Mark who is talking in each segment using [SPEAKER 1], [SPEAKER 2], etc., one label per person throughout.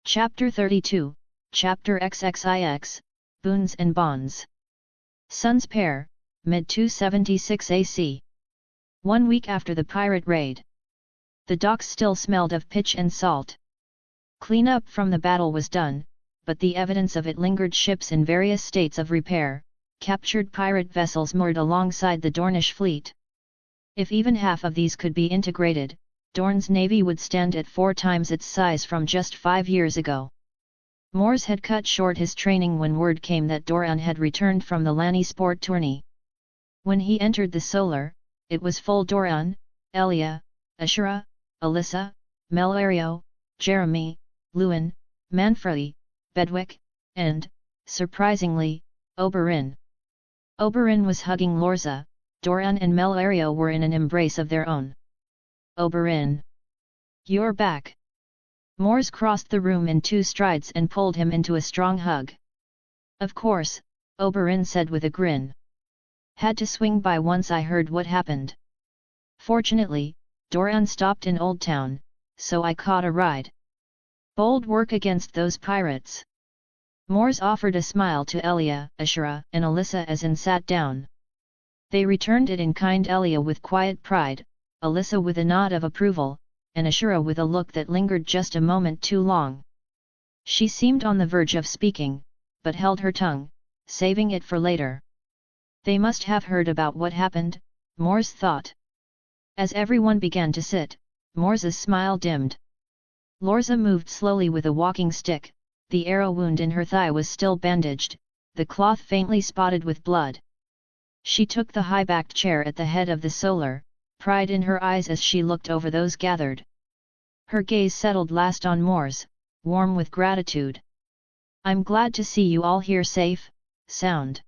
[SPEAKER 1] Chapter 32, Chapter XXIX, Boons and Bonds. Sun's Pair, mid-276 AC. 1 week after the pirate raid. The docks still smelled of pitch and salt. Cleanup from the battle was done, but the evidence of it lingered. Ships in various states of repair, captured pirate vessels moored alongside the Dornish fleet. If even half of these could be integrated, Dorne's navy would stand at 4 times its size from just 5 years ago. Mors had cut short his training when word came that Dorne had returned from the Lanny sport tourney. When he entered the Solar, it was full Dorne, Elia, Ashura, Alyssa, Melario, Jeremy, Lewin, Manfredi, Bedwick, and, surprisingly, Oberyn. Oberyn was hugging Lorza. Dorne and Melario were in an embrace of their own. Oberyn. You're back. Mors crossed the room in 2 strides and pulled him into a strong hug. Of course, Oberyn said with a grin. Had to swing by once I heard what happened. Fortunately, Dorne stopped in Old Town, so I caught a ride. Bold work against those pirates. Mors offered a smile to Elia, Ashura, and Alyssa as in sat down. They returned it in kind, Elia with quiet pride, Alyssa with a nod of approval, and Ashura with a look that lingered just a moment too long. She seemed on the verge of speaking, but held her tongue, saving it for later. They must have heard about what happened, Mors thought. As everyone began to sit, Mors's smile dimmed. Lorza moved slowly with a walking stick. The arrow wound in her thigh was still bandaged, the cloth faintly spotted with blood. She took the high-backed chair at the head of the Solar, pride in her eyes as she looked over those gathered. Her gaze settled last on Mors, warm with gratitude. I'm glad to see you all here safe, sound.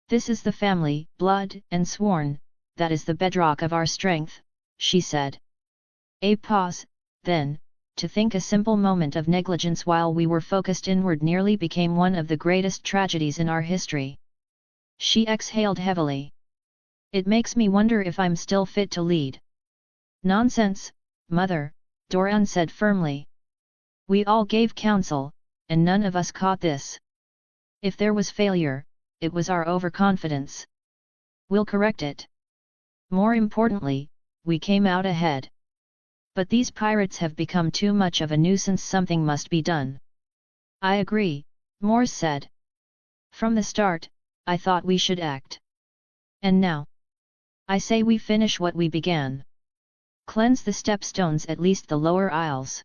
[SPEAKER 1] This is the family, blood and sworn, that is the bedrock of our strength, she said. A pause, then, to think a simple moment of negligence while we were focused inward nearly became one of the greatest tragedies in our history. She exhaled heavily. It makes me wonder if I'm still fit to lead. Nonsense, Mother, Dorne said firmly. We all gave counsel, and none of us caught this. If there was failure, it was our overconfidence. We'll correct it. More importantly, we came out ahead. But these pirates have become too much of a nuisance. Something must be done. I agree, Mors said. From the start, I thought we should act. And now? I say we finish what we began. Cleanse the stepstones, at least the lower aisles.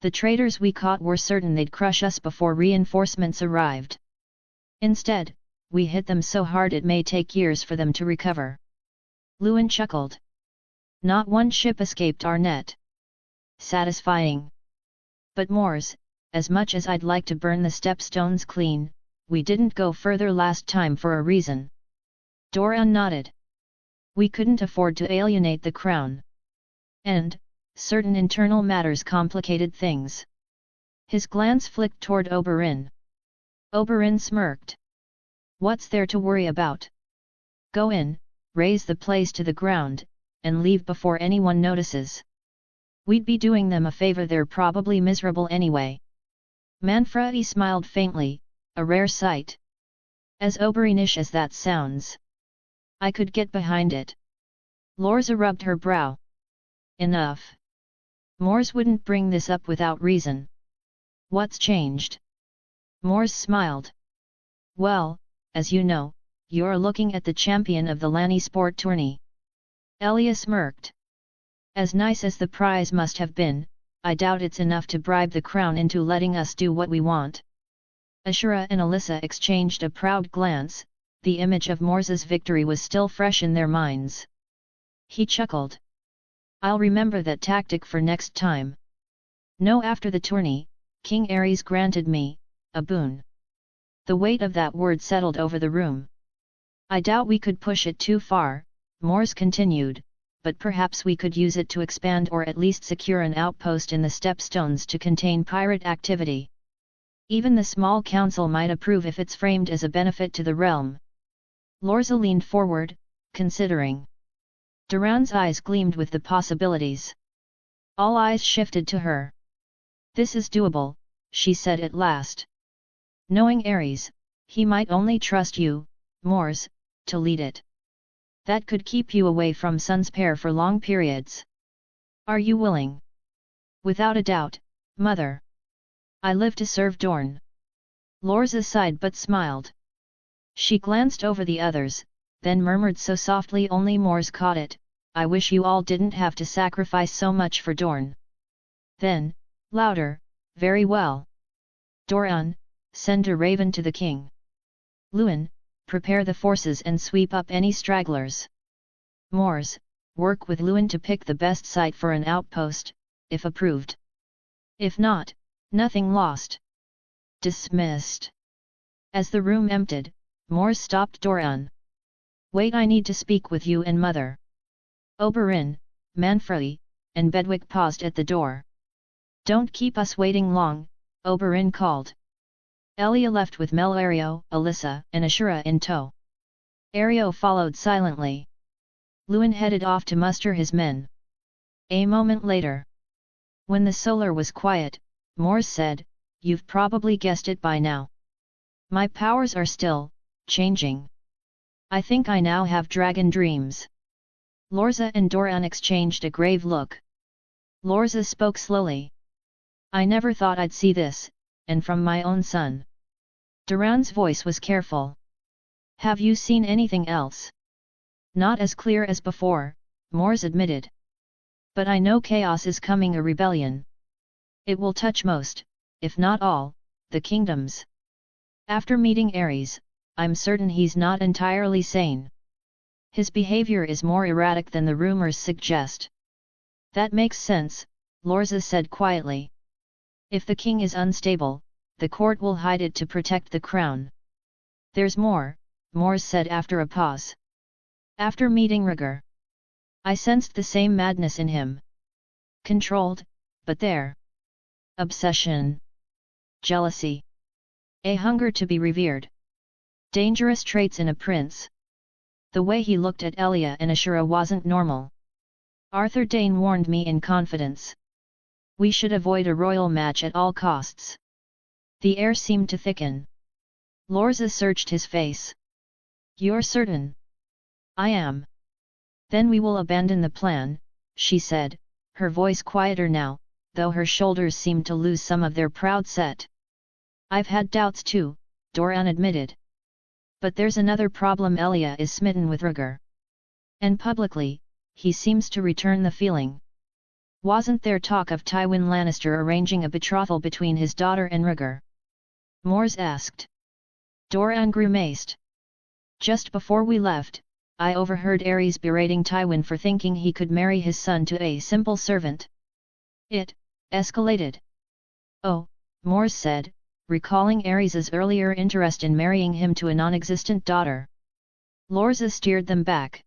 [SPEAKER 1] The traitors we caught were certain they'd crush us before reinforcements arrived. Instead, we hit them so hard it may take years for them to recover. Lewin chuckled. Not one ship escaped our net. Satisfying. But Mors, as much as I'd like to burn the stepstones clean, we didn't go further last time for a reason. Dorne nodded. We couldn't afford to alienate the crown. And, certain internal matters complicated things. His glance flicked toward Oberyn. Oberyn smirked. What's there to worry about? Go in, raise the place to the ground, and leave before anyone notices. We'd be doing them a favor. They're probably miserable anyway. Manfredi smiled faintly, a rare sight. As Oberynish as that sounds, I could get behind it. Lorza rubbed her brow. Enough. Mors wouldn't bring this up without reason. What's changed? Mors smiled. Well, as you know, you're looking at the champion of the Lanny sport tourney. Elia smirked. As nice as the prize must have been, I doubt it's enough to bribe the crown into letting us do what we want. Ashura and Alyssa exchanged a proud glance. The image of Mors's victory was still fresh in their minds. He chuckled. I'll remember that tactic for next time. No, after the tourney, King Ares granted me a boon. The weight of that word settled over the room. I doubt we could push it too far, Mors continued, but perhaps we could use it to expand or at least secure an outpost in the stepstones to contain pirate activity. Even the small council might approve if it's framed as a benefit to the realm. Lorza leaned forward, considering. Duran's eyes gleamed with the possibilities. All eyes shifted to her. This is doable, she said at last. Knowing Ares, he might only trust you, Mors, to lead it. That could keep you away from Sun's pair for long periods. Are you willing? Without a doubt, mother. I live to serve Dorne. Lorza sighed but smiled. She glanced over the others, then murmured so softly only Mors caught it, I wish you all didn't have to sacrifice so much for Dorne. Then, louder, very well. Doran, send a raven to the king. Luin, prepare the forces and sweep up any stragglers. Mors, work with Luin to pick the best site for an outpost, if approved. If not, nothing lost. Dismissed. As the room emptied, Mors stopped Doran. Wait, I need to speak with you and mother. Oberyn, Manfrey, and Bedwick paused at the door. Don't keep us waiting long, Oberyn called. Elia left with Melario, Alyssa, and Ashura in tow. Ario followed silently. Luin headed off to muster his men. A moment later, when the solar was quiet, Mors said, You've probably guessed it by now. My powers are still changing. I think I now have dragon dreams. Lorza and Doran exchanged a grave look. Lorza spoke slowly. I never thought I'd see this, and from my own son. Doran's voice was careful. Have you seen anything else? Not as clear as before, Mors admitted. But I know chaos is coming, a rebellion. It will touch most, if not all, the kingdoms. After meeting Ares, I'm certain he's not entirely sane. His behavior is more erratic than the rumors suggest. That makes sense, Lorza said quietly. If the king is unstable, the court will hide it to protect the crown. There's more, Mors said after a pause. After meeting Rhaegar, I sensed the same madness in him. Controlled, but there. Obsession. Jealousy. A hunger to be revered. Dangerous traits in a prince. The way he looked at Elia and Ashura wasn't normal. Arthur Dane warned me in confidence. We should avoid a royal match at all costs. The air seemed to thicken. Lorza searched his face. You're certain? I am. Then we will abandon the plan, she said, her voice quieter now, though her shoulders seemed to lose some of their proud set. I've had doubts too, Doran admitted. But there's another problem. Elia is smitten with Rhaegar. And publicly, he seems to return the feeling. Wasn't there talk of Tywin Lannister arranging a betrothal between his daughter and Rhaegar? Mors asked. Doran grimaced. Just before we left, I overheard Ares berating Tywin for thinking he could marry his son to a simple servant. It escalated. Oh, Mors said, recalling Ares's earlier interest in marrying him to a non-existent daughter. Lorza steered them back.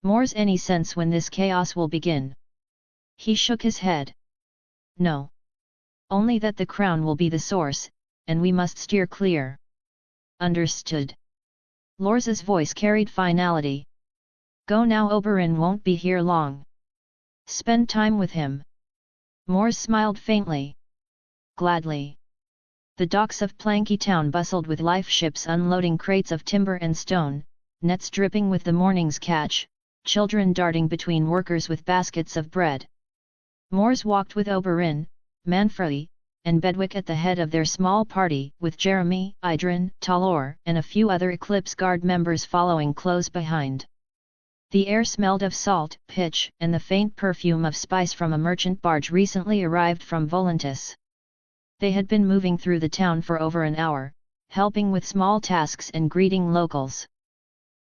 [SPEAKER 1] Mors, any sense when this chaos will begin? He shook his head. No. Only that the crown will be the source, and we must steer clear. Understood. Lorza's voice carried finality. Go now, Oberyn won't be here long. Spend time with him. Mors smiled faintly. Gladly. The docks of Planky Town bustled with life, ships unloading crates of timber and stone, nets dripping with the morning's catch, children darting between workers with baskets of bread. Mors walked with Oberyn, Manfrey, and Bedwick at the head of their small party, with Jeremy, Idrin, Talor, and a few other Eclipse Guard members following close behind. The air smelled of salt, pitch, and the faint perfume of spice from a merchant barge recently arrived from Volantis. They had been moving through the town for over an hour, helping with small tasks and greeting locals.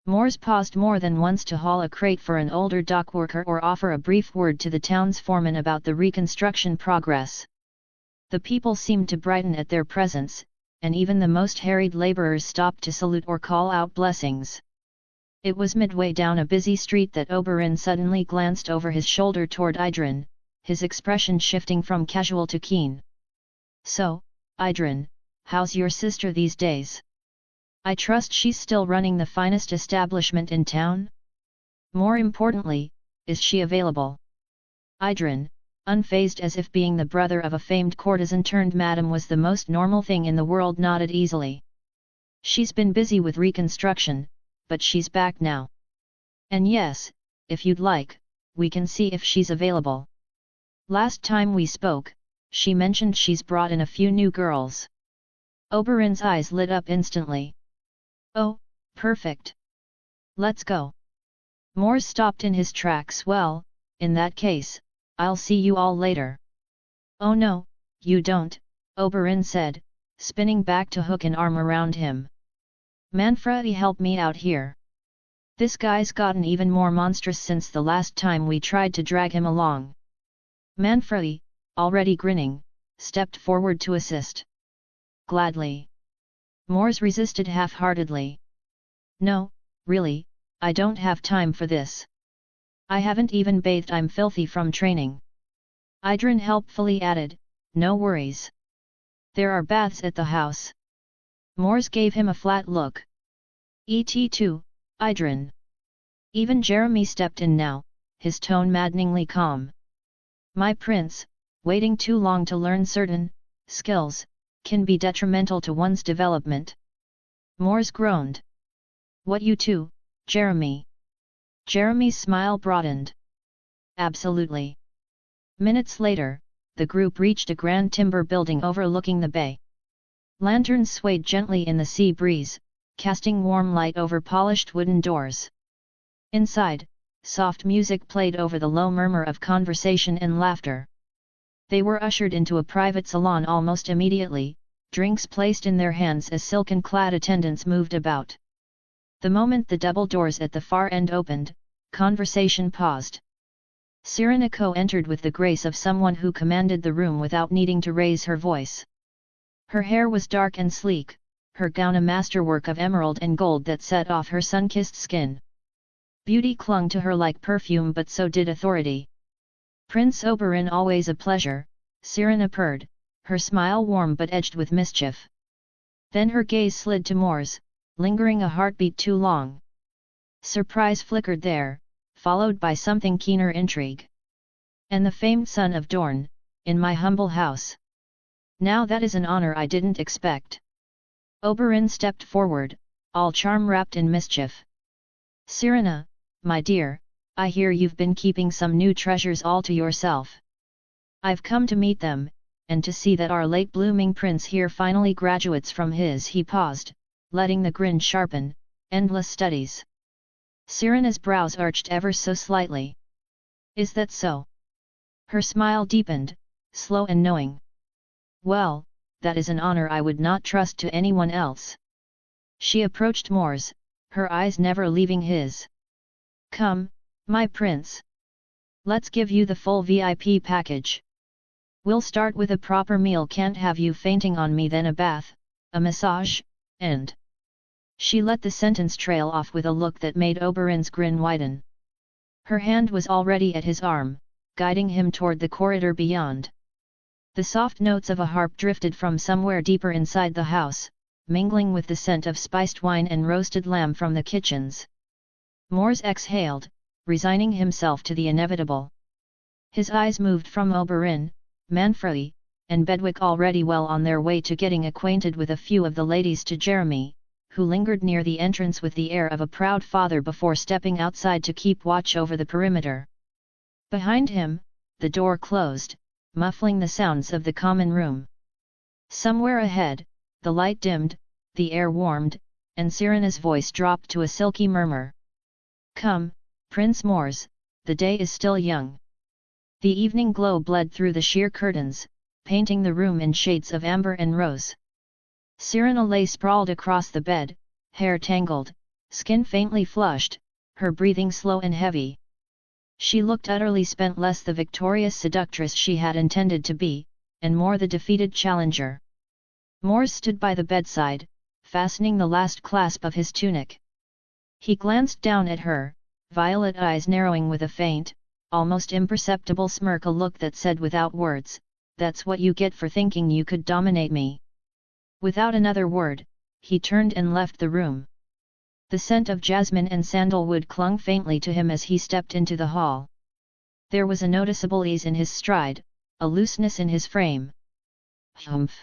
[SPEAKER 1] Mors paused more than once to haul a crate for an older dockworker or offer a brief word to the town's foreman about the reconstruction progress. The people seemed to brighten at their presence, and even the most harried laborers stopped to salute or call out blessings. It was midway down a busy street that Oberyn suddenly glanced over his shoulder toward Idrin, his expression shifting from casual to keen. So, Idrin, how's your sister these days? I trust she's still running the finest establishment in town? More importantly, is she available? Idrin, unfazed as if being the brother of a famed courtesan turned madam was the most normal thing in the world, nodded easily. She's been busy with reconstruction, but she's back now. And yes, if you'd like, we can see if she's available. Last time we spoke, she mentioned she's brought in a few new girls. Oberyn's eyes lit up instantly. Oh, perfect. Let's go. Mors stopped in his tracks. Well, in that case, I'll see you all later. Oh no, you don't, Oberyn said, spinning back to hook an arm around him. Manfredi, help me out here. This guy's gotten even more monstrous since the last time we tried to drag him along. Manfredi, already grinning, stepped forward to assist. Gladly. Mors resisted half-heartedly. No, really, I don't have time for this. I haven't even bathed, I'm filthy from training. Idrin helpfully added, no worries. There are baths at the house. Mors gave him a flat look. Et2, Idrin. Even Jeremy stepped in now, his tone maddeningly calm. My prince, waiting too long to learn certain skills can be detrimental to one's development. Mors groaned. What, you too, Jeremy? Jeremy's smile broadened. Absolutely. Minutes later, the group reached a grand timber building overlooking the bay. Lanterns swayed gently in the sea breeze, casting warm light over polished wooden doors. Inside, soft music played over the low murmur of conversation and laughter. They were ushered into a private salon almost immediately, drinks placed in their hands as silken-clad attendants moved about. The moment the double doors at the far end opened, conversation paused. Cyrenaico entered with the grace of someone who commanded the room without needing to raise her voice. Her hair was dark and sleek, her gown a masterwork of emerald and gold that set off her sun-kissed skin. Beauty clung to her like perfume, but so did authority. Prince Oberyn, always a pleasure, Cyrenaica purred, her smile warm but edged with mischief. Then her gaze slid to Mors, lingering a heartbeat too long. Surprise flickered there, followed by something keener, intrigue. And the famed Sun of Dorne, in my humble house. Now that is an honor I didn't expect. Oberyn stepped forward, all charm wrapped in mischief. Cyrenaica, my dear, I hear you've been keeping some new treasures all to yourself. I've come to meet them, and to see that our late blooming prince here finally graduates from his. He paused, letting the grin sharpen, endless studies. Cyrenaica's brows arched ever so slightly. Is that so? Her smile deepened, slow and knowing. Well, that is an honor I would not trust to anyone else. She approached Mors, her eyes never leaving his. Come, my prince. Let's give you the full VIP package. We'll start with a proper meal, can't have you fainting on me, then a bath, a massage, and... She let the sentence trail off with a look that made Oberyn's grin widen. Her hand was already at his arm, guiding him toward the corridor beyond. The soft notes of a harp drifted from somewhere deeper inside the house, mingling with the scent of spiced wine and roasted lamb from the kitchens. Mors exhaled, resigning himself to the inevitable. His eyes moved from Oberyn, Manfredi, and Bedwick, already well on their way to getting acquainted with a few of the ladies, to Jeremy, who lingered near the entrance with the air of a proud father before stepping outside to keep watch over the perimeter. Behind him, the door closed, muffling the sounds of the common room. Somewhere ahead, the light dimmed, the air warmed, and Cyrenaica's voice dropped to a silky murmur. Come, Prince Mors, the day is still young. The evening glow bled through the sheer curtains, painting the room in shades of amber and rose. Cyrenaica lay sprawled across the bed, hair tangled, skin faintly flushed, her breathing slow and heavy. She looked utterly spent, less the victorious seductress she had intended to be, and more the defeated challenger. Mors stood by the bedside, fastening the last clasp of his tunic. He glanced down at her, violet eyes narrowing with a faint, almost imperceptible smirk, a look that said without words, that's what you get for thinking you could dominate me. Without another word, he turned and left the room. The scent of jasmine and sandalwood clung faintly to him as he stepped into the hall. There was a noticeable ease in his stride, a looseness in his frame. Humph!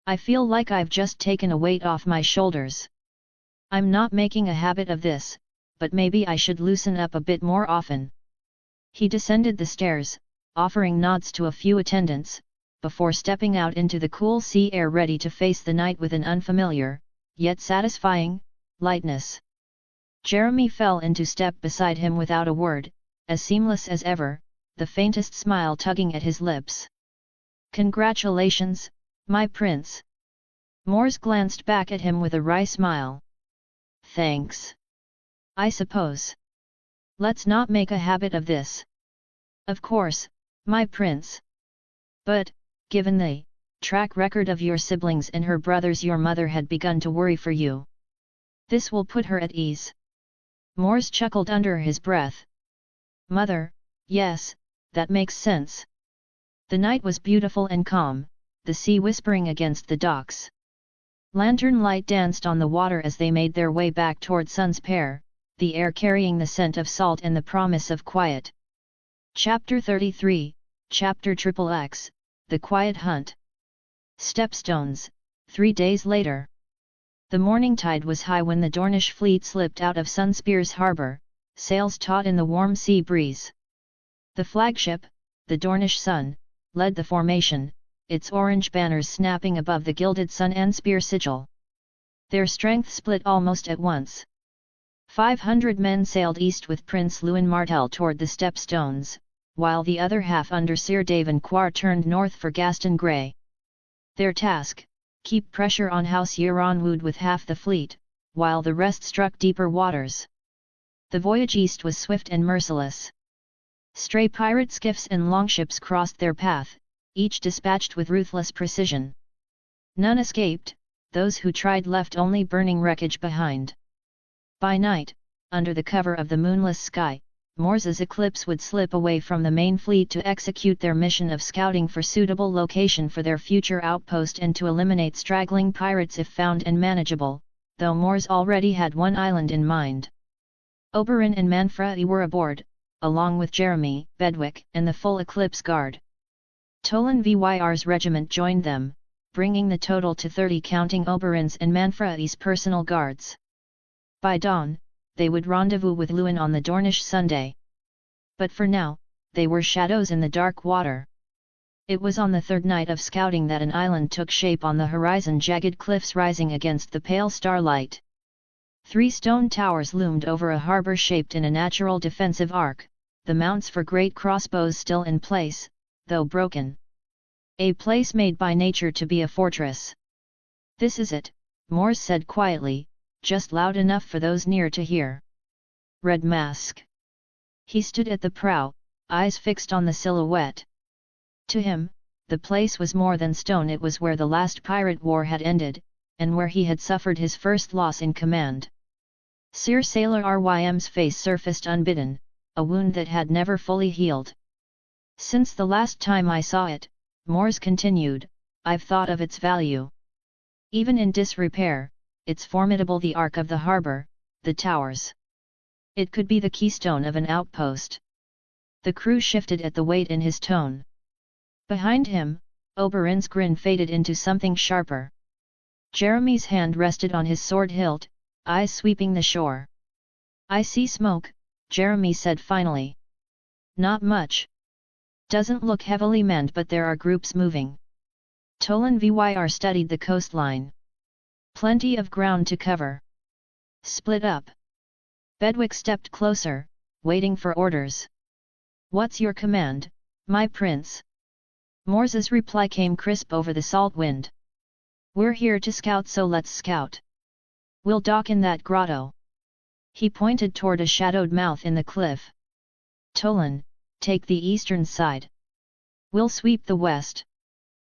[SPEAKER 1] I feel like I've just taken a weight off my shoulders. I'm not making a habit of this, but maybe I should loosen up a bit more often. He descended the stairs, offering nods to a few attendants, before stepping out into the cool sea air ready to face the night with an unfamiliar, yet satisfying, lightness. Jeremy fell into step beside him without a word, as seamless as ever, the faintest smile tugging at his lips. "Congratulations, my prince." Mors glanced back at him with a wry smile. "Thanks. I suppose. Let's not make a habit of this." "Of course, my prince. But, given the track record of your siblings and her brothers, your mother had begun to worry for you. This will put her at ease." Mors chuckled under his breath. "Mother, yes, that makes sense." The night was beautiful and calm, the sea whispering against the docks. Lantern light danced on the water as they made their way back toward Sun's Pair, the air carrying the scent of salt and the promise of quiet. Chapter 33, Chapter XXX, The Quiet Hunt. Stepstones, 3 days later. The morning tide was high when the Dornish fleet slipped out of Sunspear's harbour, sails taut in the warm sea breeze. The flagship, the Dornish Sun, led the formation, its orange banners snapping above the gilded sun and spear sigil. Their strength split almost at once. 500 men sailed east with Prince Lewin Martell toward the Stepstones, while the other half under Sir Davenquar turned north for Gaston Grey. Their task: keep pressure on House Martell with half the fleet, while the rest struck deeper waters. The voyage east was swift and merciless. Stray pirate skiffs and longships crossed their path, each dispatched with ruthless precision. None escaped, those who tried left only burning wreckage behind. By night, under the cover of the moonless sky, Mors's eclipse would slip away from the main fleet to execute their mission of scouting for suitable location for their future outpost and to eliminate straggling pirates if found and manageable, though Mors already had one island in mind. Oberyn and Manfrey were aboard, along with Jeremy, Bedwick, and the full Eclipse Guard. Tolan Vyr's regiment joined them, bringing the total to 30 counting Oberyn's and Manfrey's personal guards. By dawn, they would rendezvous with Lewin on the Dornish Sunday. But for now, they were shadows in the dark water. It was on the third night of scouting that an island took shape on the horizon, jagged cliffs rising against the pale starlight. 3 stone towers loomed over a harbour shaped in a natural defensive arc, the mounts for great crossbows still in place, though broken. A place made by nature to be a fortress. "This is it," Mors said quietly, just loud enough for those near to hear. "Red Mask." He stood at the prow, eyes fixed on the silhouette. To him, the place was more than stone. It was where the last pirate war had ended, and where he had suffered his first loss in command. Sir Sailor Rym's face surfaced unbidden, a wound that had never fully healed. "Since the last time I saw it," Mors continued, "I've thought of its value. Even in disrepair, it's formidable, the arc of the harbour, the towers. It could be the keystone of an outpost." The crew shifted at the weight in his tone. Behind him, Oberyn's grin faded into something sharper. Jeremy's hand rested on his sword hilt, eyes sweeping the shore. "I see smoke," Jeremy said finally. "Not much. Doesn't look heavily manned, but there are groups moving." Tolan Vyr studied the coastline. "Plenty of ground to cover. Split up." Bedwick stepped closer, waiting for orders. "What's your command, my prince?" Mors's reply came crisp over the salt wind. "We're here to scout, so let's scout. We'll dock in that grotto." He pointed toward a shadowed mouth in the cliff. "Tolan, take the eastern side. We'll sweep the west.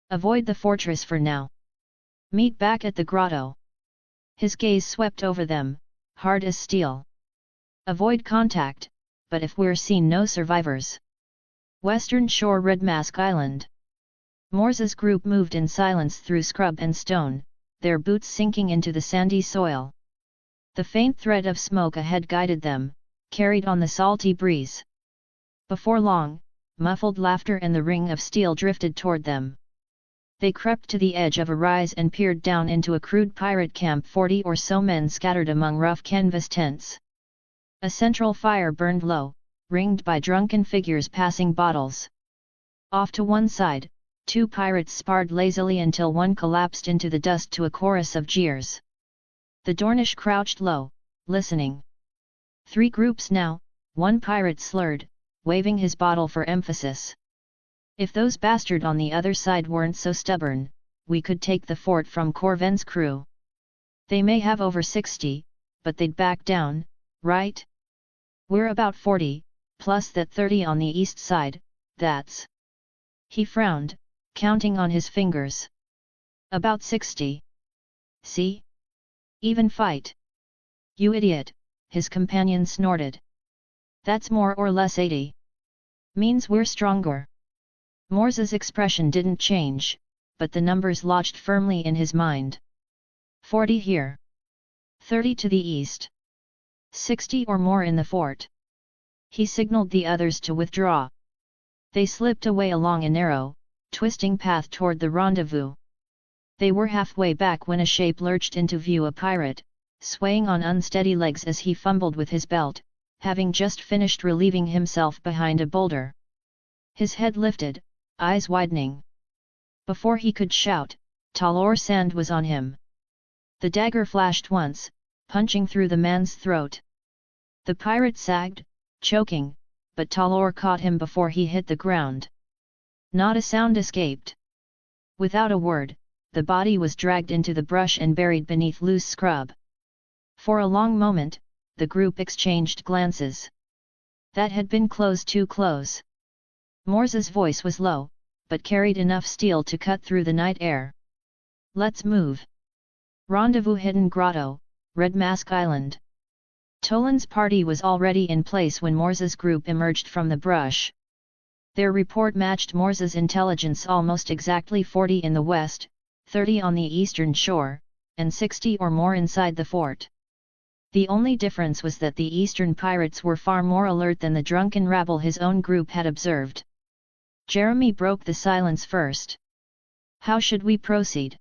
[SPEAKER 1] Avoid the fortress for now. Meet back at the grotto." His gaze swept over them, hard as steel. "Avoid contact, but if we're seen, no survivors. Western shore, Red Mask Island." Mors's group moved in silence through scrub and stone, their boots sinking into the sandy soil. The faint thread of smoke ahead guided them, carried on the salty breeze. Before long, muffled laughter and the ring of steel drifted toward them. They crept to the edge of a rise and peered down into a crude pirate camp, 40 or so men scattered among rough canvas tents. A central fire burned low, ringed by drunken figures passing bottles. Off to one side, two pirates sparred lazily until one collapsed into the dust to a chorus of jeers. The Dornish crouched low, listening. 3 groups now, one pirate slurred, waving his bottle for emphasis. If those bastards on the other side weren't so stubborn, we could take the fort from Corven's crew. They may have over 60, but they'd back down, right? We're about 40, plus that 30 on the east side, that's... He frowned, counting on his fingers. About 60. See? Even fight. You idiot, his companion snorted. That's more or less 80. Means we're stronger. Mors's expression didn't change, but the numbers lodged firmly in his mind. 40 here. 30 to the east. 60 or more in the fort. He signaled the others to withdraw. They slipped away along a narrow, twisting path toward the rendezvous. They were halfway back when a shape lurched into view, a pirate, swaying on unsteady legs as he fumbled with his belt, having just finished relieving himself behind a boulder. His head lifted, eyes widening. Before he could shout, Talor Sand was on him. The dagger flashed once, punching through the man's throat. The pirate sagged, choking, but Talor caught him before he hit the ground. Not a sound escaped. Without a word, the body was dragged into the brush and buried beneath loose scrub. For a long moment, the group exchanged glances. That had been too close. Mors's voice was low, but carried enough steel to cut through the night air. Let's move. Rendezvous hidden grotto, Red Mask Island. Toland's party was already in place when Mors's group emerged from the brush. Their report matched Mors's intelligence almost exactly: 40 in the west, 30 on the eastern shore, and 60 or more inside the fort. The only difference was that the eastern pirates were far more alert than the drunken rabble his own group had observed. Jeremy broke the silence first. How should we proceed?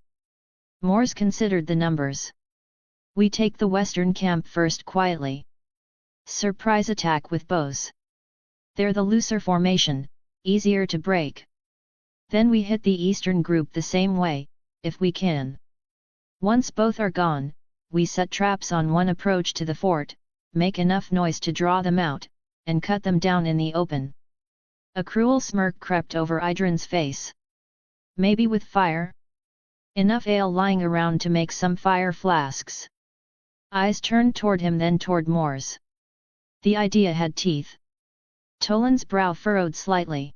[SPEAKER 1] Mors considered the numbers. We take the western camp first quietly. Surprise attack with bows. They're the looser formation, easier to break. Then we hit the eastern group the same way, if we can. Once both are gone, we set traps on one approach to the fort, make enough noise to draw them out, and cut them down in the open. A cruel smirk crept over Idrin's face. Maybe with fire? Enough ale lying around to make some fire flasks. Eyes turned toward him, then toward Mors. The idea had teeth. Toland's brow furrowed slightly.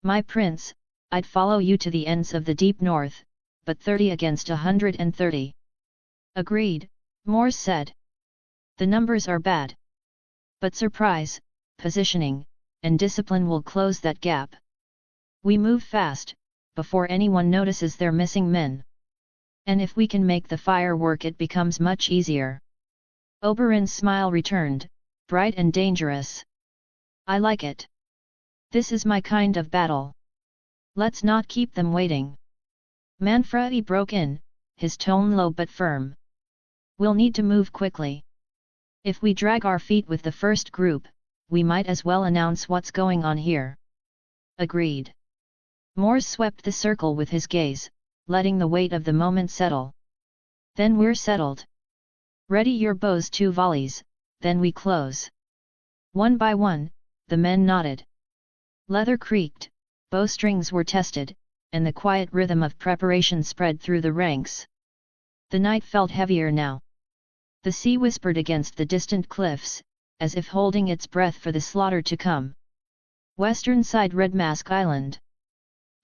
[SPEAKER 1] My prince, I'd follow you to the ends of the deep north, but 30 against 130. Agreed, Mors said. The numbers are bad. But surprise, positioning, and discipline will close that gap. We move fast, before anyone notices they're missing men. And if we can make the fire work, it becomes much easier. Oberyn's smile returned, bright and dangerous. I like it. This is my kind of battle. Let's not keep them waiting. Manfredi broke in, his tone low but firm. We'll need to move quickly. If we drag our feet with the first group, we might as well announce what's going on here. Agreed. Mors swept the circle with his gaze, letting the weight of the moment settle. Then we're settled. Ready your bows, 2 volleys, then we close. One by one, the men nodded. Leather creaked, bowstrings were tested, and the quiet rhythm of preparation spread through the ranks. The night felt heavier now. The sea whispered against the distant cliffs, as if holding its breath for the slaughter to come. Western side Red Mask Island.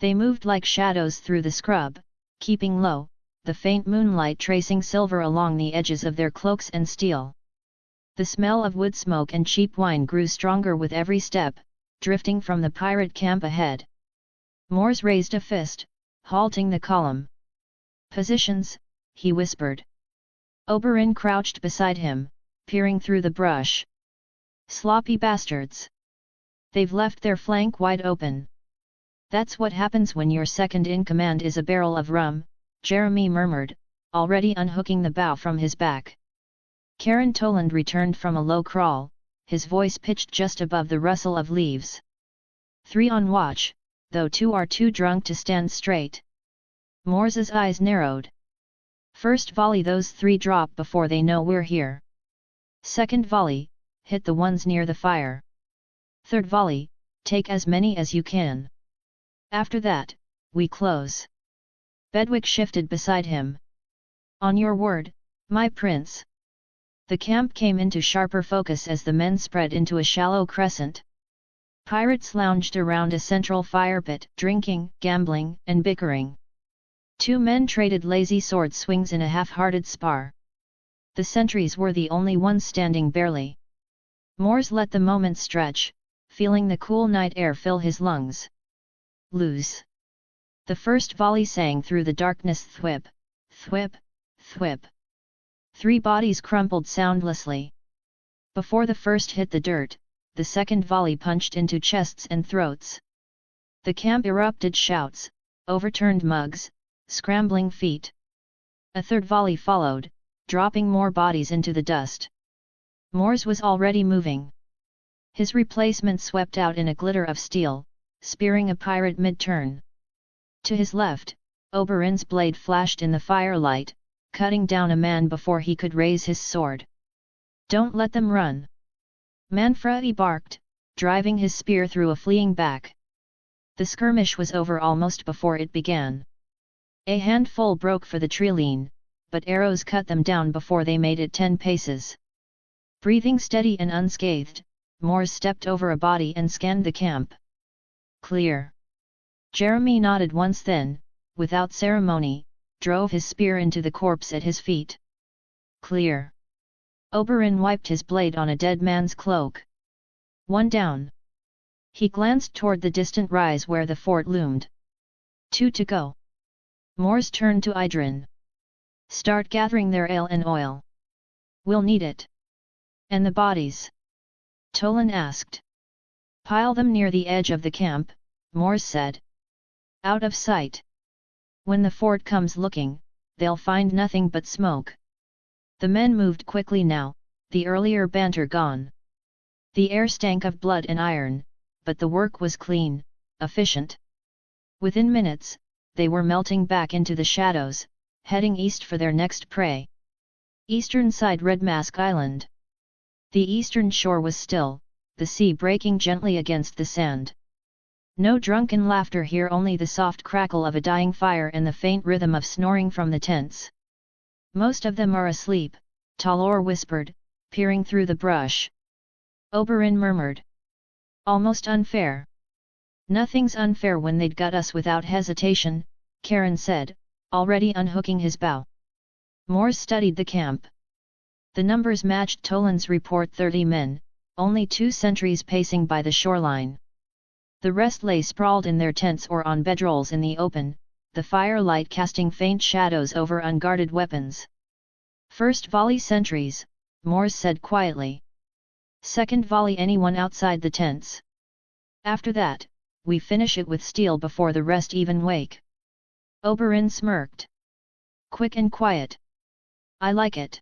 [SPEAKER 1] They moved like shadows through the scrub, keeping low, the faint moonlight tracing silver along the edges of their cloaks and steel. The smell of wood smoke and cheap wine grew stronger with every step, drifting from the pirate camp ahead. Mors raised a fist, halting the column. Positions, he whispered. Oberyn crouched beside him, peering through the brush. Sloppy bastards. They've left their flank wide open. That's what happens when your second in command is a barrel of rum, Jeremy murmured, already unhooking the bow from his back. Karen Toland returned from a low crawl, his voice pitched just above the rustle of leaves. 3 on watch, though 2 are too drunk to stand straight. Mors's eyes narrowed. First volley, those 3 drop before they know we're here. Second volley, hit the ones near the fire. Third volley, take as many as you can. After that, we close. Bedwick shifted beside him. On your word, my prince. The camp came into sharper focus as the men spread into a shallow crescent. Pirates lounged around a central fire pit, drinking, gambling, and bickering. 2 men traded lazy sword swings in a half-hearted spar. The sentries were the only ones standing barely. Mors let the moment stretch, feeling the cool night air fill his lungs. Lose. The first volley sang through the darkness, thwip, thwip, thwip. 3 bodies crumpled soundlessly. Before the first hit the dirt, the second volley punched into chests and throats. The camp erupted shouts, overturned mugs, scrambling feet. A third volley followed, dropping more bodies into the dust. Mors was already moving. His replacement swept out in a glitter of steel, spearing a pirate mid-turn. To his left, Oberyn's blade flashed in the firelight, cutting down a man before he could raise his sword. Don't let them run! Manfredi barked, driving his spear through a fleeing back. The skirmish was over almost before it began. A handful broke for the Trilene, but arrows cut them down before they made it 10 paces. Breathing steady and unscathed, Mors stepped over a body and scanned the camp. Clear. Jeremy nodded once, then, without ceremony, drove his spear into the corpse at his feet. Clear. Oberyn wiped his blade on a dead man's cloak. 1 down. He glanced toward the distant rise where the fort loomed. 2 to go. Mors turned to Idrin. Start gathering their ale and oil. We'll need it. And the bodies? Tolan asked. Pile them near the edge of the camp, Mors said. Out of sight. When the fort comes looking, they'll find nothing but smoke. The men moved quickly now, the earlier banter gone. The air stank of blood and iron, but the work was clean, efficient. Within minutes, they were melting back into the shadows, heading east for their next prey. Eastern side Red Mask Island. The eastern shore was still, the sea breaking gently against the sand. No drunken laughter here, only the soft crackle of a dying fire and the faint rhythm of snoring from the tents. Most of them are asleep, Talor whispered, peering through the brush. Oberyn murmured. Almost unfair. Nothing's unfair when they'd got us without hesitation, Karen said, already unhooking his bow. Mors studied the camp. The numbers matched Tolan's report, 30 men, only 2 sentries pacing by the shoreline. The rest lay sprawled in their tents or on bedrolls in the open, the firelight casting faint shadows over unguarded weapons. First volley sentries, Mors said quietly. Second volley anyone outside the tents. After that, we finish it with steel before the rest even wake. Oberyn smirked. Quick and quiet. I like it.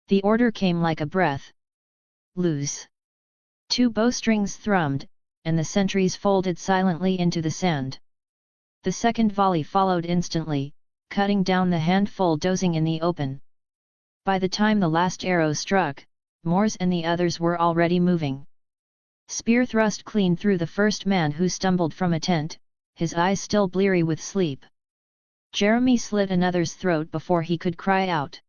[SPEAKER 1] The order came like a breath. Loose. 2 bowstrings thrummed, and the sentries folded silently into the sand. The second volley followed instantly, cutting down the handful dozing in the open. By the time the last arrow struck, Mors and the others were already moving. Spear thrust clean through the first man, who stumbled from a tent, his eyes still bleary with sleep. Jeremy slit another's throat before he could cry out.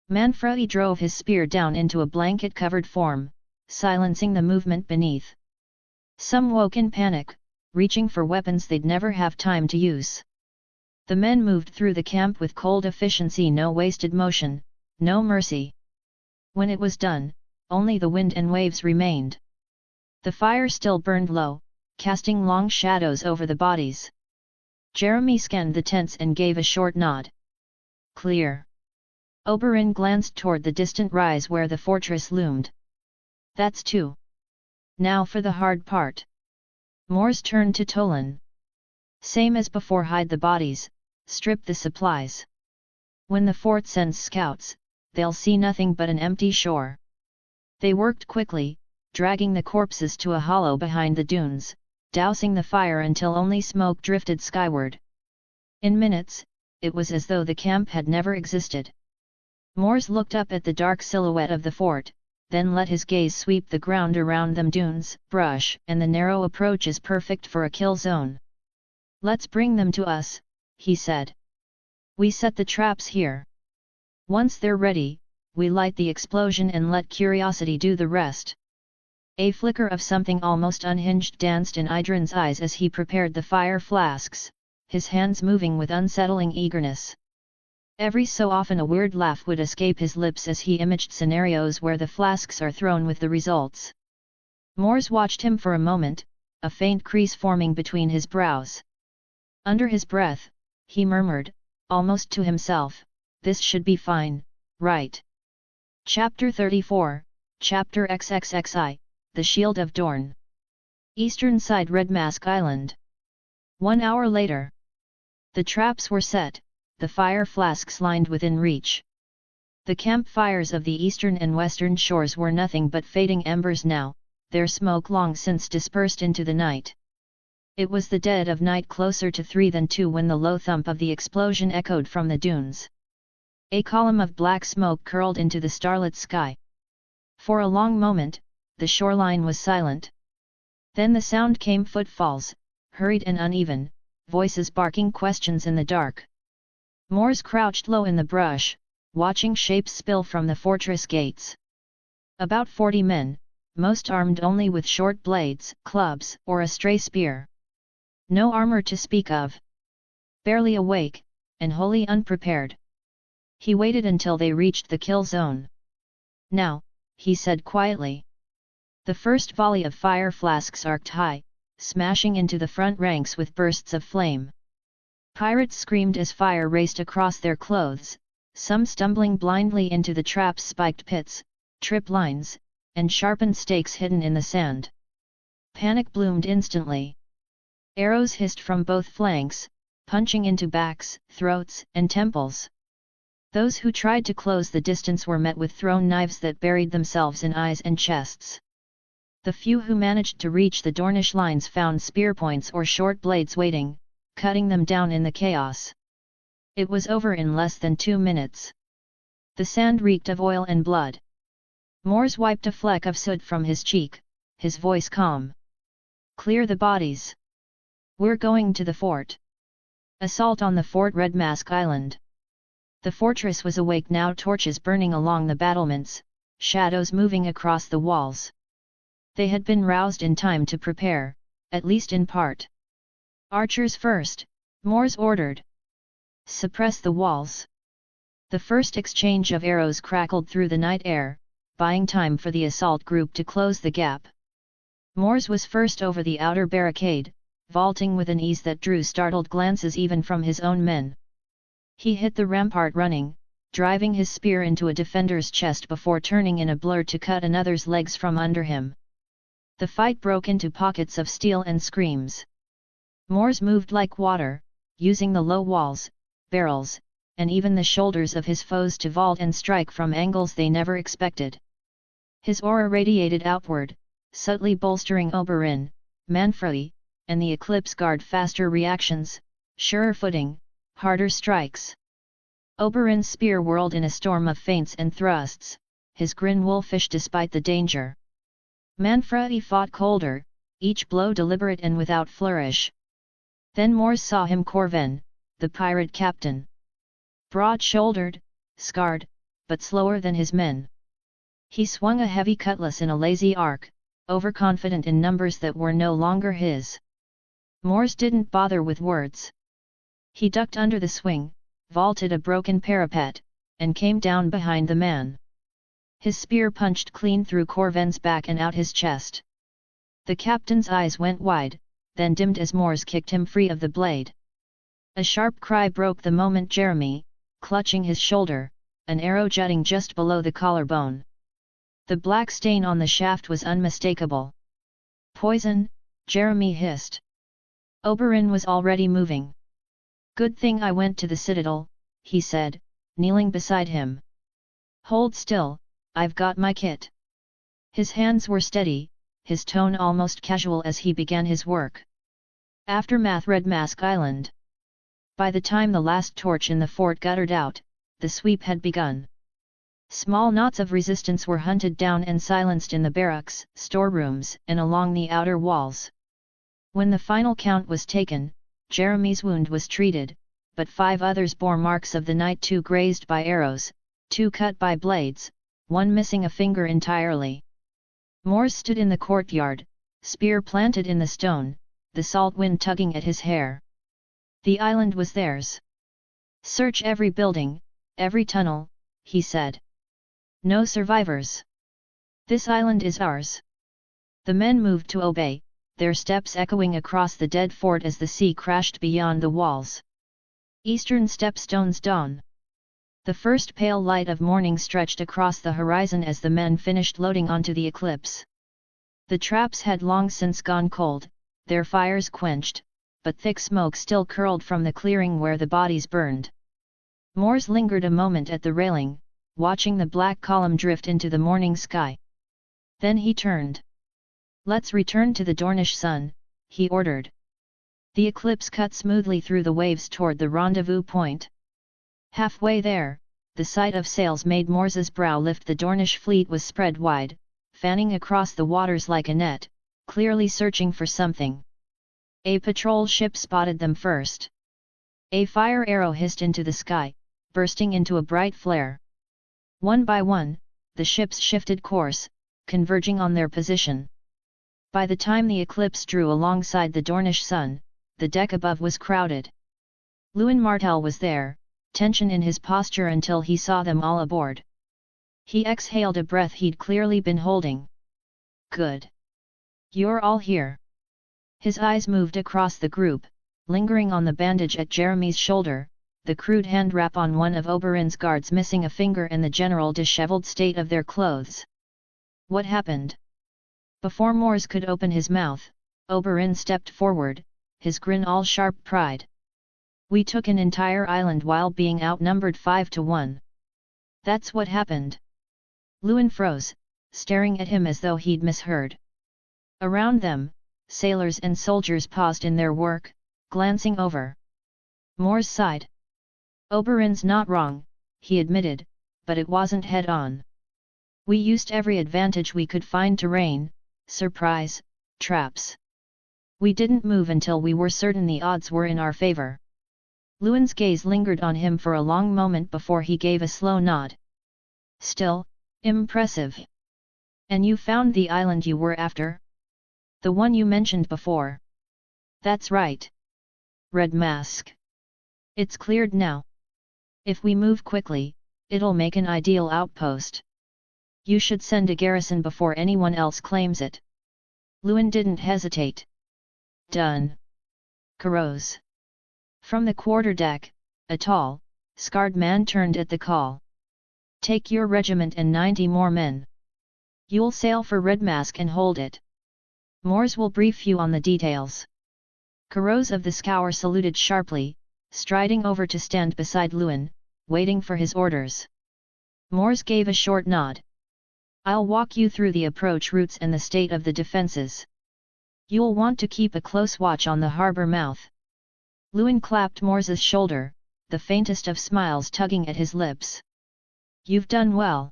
[SPEAKER 1] Manfredi drove his spear down into a blanket-covered form, silencing the movement beneath. Some woke in panic, reaching for weapons they'd never have time to use. The men moved through the camp with cold efficiency, no wasted motion, no mercy. When it was done, only the wind and waves remained. The fire still burned low, casting long shadows over the bodies. Jeremy scanned the tents and gave a short nod. Clear. Oberyn glanced toward the distant rise where the fortress loomed. That's 2. Now for the hard part. Mors turned to Tolan. Same as before, hide the bodies, strip the supplies. When the fort sends scouts, they'll see nothing but an empty shore. They worked quickly, dragging the corpses to a hollow behind the dunes, dousing the fire until only smoke drifted skyward. In minutes, it was as though the camp had never existed. Mors looked up at the dark silhouette of the fort, then let his gaze sweep the ground around them. Dunes, brush, and the narrow approach is perfect for a kill zone. Let's bring them to us, he said. We set the traps here. Once they're ready, we light the explosion and let curiosity do the rest. A flicker of something almost unhinged danced in Idrin's eyes as he prepared the fire flasks, his hands moving with unsettling eagerness. Every so often a weird laugh would escape his lips as he imaged scenarios where the flasks are thrown with the results. Mors watched him for a moment, a faint crease forming between his brows. Under his breath, he murmured, almost to himself, "This should be fine, right?" Chapter 34, Chapter XXXI, The Shield of Dorne. Eastern side Red Mask Island. 1 hour later. The traps were set, the fire flasks lined within reach. The campfires of the eastern and western shores were nothing but fading embers now, their smoke long since dispersed into the night. It was the dead of night, closer to 3 than 2, when the low thump of the explosion echoed from the dunes. A column of black smoke curled into the starlit sky. For a long moment, the shoreline was silent. Then the sound came: footfalls, hurried and uneven, voices barking questions in the dark. Mors crouched low in the brush, watching shapes spill from the fortress gates. About 40 men, most armed only with short blades, clubs, or a stray spear. No armor to speak of. Barely awake, and wholly unprepared. He waited until they reached the kill zone. "Now," he said quietly. The first volley of fire flasks arced high, smashing into the front ranks with bursts of flame. Pirates screamed as fire raced across their clothes, some stumbling blindly into the traps' spiked pits, trip lines, and sharpened stakes hidden in the sand. Panic bloomed instantly. Arrows hissed from both flanks, punching into backs, throats, and temples. Those who tried to close the distance were met with thrown knives that buried themselves in eyes and chests. The few who managed to reach the Dornish lines found spear points or short blades waiting, cutting them down in the chaos. It was over in less than 2 minutes. The sand reeked of oil and blood. Mors wiped a fleck of soot from his cheek, his voice calm. "Clear the bodies. We're going to the fort." Assault on the fort. Red Mask Island. The fortress was awake now, torches burning along the battlements, shadows moving across the walls. They had been roused in time to prepare, at least in part. "Archers first," Mors ordered. "Suppress the walls." The first exchange of arrows crackled through the night air, buying time for the assault group to close the gap. Mors was first over the outer barricade, vaulting with an ease that drew startled glances even from his own men. He hit the rampart running, driving his spear into a defender's chest before turning in a blur to cut another's legs from under him. The fight broke into pockets of steel and screams. Mors moved like water, using the low walls, barrels, and even the shoulders of his foes to vault and strike from angles they never expected. His aura radiated outward, subtly bolstering Oberyn, Manfrey, and the Eclipse Guard. Faster reactions, surer footing, harder strikes. Oberyn's spear whirled in a storm of feints and thrusts, his grin wolfish despite the danger. Manfrey fought colder, each blow deliberate and without flourish. Then Mors saw him: Corven, the pirate captain. Broad-shouldered, scarred, but slower than his men. He swung a heavy cutlass in a lazy arc, overconfident in numbers that were no longer his. Mors didn't bother with words. He ducked under the swing, vaulted a broken parapet, and came down behind the man. His spear punched clean through Corven's back and out his chest. The captain's eyes went wide, then dimmed as Mors kicked him free of the blade. A sharp cry broke the moment Jeremy, clutching his shoulder, an arrow jutting just below the collarbone. The black stain on the shaft was unmistakable. Poison, Jeremy hissed. Oberyn was already moving. Good thing I went to the citadel, he said, kneeling beside him. Hold still, I've got my kit. His hands were steady, his tone almost casual as he began his work. Aftermath: Red Mask Island. By the time the last torch in the fort guttered out, the sweep had begun. Small knots of resistance were hunted down and silenced in the barracks, storerooms, and along the outer walls. When the final count was taken, Jeremy's wound was treated, but 5 others bore marks of the night: 2 grazed by arrows, 2 cut by blades, 1 missing a finger entirely. Mors stood in the courtyard, spear planted in the stone, the salt wind tugging at his hair. The island was theirs. Search every building, every tunnel, he said. No survivors. This island is ours. The men moved to obey, their steps echoing across the dead fort as the sea crashed beyond the walls. Eastern Stepstone's dawn. The first pale light of morning stretched across the horizon as the men finished loading onto the Eclipse. The traps had long since gone cold, their fires quenched, but thick smoke still curled from the clearing where the bodies burned. Mors lingered a moment at the railing, watching the black column drift into the morning sky. Then he turned. Let's return to the Dornish sun, he ordered. The Eclipse cut smoothly through the waves toward the rendezvous point. Halfway there, the sight of sails made Mors's brow lift. The Dornish fleet was spread wide, fanning across the waters like a net, clearly searching for something. A patrol ship spotted them first. A fire arrow hissed into the sky, bursting into a bright flare. One by one, the ships shifted course, converging on their position. By the time the Eclipse drew alongside the Dornish sun, the deck above was crowded. Mors Martell was there, tension in his posture until he saw them all aboard. He exhaled a breath he'd clearly been holding. Good. You're all here. His eyes moved across the group, lingering on the bandage at Jeremy's shoulder, the crude hand wrap on one of Oberyn's guards missing a finger, and the general disheveled state of their clothes. What happened? Before Mors could open his mouth, Oberyn stepped forward, his grin all sharp pride. We took an entire island while being outnumbered 5-1. That's what happened. Lewin froze, staring at him as though he'd misheard. Around them, sailors and soldiers paused in their work, glancing over. Mors sighed. Oberyn's not wrong, he admitted, but it wasn't head-on. We used every advantage we could find: terrain, surprise, traps. We didn't move until we were certain the odds were in our favor. Lewin's gaze lingered on him for a long moment before he gave a slow nod. Still, impressive. And you found the island you were after? The one you mentioned before. That's right. Red Mask. It's cleared now. If we move quickly, it'll make an ideal outpost. You should send a garrison before anyone else claims it. Lewin didn't hesitate. Done. Carouse. From the quarterdeck, a tall, scarred man turned at the call. Take your regiment and 90 more men. You'll sail for Red Mask and hold it. Mors will brief you on the details. Carouse of the Scour saluted sharply, striding over to stand beside Lewin, waiting for his orders. Mors gave a short nod. I'll walk you through the approach routes and the state of the defences. You'll want to keep a close watch on the harbour mouth. Lewin clapped Mors's shoulder, the faintest of smiles tugging at his lips. You've done well.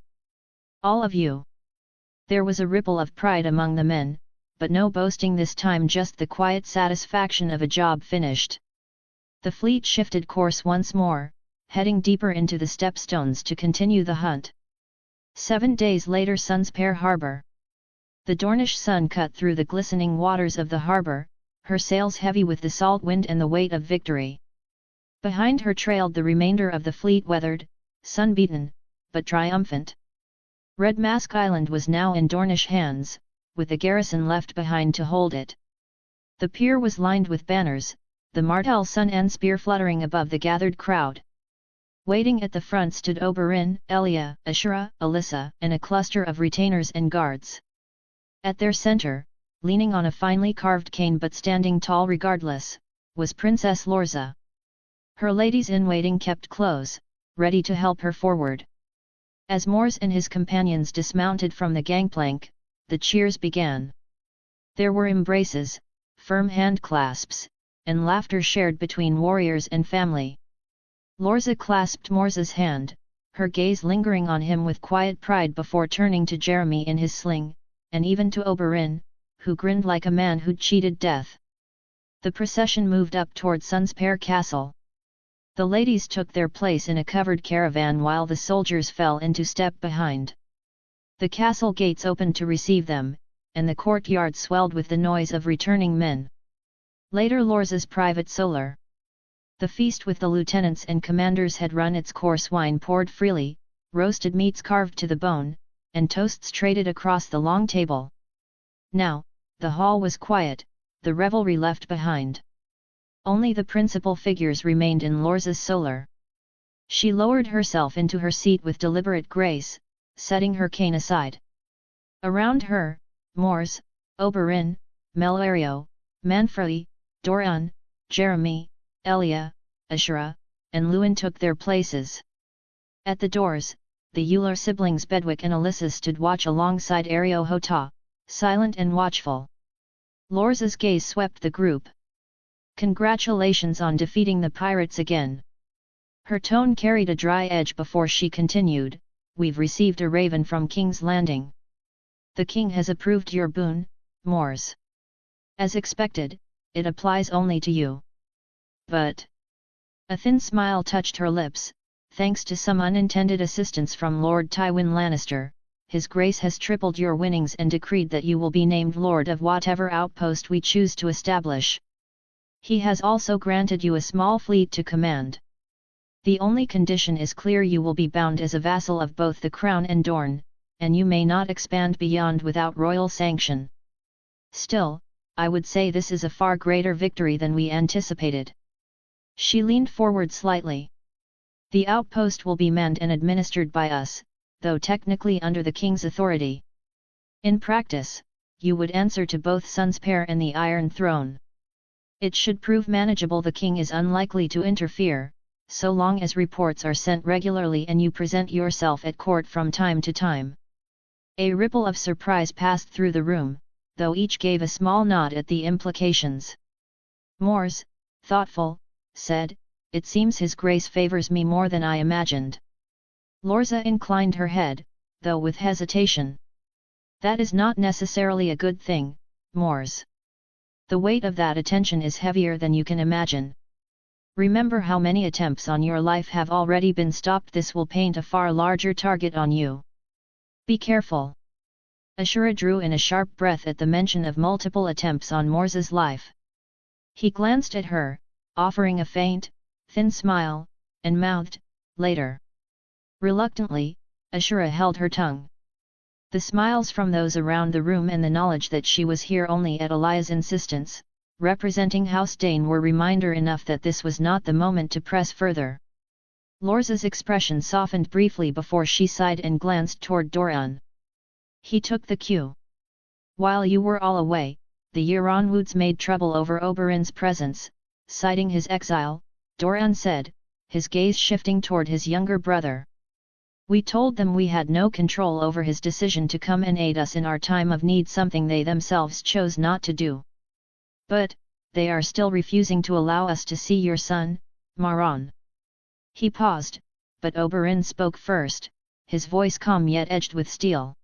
[SPEAKER 1] All of you. There was a ripple of pride among the men, but no boasting this time, just the quiet satisfaction of a job finished. The fleet shifted course once more, heading deeper into the Stepstones to continue the hunt. 7 days later, Sun's Pair Harbour. The Dornish sun cut through the glistening waters of the harbour, her sails heavy with the salt wind and the weight of victory. Behind her trailed the remainder of the fleet, weathered, sun-beaten, but triumphant. Red Mask Island was now in Dornish hands, with a garrison left behind to hold it. The pier was lined with banners, the Martell sun and spear fluttering above the gathered crowd. Waiting at the front stood Oberyn, Elia, Ashura, Alyssa, and a cluster of retainers and guards. At their center, leaning on a finely carved cane but standing tall regardless, was Princess Lorza. Her ladies-in-waiting kept close, ready to help her forward. As Mors and his companions dismounted from the gangplank, the cheers began. There were embraces, firm handclasps, and laughter shared between warriors and family. Lorza clasped Mors's hand, her gaze lingering on him with quiet pride before turning to Jeremy in his sling, and even to Oberyn, who grinned like a man who'd cheated death. The procession moved up toward Sunspear Castle. The ladies took their place in a covered caravan while the soldiers fell into step behind. The castle gates opened to receive them, and the courtyard swelled with the noise of returning men. Later Lorza's private solar. The feast with the lieutenants and commanders had run its course, wine poured freely, roasted meats carved to the bone, and toasts traded across the long table. Now, the hall was quiet, the revelry left behind. Only the principal figures remained in Lorza's solar. She lowered herself into her seat with deliberate grace, setting her cane aside. Around her, Mors, Oberyn, Melario, Manfredi, Doran, Jeremy, Elia, Ashura, and Luwin took their places. At the doors, the Euler siblings Bedwick and Alyssa stood watch alongside Ario Hota, silent and watchful. Lorza's gaze swept the group. "Congratulations on defeating the pirates again." Her tone carried a dry edge before she continued, "We've received a raven from King's Landing. The king has approved your boon, Mors. As expected, it applies only to you. But..." A thin smile touched her lips. "Thanks to some unintended assistance from Lord Tywin Lannister, His Grace has tripled your winnings and decreed that you will be named Lord of whatever outpost we choose to establish. He has also granted you a small fleet to command. The only condition is clear: you will be bound as a vassal of both the Crown and Dorne, and you may not expand beyond without royal sanction. Still, I would say this is a far greater victory than we anticipated." She leaned forward slightly. "The outpost will be manned and administered by us, though technically under the king's authority. In practice, you would answer to both Sunspear and the Iron Throne. It should prove manageable. The king is unlikely to interfere, so long as reports are sent regularly and you present yourself at court from time to time." A ripple of surprise passed through the room, though each gave a small nod at the implications. Mors, thoughtful, said, "It seems His Grace favors me more than I imagined." Lorza inclined her head, though with hesitation. "That is not necessarily a good thing, Mors. The weight of that attention is heavier than you can imagine. Remember how many attempts on your life have already been stopped. This will paint a far larger target on you. Be careful." Ashura drew in a sharp breath at the mention of multiple attempts on Mors's life. He glanced at her, offering a faint, thin smile, and mouthed, "Later." Reluctantly, Ashura held her tongue. The smiles from those around the room and the knowledge that she was here only at Elia's insistence, representing House Dane, were reminder enough that this was not the moment to press further. Lorza's expression softened briefly before she sighed and glanced toward Doran. "He took the cue. While you were all away, the Euronwoods made trouble over Oberyn's presence, citing his exile," Doran said, his gaze shifting toward his younger brother. "We told them we had no control over his decision to come and aid us in our time of need, something they themselves chose not to do. But, they are still refusing to allow us to see your son, Maron." He paused, but Oberyn spoke first, his voice calm yet edged with steel.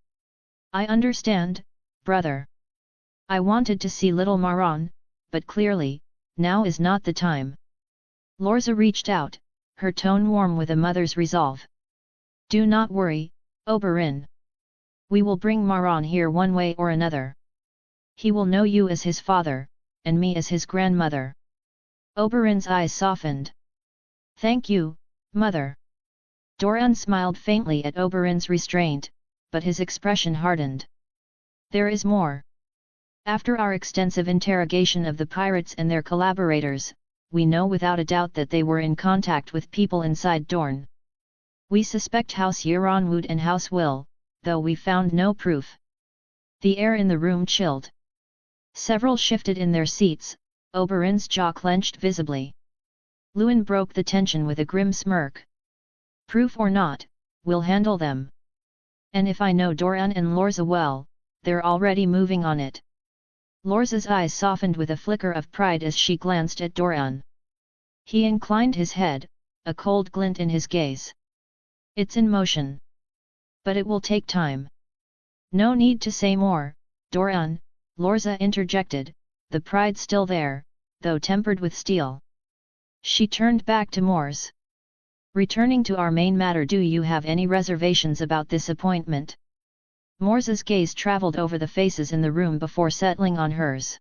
[SPEAKER 1] "I understand, brother. I wanted to see little Maron, but clearly, now is not the time." Lorza reached out, her tone warm with a mother's resolve. "Do not worry, Oberyn. We will bring Maron here one way or another. He will know you as his father, and me as his grandmother." Oberyn's eyes softened. "Thank you, mother." Doran smiled faintly at Oberyn's restraint, but his expression hardened. "There is more. After our extensive interrogation of the pirates and their collaborators, we know without a doubt that they were in contact with people inside Dorne. We suspect House Euronwood and House Will, though we found no proof." The air in the room chilled. Several shifted in their seats, Oberyn's jaw clenched visibly. Lewin broke the tension with a grim smirk. Proof or not, we'll handle them. And if I know Doran and Lorza well, they're already moving on it. Lorza's eyes softened with a flicker of pride as she glanced at Doran. He inclined his head, a cold glint in his gaze. It's in motion. But it will take time. No need to say more, Doran, Lorza interjected, the pride still there, though tempered with steel. She turned back to Mors. Returning to our main matter, do you have any reservations about this appointment? Mors's gaze travelled over the faces in the room before settling on hers.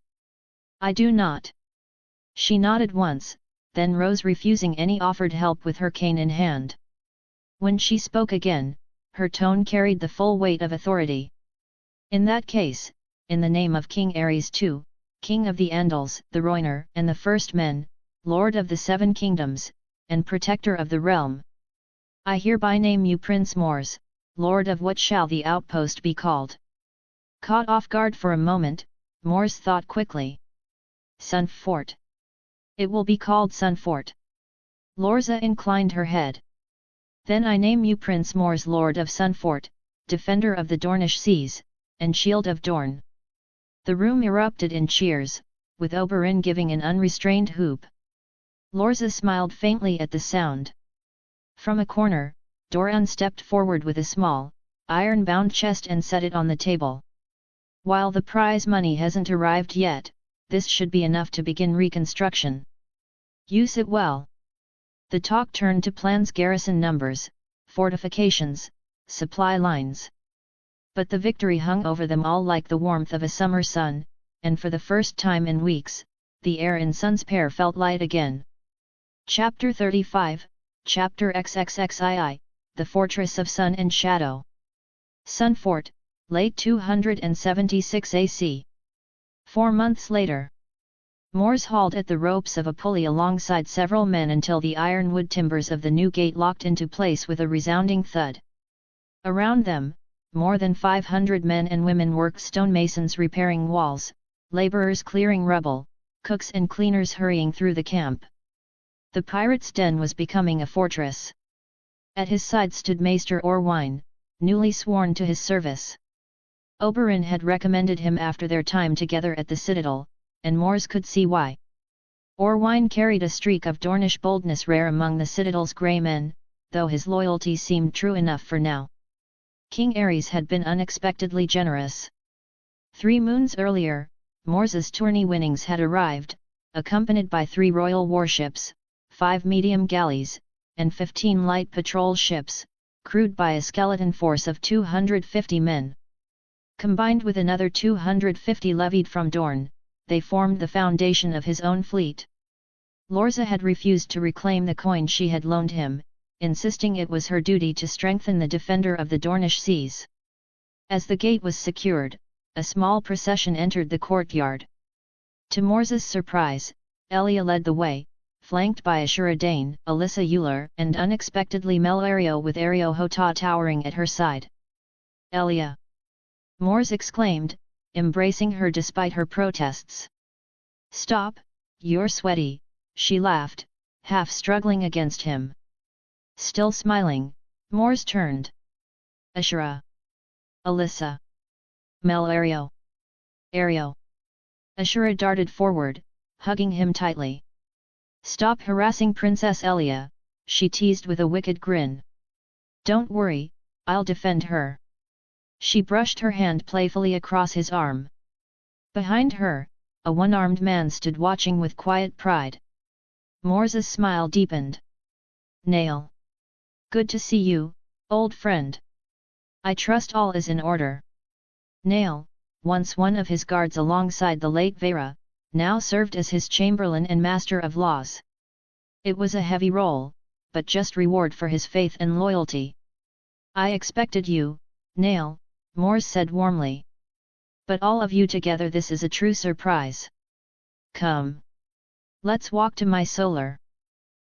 [SPEAKER 1] I do not. She nodded once, then rose, refusing any offered help with her cane in hand. When she spoke again, her tone carried the full weight of authority. In that case, in the name of King Aerys II, King of the Andals, the Rhoynar, and the First Men, Lord of the Seven Kingdoms, and Protector of the Realm, I hereby name you Prince Mors, Lord of what shall the outpost be called? Caught off guard for a moment, Mors thought quickly. Sun Fort. It will be called Sun Fort. Lorza inclined her head. Then I name you Prince Mors, Lord of Sun Fort, Defender of the Dornish Seas, and Shield of Dorne. The room erupted in cheers, with Oberyn giving an unrestrained whoop. Lorza smiled faintly at the sound. From a corner, Doran stepped forward with a small, iron-bound chest and set it on the table. While the prize money hasn't arrived yet, this should be enough to begin reconstruction. Use it well. The talk turned to plans, garrison numbers, fortifications, supply lines. But the victory hung over them all like the warmth of a summer sun, and for the first time in weeks, the air in Sun's Pair felt light again. Chapter 35, Chapter XXXII, The Fortress of Sun and Shadow. Sun Fort, late 276 AC. 4 months later. Mors hauled at the ropes of a pulley alongside several men until the ironwood timbers of the new gate locked into place with a resounding thud. Around them, more than 500 men and women worked, stonemasons repairing walls, laborers clearing rubble, cooks and cleaners hurrying through the camp. The pirate's den was becoming a fortress. At his side stood Maester Orwine, newly sworn to his service. Oberyn had recommended him after their time together at the Citadel, and Mors could see why. Orwine carried a streak of Dornish boldness rare among the Citadel's grey men, though his loyalty seemed true enough for now. King Aerys had been unexpectedly generous. 3 moons earlier, Mors's tourney winnings had arrived, accompanied by 3 royal warships, 5 medium galleys, and 15 light patrol ships, crewed by a skeleton force of 250 men. Combined with another 250 levied from Dorne, they formed the foundation of his own fleet. Lorza had refused to reclaim the coin she had loaned him, insisting it was her duty to strengthen the defender of the Dornish seas. As the gate was secured, a small procession entered the courtyard. To Mors's surprise, Elia led the way, flanked by Ashura Dane, Alyssa Euler, and unexpectedly Mel Ario with Ario Hota towering at her side. Elia! Mors exclaimed, embracing her despite her protests. Stop, you're sweaty, she laughed, half struggling against him. Still smiling, Mors turned. Ashura. Alyssa. Mel Ario. Ario. Ashura darted forward, hugging him tightly. Stop harassing Princess Elia, she teased with a wicked grin. Don't worry, I'll defend her. She brushed her hand playfully across his arm. Behind her, a one-armed man stood watching with quiet pride. Mors's smile deepened. Nael. Good to see you, old friend. I trust all is in order. Nael, once one of his guards alongside the late Vera, now served as his chamberlain and master of laws. It was a heavy role, but just reward for his faith and loyalty. I expected you, Nael, Mors said warmly. But all of you together, this is a true surprise. Come. Let's walk to my solar.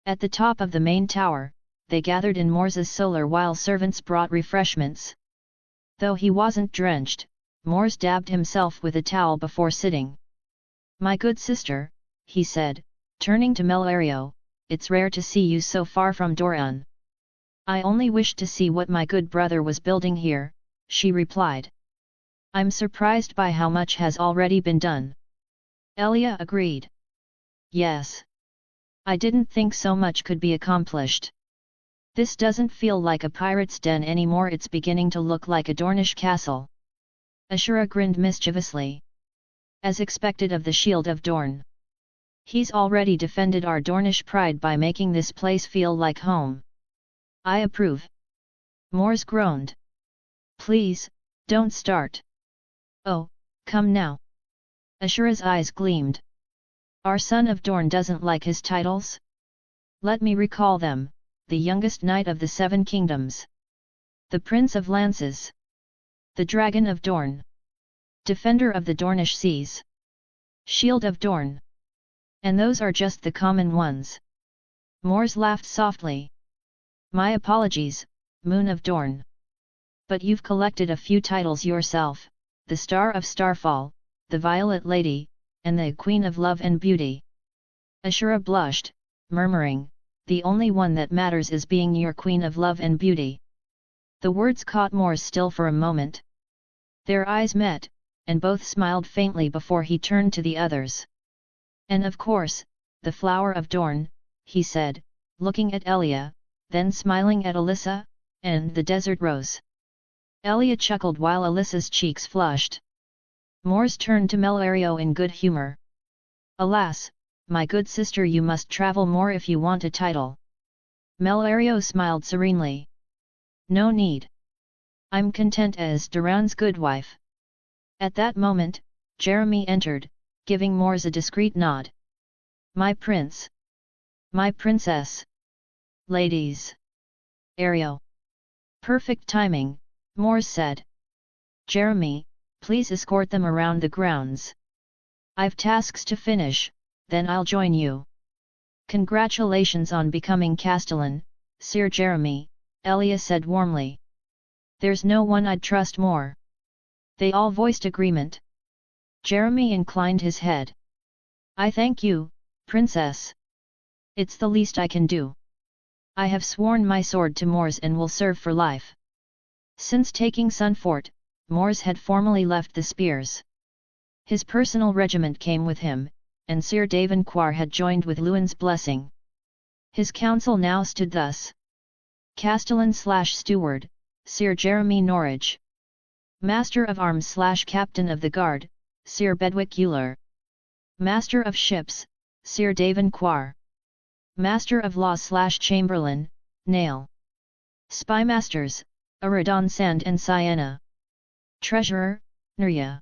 [SPEAKER 1] At the top of the main tower, they gathered in Mors's solar while servants brought refreshments. Though he wasn't drenched, Mors dabbed himself with a towel before sitting. My good sister, he said, turning to Melario, it's rare to see you so far from Dorne. I only wished to see what my good brother was building here, she replied. I'm surprised by how much has already been done. Elia agreed. Yes. I didn't think so much could be accomplished. This doesn't feel like a pirate's den anymore, it's beginning to look like a Dornish castle. Ashura grinned mischievously. As expected of the Shield of Dorne. He's already defended our Dornish pride by making this place feel like home. I approve. Mors groaned. Please, don't start. Oh, come now. Ashura's eyes gleamed. Our Son of Dorne doesn't like his titles? Let me recall them, the youngest knight of the Seven Kingdoms. The Prince of Lances. The Dragon of Dorne. Defender of the Dornish Seas. Shield of Dorne. And those are just the common ones. Mors laughed softly. My apologies, Moon of Dorne. But you've collected a few titles yourself, the Star of Starfall, the Violet Lady, and the Queen of Love and Beauty. Ashura blushed, murmuring, the only one that matters is being your Queen of Love and Beauty. The words caught Mors still for a moment. Their eyes met, and both smiled faintly before he turned to the others. And of course, the Flower of Dorne, he said, looking at Elia, then smiling at Alyssa, and the Desert Rose. Elia chuckled while Alyssa's cheeks flushed. Mors turned to Melario in good humor. Alas, my good sister, you must travel more if you want a title. Melario smiled serenely. No need. I'm content as Duran's good wife. At that moment, Jeremy entered, giving Mors a discreet nod. My prince. My princess. Ladies. Ario. Perfect timing, Mors said. Jeremy, please escort them around the grounds. I've tasks to finish, then I'll join you. Congratulations on becoming Castellan, Sir Jeremy, Elia said warmly. There's no one I'd trust more. They all voiced agreement. Jeremy inclined his head. I thank you, Princess. It's the least I can do. I have sworn my sword to Mors and will serve for life. Since taking Sunfort, Mors had formally left the spears. His personal regiment came with him, and Sir Davenquar had joined with Lewin's blessing. His council now stood thus. Castellan/Steward, Sir Jeremy Norwich. Master of Arms/Captain of the Guard, Sir Bedwick Euler. Master of Ships, Sir Davenquar. Master of Law/Chamberlain, Nail. Spymasters, Aradon Sand and Sienna. Treasurer, Nerya.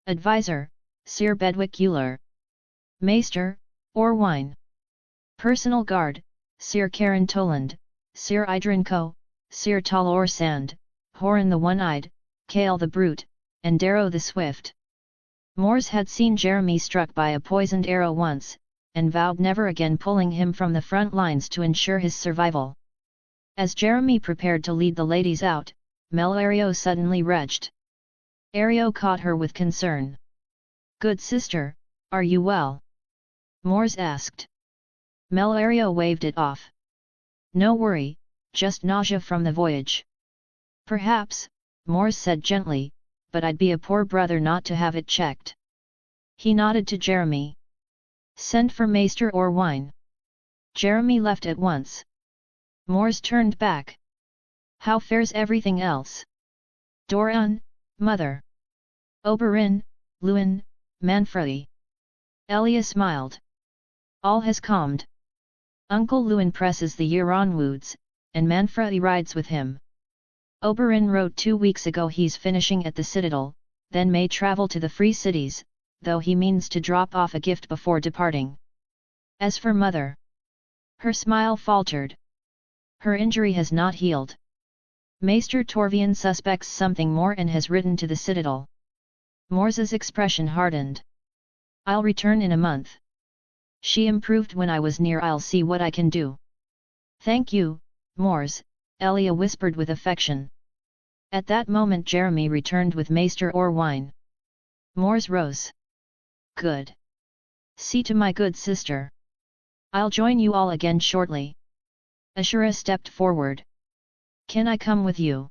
[SPEAKER 1] Advisor, Sir Bedwick Euler. Maester, Orwine. Personal Guard, Sir Karen Toland, Sir Idrinco, Sir Talor Sand, Horan the One-Eyed, Kale the Brute, and Darrow the Swift. Mors had seen Jeremy struck by a poisoned arrow once, and vowed never again pulling him from the front lines to ensure his survival. As Jeremy prepared to lead the ladies out, Melario suddenly retched. Ario caught her with concern. Good sister, are you well? Mors asked. Melario waved it off. No worry, just nausea from the voyage. Perhaps, Mors said gently, but I'd be a poor brother not to have it checked. He nodded to Jeremy. Send for Maester or wine. Jeremy left at once. Mors turned back. How fares everything else? Dorne, mother. Oberyn, Lewin, Manfredi. Elia smiled. All has calmed. Uncle Lewin presses the Euronwoods, and Manfredi rides with him. Oberyn wrote 2 weeks ago he's finishing at the Citadel, then may travel to the Free Cities, though he means to drop off a gift before departing. As for mother. Her smile faltered. Her injury has not healed. Maester Torvian suspects something more and has written to the Citadel. Mors's expression hardened. I'll return in a month. She improved when I was near. I'll see what I can do. Thank you, Mors, Elia whispered with affection. At that moment Jeremy returned with Maester Orwine. Mors rose. Good. See to my good sister. I'll join you all again shortly. Ashura stepped forward. Can I come with you?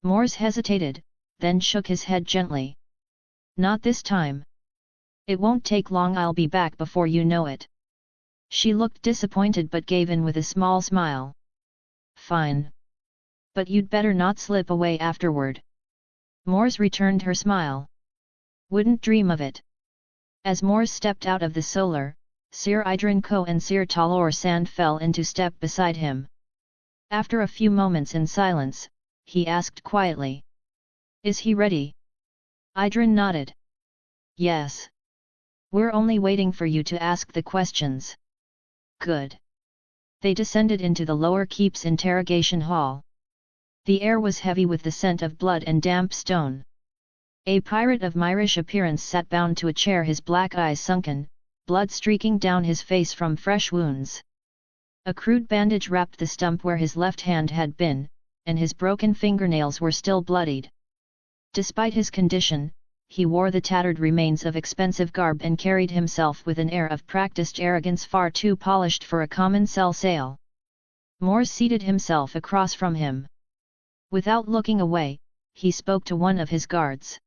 [SPEAKER 1] Mors hesitated, then shook his head gently. Not this time. It won't take long, I'll be back before you know it. She looked disappointed but gave in with a small smile. Fine. But you'd better not slip away afterward. Mors returned her smile. Wouldn't dream of it. As Mors stepped out of the solar, Sir Idrin Ko and Sir Talor Sand fell into step beside him. After a few moments in silence, he asked quietly. Is he ready? Idrin nodded. Yes. We're only waiting for you to ask the questions. Good. They descended into the lower keep's interrogation hall. The air was heavy with the scent of blood and damp stone. A pirate of Myrish appearance sat bound to a chair, his black eyes sunken, blood streaking down his face from fresh wounds. A crude bandage wrapped the stump where his left hand had been, and his broken fingernails were still bloodied. Despite his condition, he wore the tattered remains of expensive garb and carried himself with an air of practiced arrogance far too polished for a common cell sale. Mors seated himself across from him. Without looking away, he spoke to one of his guards.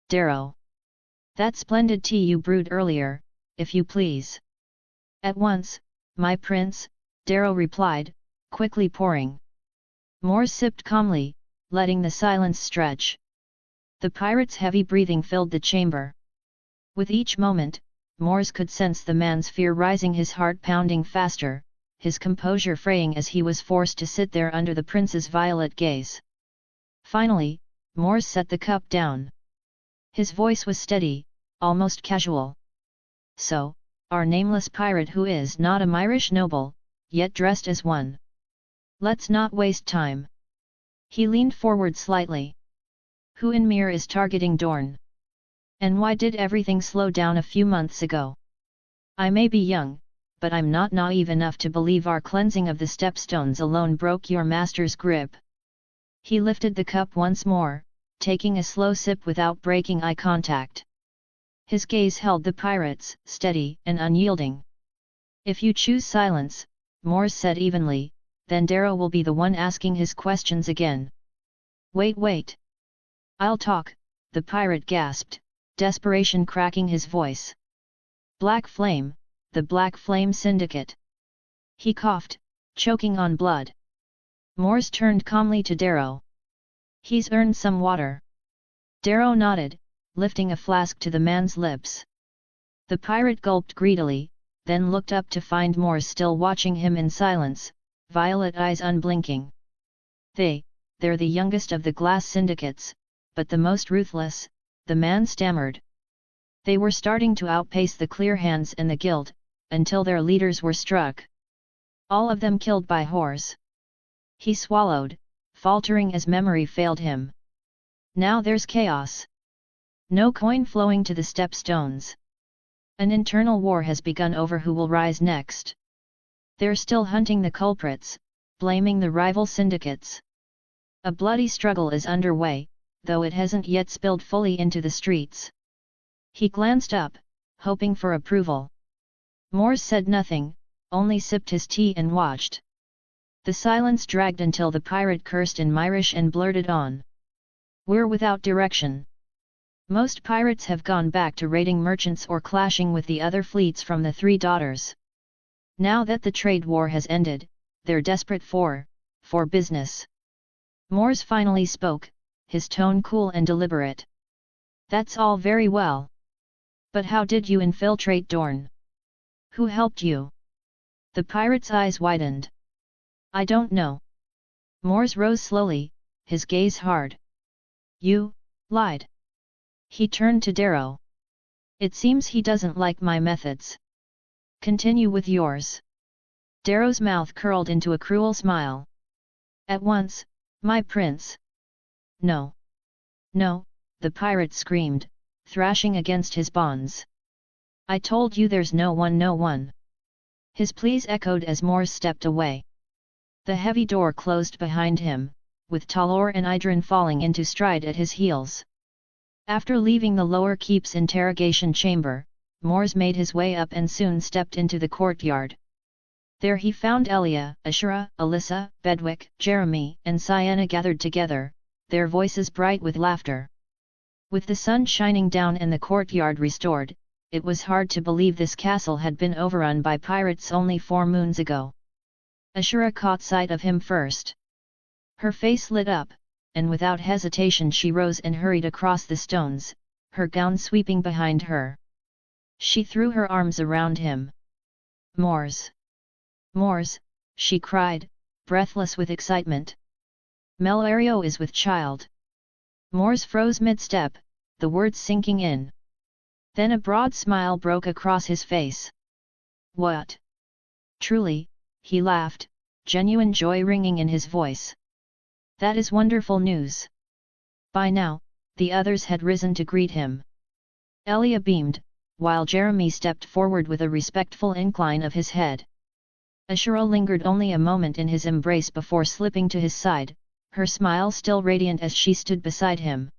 [SPEAKER 1] Darrow. That splendid tea you brewed earlier, if you please. At once, my prince, Darrow replied, quickly pouring. Mors sipped calmly, letting the silence stretch. The pirate's heavy breathing filled the chamber. With each moment, Mors could sense the man's fear rising, his heart pounding faster, his composure fraying as he was forced to sit there under the prince's violet gaze. Finally, Mors set the cup down. His voice was steady, almost casual. So, our nameless pirate who is not a Myrish noble, yet dressed as one. Let's not waste time. He leaned forward slightly. Who in Mir is targeting Dorne? And why did everything slow down a few months ago? I may be young, but I'm not naive enough to believe our cleansing of the stepstones alone broke your master's grip. He lifted the cup once more, taking a slow sip without breaking eye contact. His gaze held the pirate's, steady and unyielding. If you choose silence, Mors said evenly, then Darrow will be the one asking his questions again. Wait. I'll talk, the pirate gasped, desperation cracking his voice. Black Flame, the Black Flame Syndicate. He coughed, choking on blood. Mors turned calmly to Darrow. He's earned some water. Darrow nodded, lifting a flask to the man's lips. The pirate gulped greedily, then looked up to find Mors still watching him in silence, violet eyes unblinking. They're the youngest of the glass syndicates, but the most ruthless, the man stammered. They were starting to outpace the Clear Hands and the Guild, until their leaders were struck. All of them killed by whores. He swallowed, faltering as memory failed him. Now there's chaos. No coin flowing to the stepstones. An internal war has begun over who will rise next. They're still hunting the culprits, blaming the rival syndicates. A bloody struggle is underway, though it hasn't yet spilled fully into the streets. He glanced up, hoping for approval. Mors said nothing, only sipped his tea and watched. The silence dragged until the pirate cursed in Myrish and blurted on. We're without direction. Most pirates have gone back to raiding merchants or clashing with the other fleets from the Three Daughters. Now that the trade war has ended, they're desperate for business. Mors finally spoke, his tone cool and deliberate. That's all very well. But how did you infiltrate Dorne? Who helped you? The pirate's eyes widened. I don't know. Mors rose slowly, his gaze hard. You lied. He turned to Darrow. It seems he doesn't like my methods. Continue with yours. Darrow's mouth curled into a cruel smile. At once, my prince. No. No, the pirate screamed, thrashing against his bonds. I told you there's no one. His pleas echoed as Mors stepped away. The heavy door closed behind him, with Talor and Idrin falling into stride at his heels. After leaving the lower keep's interrogation chamber, Mors made his way up and soon stepped into the courtyard. There he found Elia, Ashura, Alyssa, Bedwick, Jeremy, and Sienna gathered together, their voices bright with laughter. With the sun shining down and the courtyard restored, it was hard to believe this castle had been overrun by pirates only 4 moons ago. Ashura caught sight of him first. Her face lit up, and without hesitation she rose and hurried across the stones, her gown sweeping behind her. She threw her arms around him. "Mors! Mors!" she cried, breathless with excitement. "Melario is with child." Mors froze mid-step, the words sinking in. Then a broad smile broke across his face. "What? Truly?" he laughed, genuine joy ringing in his voice. "That is wonderful news." By now, the others had risen to greet him. Elia beamed, while Jeremy stepped forward with a respectful incline of his head. Ashura lingered only a moment in his embrace before slipping to his side, her smile still radiant as she stood beside him.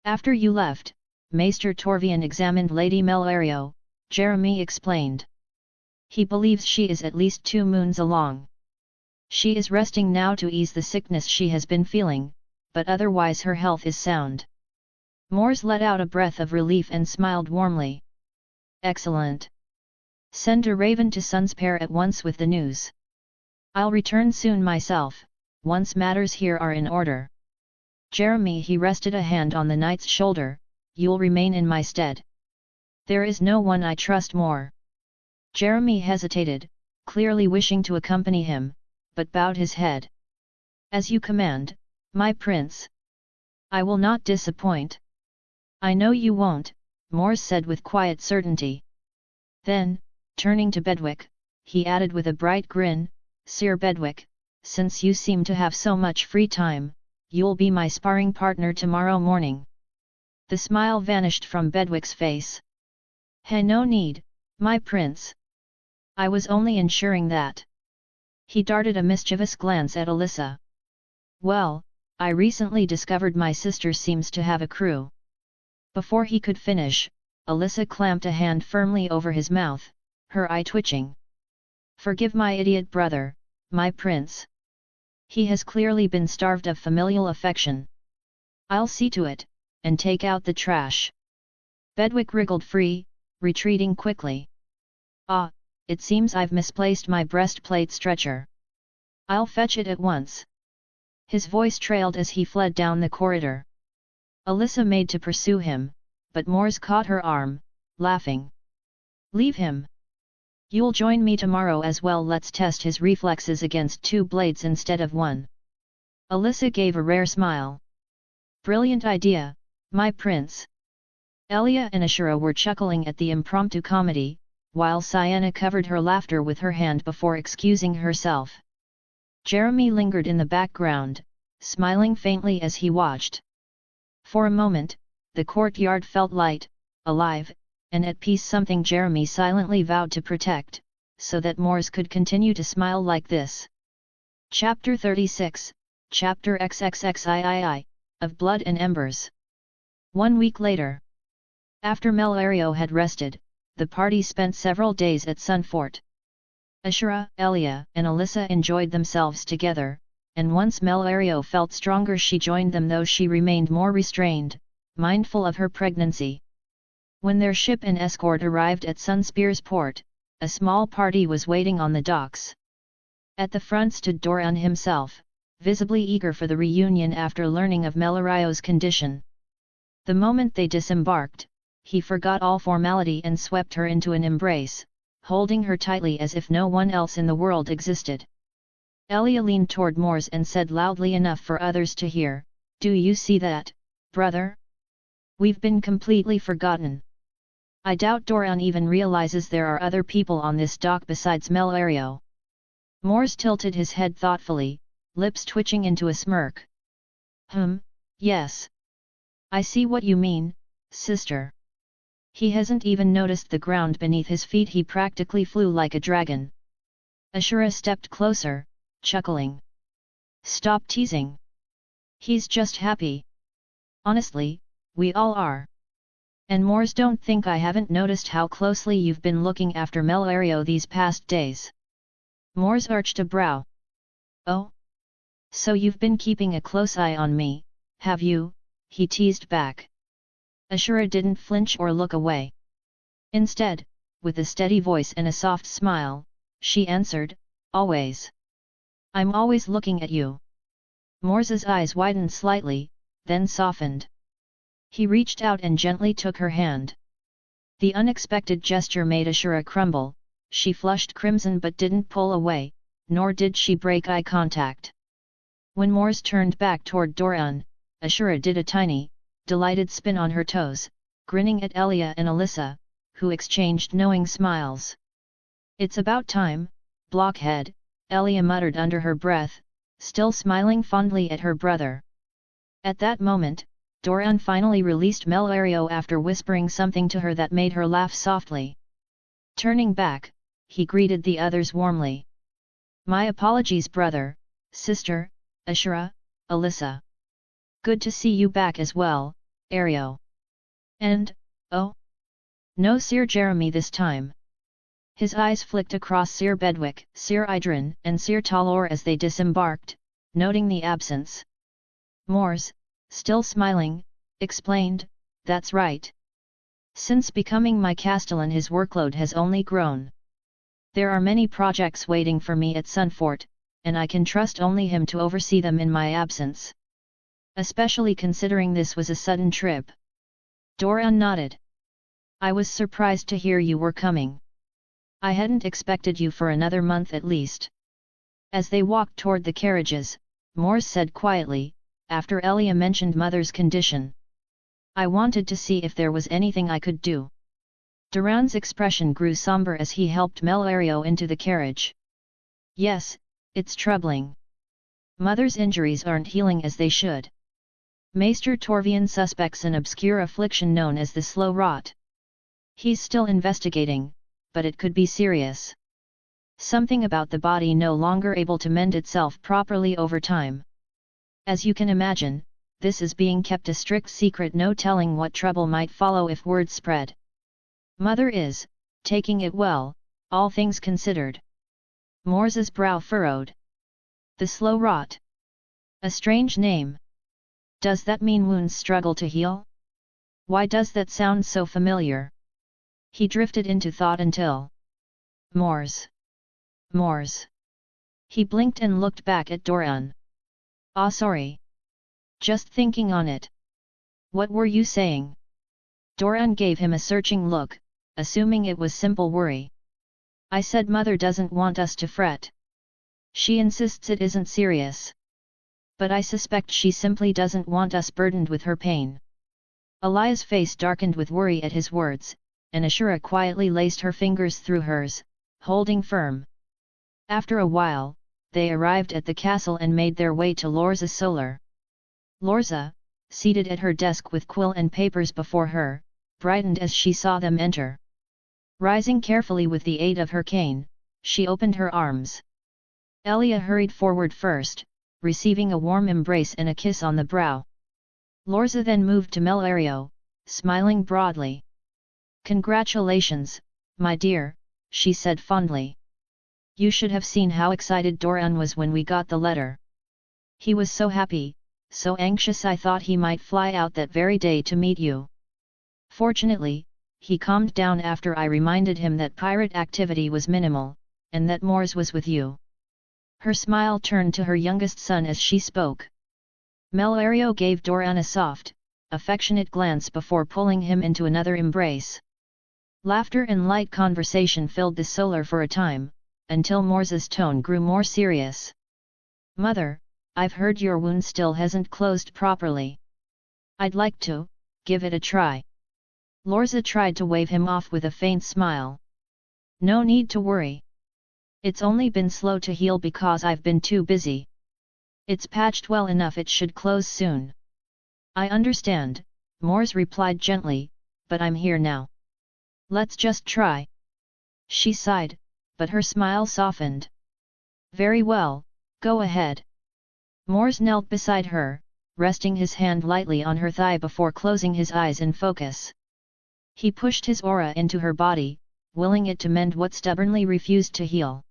[SPEAKER 1] "After you left, Maester Torvian examined Lady Melario," Jeremy explained. "He believes she is at least 2 moons along. She is resting now to ease the sickness she has been feeling, but otherwise her health is sound." Mors let out a breath of relief and smiled warmly. "Excellent. Send a raven to Sun's Pair at once with the news. I'll return soon myself, once matters here are in order." "Jeremy," he rested a hand on the knight's shoulder, "you'll remain in my stead. There is no one I trust more." Jeremy hesitated, clearly wishing to accompany him, but bowed his head. "As you command, my prince. I will not disappoint." "I know you won't," Mors said with quiet certainty. Then, turning to Bedwick, he added with a bright grin, "Sir Bedwick, since you seem to have so much free time, you'll be my sparring partner tomorrow morning." The smile vanished from Bedwick's face. "Hey, no need, my prince. I was only ensuring that." He darted a mischievous glance at Alyssa. "Well, I recently discovered my sister seems to have a crew." Before he could finish, Alyssa clamped a hand firmly over his mouth, her eye twitching. "Forgive my idiot brother, my prince. He has clearly been starved of familial affection. I'll see to it, and take out the trash." Bedwick wriggled free, retreating quickly. "Ah, it seems I've misplaced my breastplate stretcher. I'll fetch it at once." His voice trailed as he fled down the corridor. Alyssa made to pursue him, but Mors caught her arm, laughing. "Leave him. You'll join me tomorrow as well. Let's test his reflexes against 2 blades instead of 1. Alyssa gave a rare smile. "Brilliant idea, my prince." Elia and Ashura were chuckling at the impromptu comedy, while Sienna covered her laughter with her hand before excusing herself. Jeremy lingered in the background, smiling faintly as he watched. For a moment, the courtyard felt light, alive, and at peace, something Jeremy silently vowed to protect, so that Mors could continue to smile like this. Chapter 36, Chapter XXXIII, of Blood and Embers. 1 week later. After Melario had rested, the party spent several days at Sunfort. Ashura, Elia, and Alyssa enjoyed themselves together, and once Melario felt stronger she joined them, though she remained more restrained, mindful of her pregnancy. When their ship and escort arrived at Sunspear's port, a small party was waiting on the docks. At the front stood Dornish himself, visibly eager for the reunion after learning of Melario's condition. The moment they disembarked, he forgot all formality and swept her into an embrace, holding her tightly as if no one else in the world existed. Elia leaned toward Mors and said loudly enough for others to hear, "Do you see that, brother? We've been completely forgotten. I doubt Dornish even realizes there are other people on this dock besides Melario." Mors tilted his head thoughtfully, lips twitching into a smirk. Yes. I see what you mean, sister." He hasn't even noticed the ground beneath his feet. He practically flew like a dragon. Ashura stepped closer, chuckling. "Stop teasing. He's just happy. Honestly, we all are." And Mors, don't think I haven't noticed how closely you've been looking after Melario these past days. Mors arched a brow. Oh? So you've been keeping a close eye on me, have you? He teased back. Ashura didn't flinch or look away. Instead, with a steady voice and a soft smile, she answered, always. I'm always looking at you. Mors's eyes widened slightly, then softened. He reached out and gently took her hand. The unexpected gesture made Ashura crumble. She flushed crimson but didn't pull away, nor did she break eye contact. When Mors turned back toward Dorne, Ashura did a tiny, delighted spin on her toes, grinning at Elia and Alyssa, who exchanged knowing smiles. It's about time, blockhead, Elia muttered under her breath, still smiling fondly at her brother. At that moment, Dorne finally released Melario after whispering something to her that made her laugh softly. Turning back, he greeted the others warmly. My apologies, brother, sister, Ashura, Alyssa. Good to see you back as well, Ario. And, oh? No Sir Jeremy this time. His eyes flicked across Sir Bedwick, Sir Idrin and Sir Talor as they disembarked, noting the absence. Mors, still smiling, explained, that's right. Since becoming my castellan his workload has only grown. There are many projects waiting for me at Sunfort, and I can trust only him to oversee them in my absence. Especially considering this was a sudden trip. Dorne nodded. I was surprised to hear you were coming. I hadn't expected you for another month at least. As they walked toward the carriages, Mors said quietly, after Elia mentioned Mother's condition. I wanted to see if there was anything I could do. Duran's expression grew somber as he helped Melario into the carriage. Yes, it's troubling. Mother's injuries aren't healing as they should. Maester Torvian suspects an obscure affliction known as the slow rot. He's still investigating, but it could be serious. Something about the body no longer able to mend itself properly over time. As you can imagine, this is being kept a strict secret, no telling what trouble might follow if word spread. Mother is, taking it well, all things considered. Mors's brow furrowed. The slow rot. A strange name. Does that mean wounds struggle to heal? Why does that sound so familiar? He drifted into thought until... Mors. He blinked and looked back at Dorne. Ah, sorry. Just thinking on it. What were you saying? Dorne gave him a searching look, assuming it was simple worry. I said Mother doesn't want us to fret. She insists it isn't serious. But I suspect she simply doesn't want us burdened with her pain. Elia's face darkened with worry at his words, and Ashura quietly laced her fingers through hers, holding firm. After a while, they arrived at the castle and made their way to Lorza Solar. Lorza, seated at her desk with quill and papers before her, brightened as she saw them enter. Rising carefully with the aid of her cane, she opened her arms. Elia hurried forward first, receiving a warm embrace and a kiss on the brow. Lorza then moved to Melario, smiling broadly. Congratulations, my dear, she said fondly. You should have seen how excited Dorne was when we got the letter. He was so happy, so anxious I thought he might fly out that very day to meet you. Fortunately, he calmed down after I reminded him that pirate activity was minimal, and that Mors was with you. Her smile turned to her youngest son as she spoke. Melario gave Dorne a soft, affectionate glance before pulling him into another embrace. Laughter and light conversation filled the solar for a time, until Mors's tone grew more serious. Mother, I've heard your wound still hasn't closed properly. I'd like to, give it a try. Lorza tried to wave him off with a faint smile. No need to worry. It's only been slow to heal because I've been too busy. It's patched well enough, it should close soon. I understand, Mors replied gently, but I'm here now. Let's just try. She sighed, but her smile softened. Very well, go ahead. Mors knelt beside her, resting his hand lightly on her thigh before closing his eyes in focus. He pushed his aura into her body, willing it to mend what stubbornly refused to heal.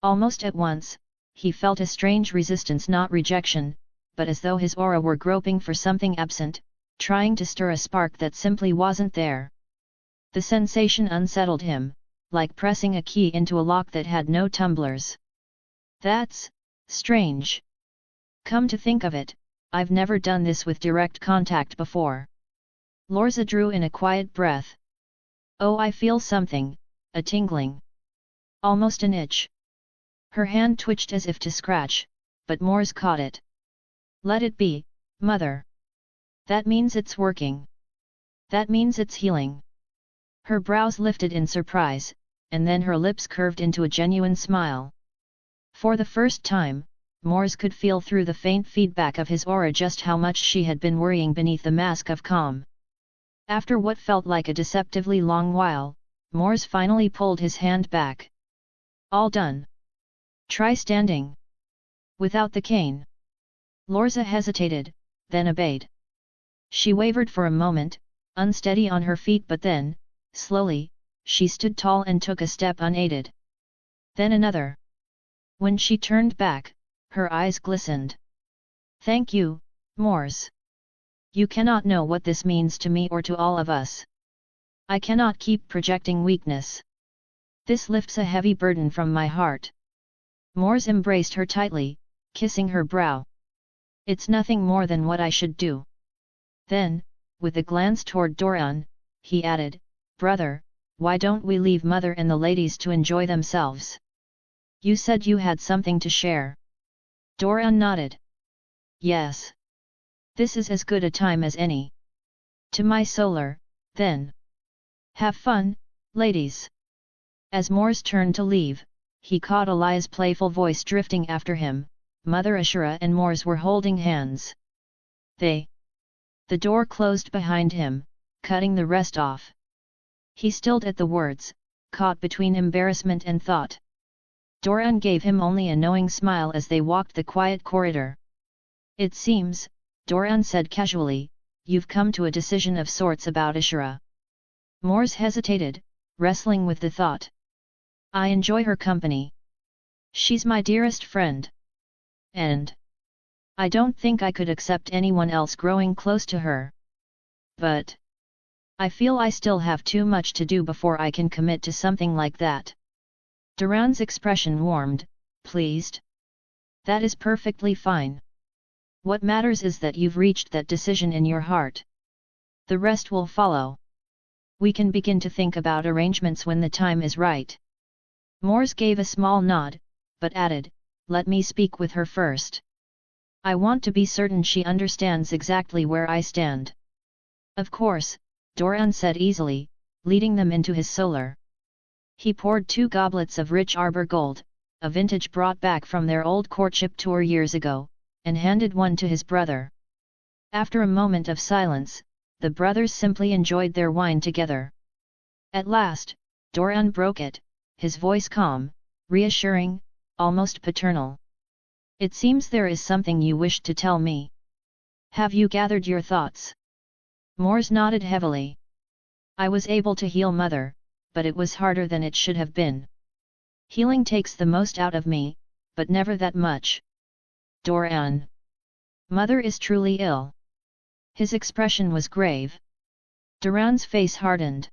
[SPEAKER 1] Almost at once, he felt a strange resistance, not rejection, but as though his aura were groping for something absent, trying to stir a spark that simply wasn't there. The sensation unsettled him, like pressing a key into a lock that had no tumblers. That's strange. Come to think of it, I've never done this with direct contact before. Lorza drew in a quiet breath. Oh, I feel something, a tingling. Almost an itch. Her hand twitched as if to scratch, but Mors caught it. Let it be, Mother. That means it's working. That means it's healing. Her brows lifted in surprise, and then her lips curved into a genuine smile. For the first time, Mors could feel through the faint feedback of his aura just how much she had been worrying beneath the mask of calm. After what felt like a deceptively long while, Mors finally pulled his hand back. All done. Try standing. Without the cane. Lorza hesitated, then obeyed. She wavered for a moment, unsteady on her feet, but then, slowly, she stood tall and took a step unaided. Then another. When she turned back, her eyes glistened. Thank you, Mors. You cannot know what this means to me or to all of us. I cannot keep projecting weakness. This lifts a heavy burden from my heart. Mors embraced her tightly, kissing her brow. It's nothing more than what I should do. Then, with a glance toward Dornish, he added, Brother, why don't we leave Mother and the ladies to enjoy themselves? You said you had something to share. Dornish nodded. Yes. This is as good a time as any. To my solar, then. Have fun, ladies. As Mors turned to leave, he caught Elia's playful voice drifting after him. Mother Ashura and Mors were holding hands. The door closed behind him, cutting the rest off. He stilled at the words, caught between embarrassment and thought. Dornish gave him only a knowing smile as they walked the quiet corridor. It seems, Dornish said casually, you've come to a decision of sorts about Ashura. Mors hesitated, wrestling with the thought. I enjoy her company. She's my dearest friend. And I don't think I could accept anyone else growing close to her. But I feel I still have too much to do before I can commit to something like that. Duran's expression warmed, pleased. That is perfectly fine. What matters is that you've reached that decision in your heart. The rest will follow. We can begin to think about arrangements when the time is right. Mors gave a small nod, but added, let me speak with her first. I want to be certain she understands exactly where I stand. Of course, Dornish said easily, leading them into his solar. He poured 2 goblets of rich arbor gold, a vintage brought back from their old courtship tour years ago, and handed one to his brother. After a moment of silence, the brothers simply enjoyed their wine together. At last, Dornish broke it, his voice calm, reassuring, almost paternal. It seems there is something you wish to tell me. Have you gathered your thoughts? Mors nodded heavily. I was able to heal Mother, but it was harder than it should have been. Healing takes the most out of me, but never that much. Dornish. Mother is truly ill. His expression was grave. Duran's face hardened.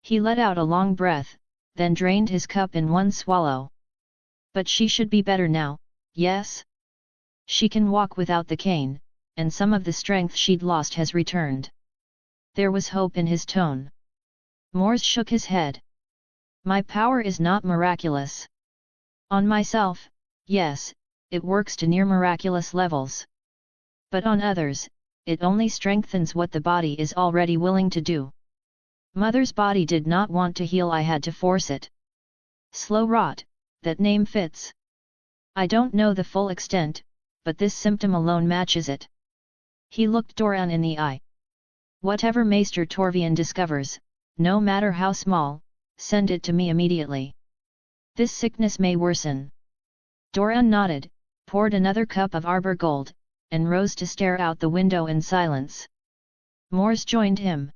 [SPEAKER 1] He let out a long breath, then drained his cup in one swallow. But she should be better now, yes? She can walk without the cane, and some of the strength she'd lost has returned. There was hope in his tone. Mors shook his head. My power is not miraculous. On myself, yes, it works to near miraculous levels. But on others, it only strengthens what the body is already willing to do. Mother's body did not want to heal, I had to force it. Slow rot, that name fits. I don't know the full extent, but this symptom alone matches it. He looked Dornish in the eye. Whatever Maester Torvian discovers, no matter how small, send it to me immediately. This sickness may worsen. Dornish nodded, poured another cup of arbor gold, and rose to stare out the window in silence. Mors joined him.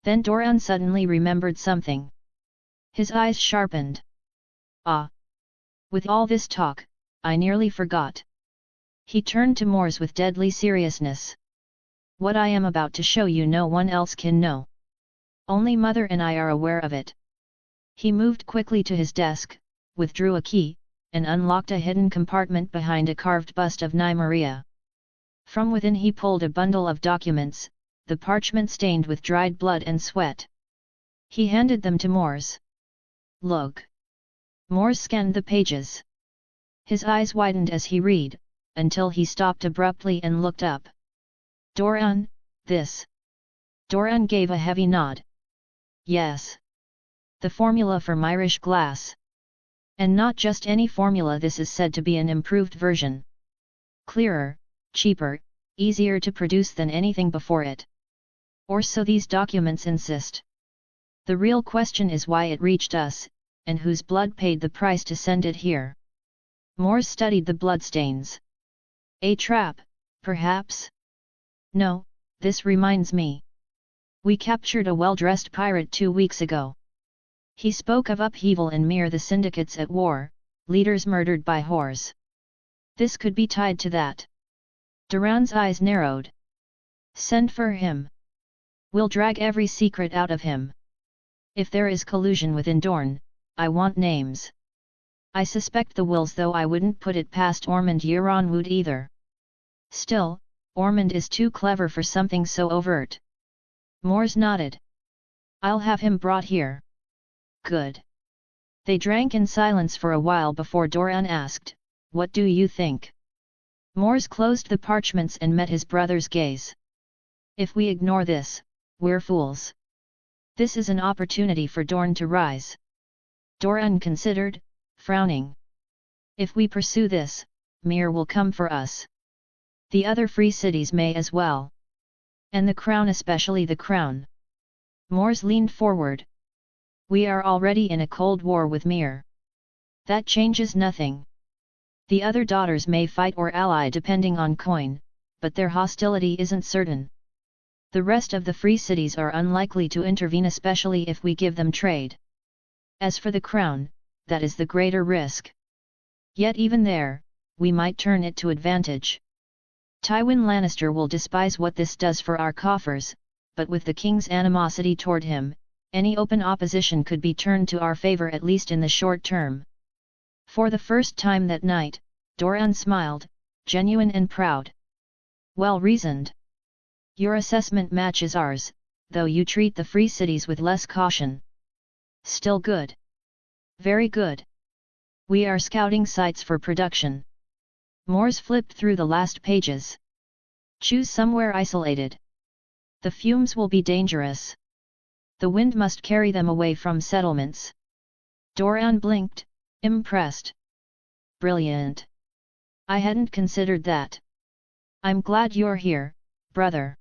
[SPEAKER 1] Then Dornish suddenly remembered something. His eyes sharpened. Ah! With all this talk, I nearly forgot. He turned to Mors with deadly seriousness. What I am about to show you no one else can know. Only Mother and I are aware of it. He moved quickly to his desk, withdrew a key, and unlocked a hidden compartment behind a carved bust of Nymeria. From within he pulled a bundle of documents, the parchment stained with dried blood and sweat. He handed them to Mors. Look. Mors scanned the pages. His eyes widened as he read, until he stopped abruptly and looked up. Dornish, this. Dornish gave a heavy nod. Yes. The formula for Myrish glass. And not just any formula, this is said to be an improved version. Clearer, cheaper, easier to produce than anything before it. Or so these documents insist. The real question is why it reached us, and whose blood paid the price to send it here. Mors studied the bloodstains. A trap, perhaps? No, this reminds me. We captured a well-dressed pirate 2 weeks ago. He spoke of upheaval in Myr, the syndicates at war, leaders murdered by whores. This could be tied to that. Duran's eyes narrowed. Send for him. We'll drag every secret out of him. If there is collusion within Dorne, I want names. I suspect the Wills, though I wouldn't put it past Ormond Euronwood either. Still, Ormond is too clever for something so overt. Mors nodded. I'll have him brought here. Good. They drank in silence for a while before Dornish asked, What do you think? Mors closed the parchments and met his brother's gaze. If we ignore this, we're fools. This is an opportunity for Dorne to rise. Dornish considered, frowning. If we pursue this, Myr will come for us. The other free cities may as well. And the crown, especially the crown. Mors leaned forward. We are already in a cold war with Myr. That changes nothing. The other daughters may fight or ally depending on coin, but their hostility isn't certain. The rest of the free cities are unlikely to intervene, especially if we give them trade. As for the crown, that is the greater risk. Yet even there, we might turn it to advantage. Tywin Lannister will despise what this does for our coffers, but with the king's animosity toward him, any open opposition could be turned to our favor, at least in the short term. For the first time that night, Dornish smiled, genuine and proud. Well reasoned. Your assessment matches ours, though you treat the free cities with less caution. Still good. Very good. We are scouting sites for production. Mors flipped through the last pages. Choose somewhere isolated. The fumes will be dangerous. The wind must carry them away from settlements. Dornish blinked, impressed. Brilliant. I hadn't considered that. I'm glad you're here, brother.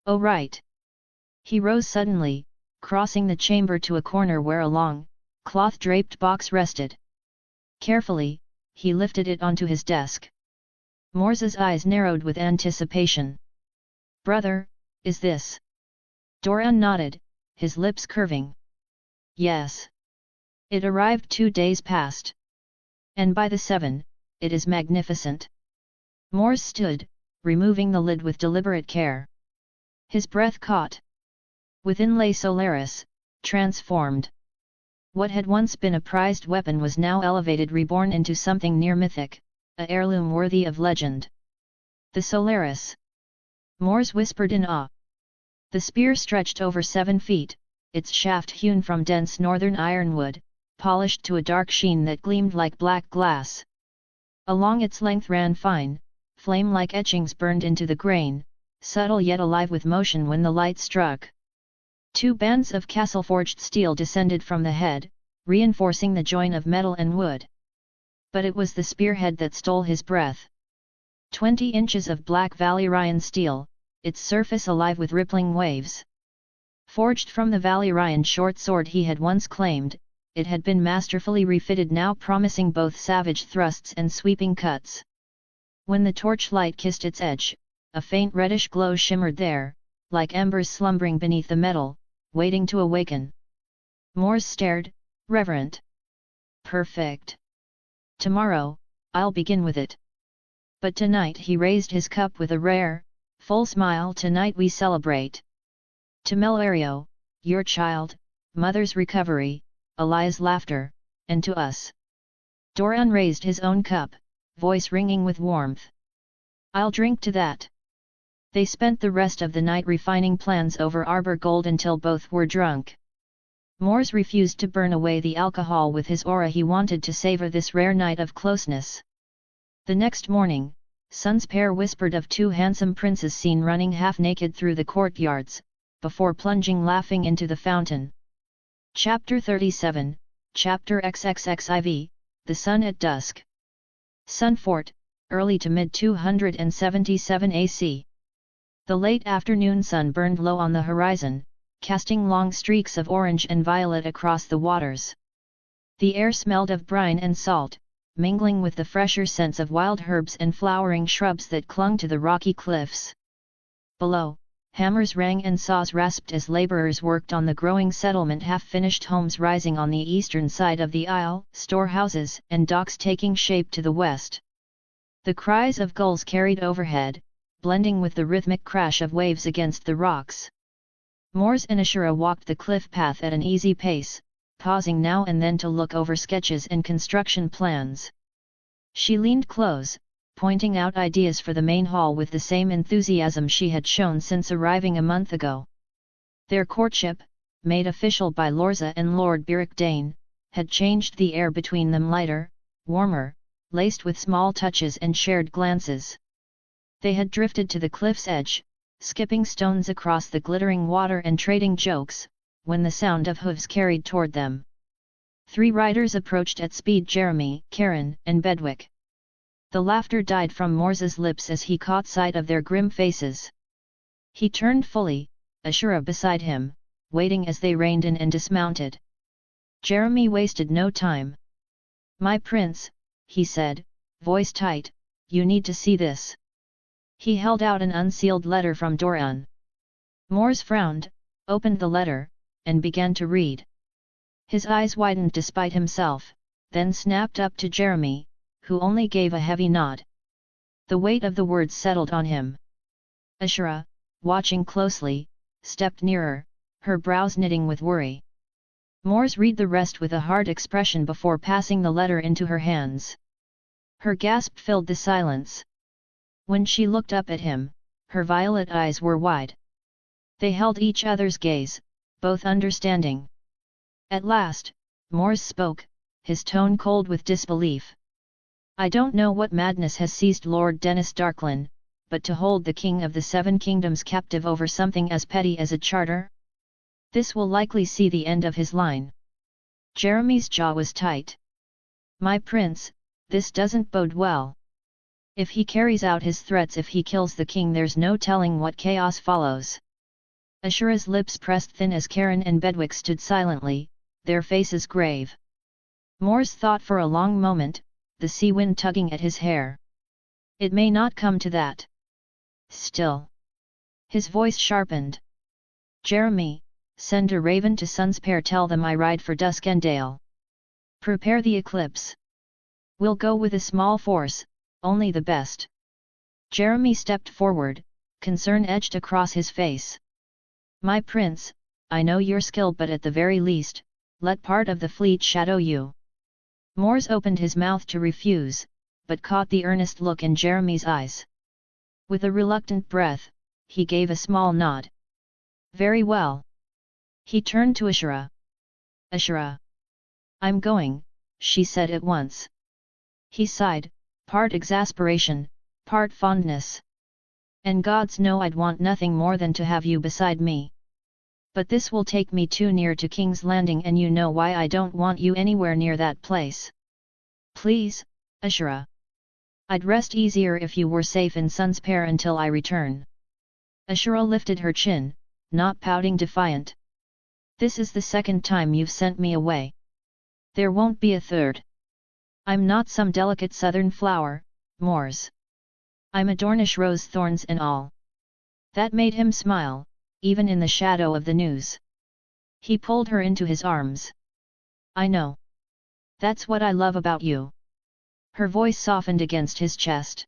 [SPEAKER 1] Oh right. He rose suddenly, crossing the chamber to a corner where a long, cloth-draped box rested. Carefully, he lifted it onto his desk. Mors's eyes narrowed with anticipation. Brother, is this? Dornish nodded, his lips curving. Yes. It arrived 2 days past. And by the 7, it is magnificent. Mors stood, removing the lid with deliberate care. His breath caught. Within lay Solaris, transformed. What had once been a prized weapon was now elevated, reborn into something near mythic, a heirloom worthy of legend. The Solaris. Mors whispered in awe. The spear stretched over 7 feet, its shaft hewn from dense northern ironwood, polished to a dark sheen that gleamed like black glass. Along its length ran fine, flame-like etchings burned into the grain, subtle yet alive with motion when the light struck. 2 bands of castle-forged steel descended from the head, reinforcing the join of metal and wood. But it was the spearhead that stole his breath. 20 inches of black Valyrian steel, its surface alive with rippling waves. Forged from the Valyrian short sword he had once claimed, it had been masterfully refitted, now promising both savage thrusts and sweeping cuts. When the torchlight kissed its edge, a faint reddish glow shimmered there, like embers slumbering beneath the metal, waiting to awaken. Mors stared, reverent. Perfect. Tomorrow, I'll begin with it. But tonight he raised his cup with a rare, full smile. Tonight we celebrate. To Melario, your child, mother's recovery, Elia's laughter, and to us. Doran raised his own cup, voice ringing with warmth. I'll drink to that. They spent the rest of the night refining plans over Arbor Gold until both were drunk. Mors refused to burn away the alcohol with his aura. He wanted to savor this rare night of closeness. The next morning, Sun's pair whispered of two handsome princes seen running half-naked through the courtyards, before plunging laughing into the fountain. Chapter 37, Chapter XXXIV, The Sun at Dusk. Sunfort, early to mid-277 AC. The late afternoon sun burned low on the horizon, casting long streaks of orange and violet across the waters. The air smelled of brine and salt, mingling with the fresher scents of wild herbs and flowering shrubs that clung to the rocky cliffs. Below, hammers rang and saws rasped as laborers worked on the growing settlement. Half-finished homes rising on the eastern side of the isle, storehouses and docks taking shape to the west. The cries of gulls carried overhead, blending with the rhythmic crash of waves against the rocks. Mors and Ashura walked the cliff path at an easy pace, pausing now and then to look over sketches and construction plans. She leaned close, pointing out ideas for the main hall with the same enthusiasm she had shown since arriving a month ago. Their courtship, made official by Lorza and Lord Beric Dane, had changed the air between them lighter, warmer, laced with small touches and shared glances. They had drifted to the cliff's edge, skipping stones across the glittering water and trading jokes, when the sound of hooves carried toward them. 3 riders approached at speed: Jeremy, Karen, and Bedwick. The laughter died from Mors's lips as he caught sight of their grim faces. He turned fully, Ashura beside him, waiting as they reined in and dismounted. Jeremy wasted no time. "My prince," he said, voice tight, "you need to see this." He held out an unsealed letter from Doran. Mors frowned, opened the letter, and began to read. His eyes widened despite himself, then snapped up to Jeremy, who only gave a heavy nod. The weight of the words settled on him. Ashura, watching closely, stepped nearer, her brows knitting with worry. Mors read the rest with a hard expression before passing the letter into her hands. Her gasp filled the silence. When she looked up at him, her violet eyes were wide. They held each other's gaze, both understanding. At last, Mors spoke, his tone cold with disbelief. "I don't know what madness has seized Lord Dennis Darklyn, but to hold the King of the Seven Kingdoms captive over something as petty as a charter? This will likely see the end of his line." Jeremy's jaw was tight. "My prince, this doesn't bode well. If he carries out his threats, if he kills the king, there's no telling what chaos follows." Ashura's lips pressed thin as Karen and Bedwick stood silently, their faces grave. Mors thought for a long moment, the sea wind tugging at his hair. "It may not come to that. Still." His voice sharpened. "Jeremy, send a raven to Sun's pair. Tell them I ride for Duskendale. Prepare the eclipse. We'll go with a small force, only the best." Jeremy stepped forward, concern etched across his face. "My prince, I know you're skilled, but at the very least, let part of the fleet shadow you." Mors opened his mouth to refuse, but caught the earnest look in Jeremy's eyes. With a reluctant breath, he gave a small nod. "Very well." He turned to Ashura. "Ashura." "I'm going," she said at once. He sighed, part exasperation, part fondness. "And gods know I'd want nothing more than to have you beside me. But this will take me too near to King's Landing, and you know why I don't want you anywhere near that place. Please, Ashura. I'd rest easier if you were safe in Sun's pair until I return." Ashura lifted her chin, not pouting, defiant. "This is the second time you've sent me away. There won't be a third. I'm not some delicate southern flower, Mors. I'm a Dornish rose, thorns and all." That made him smile, even in the shadow of the news. He pulled her into his arms. I know. That's what I love about you. Her voice softened against his chest.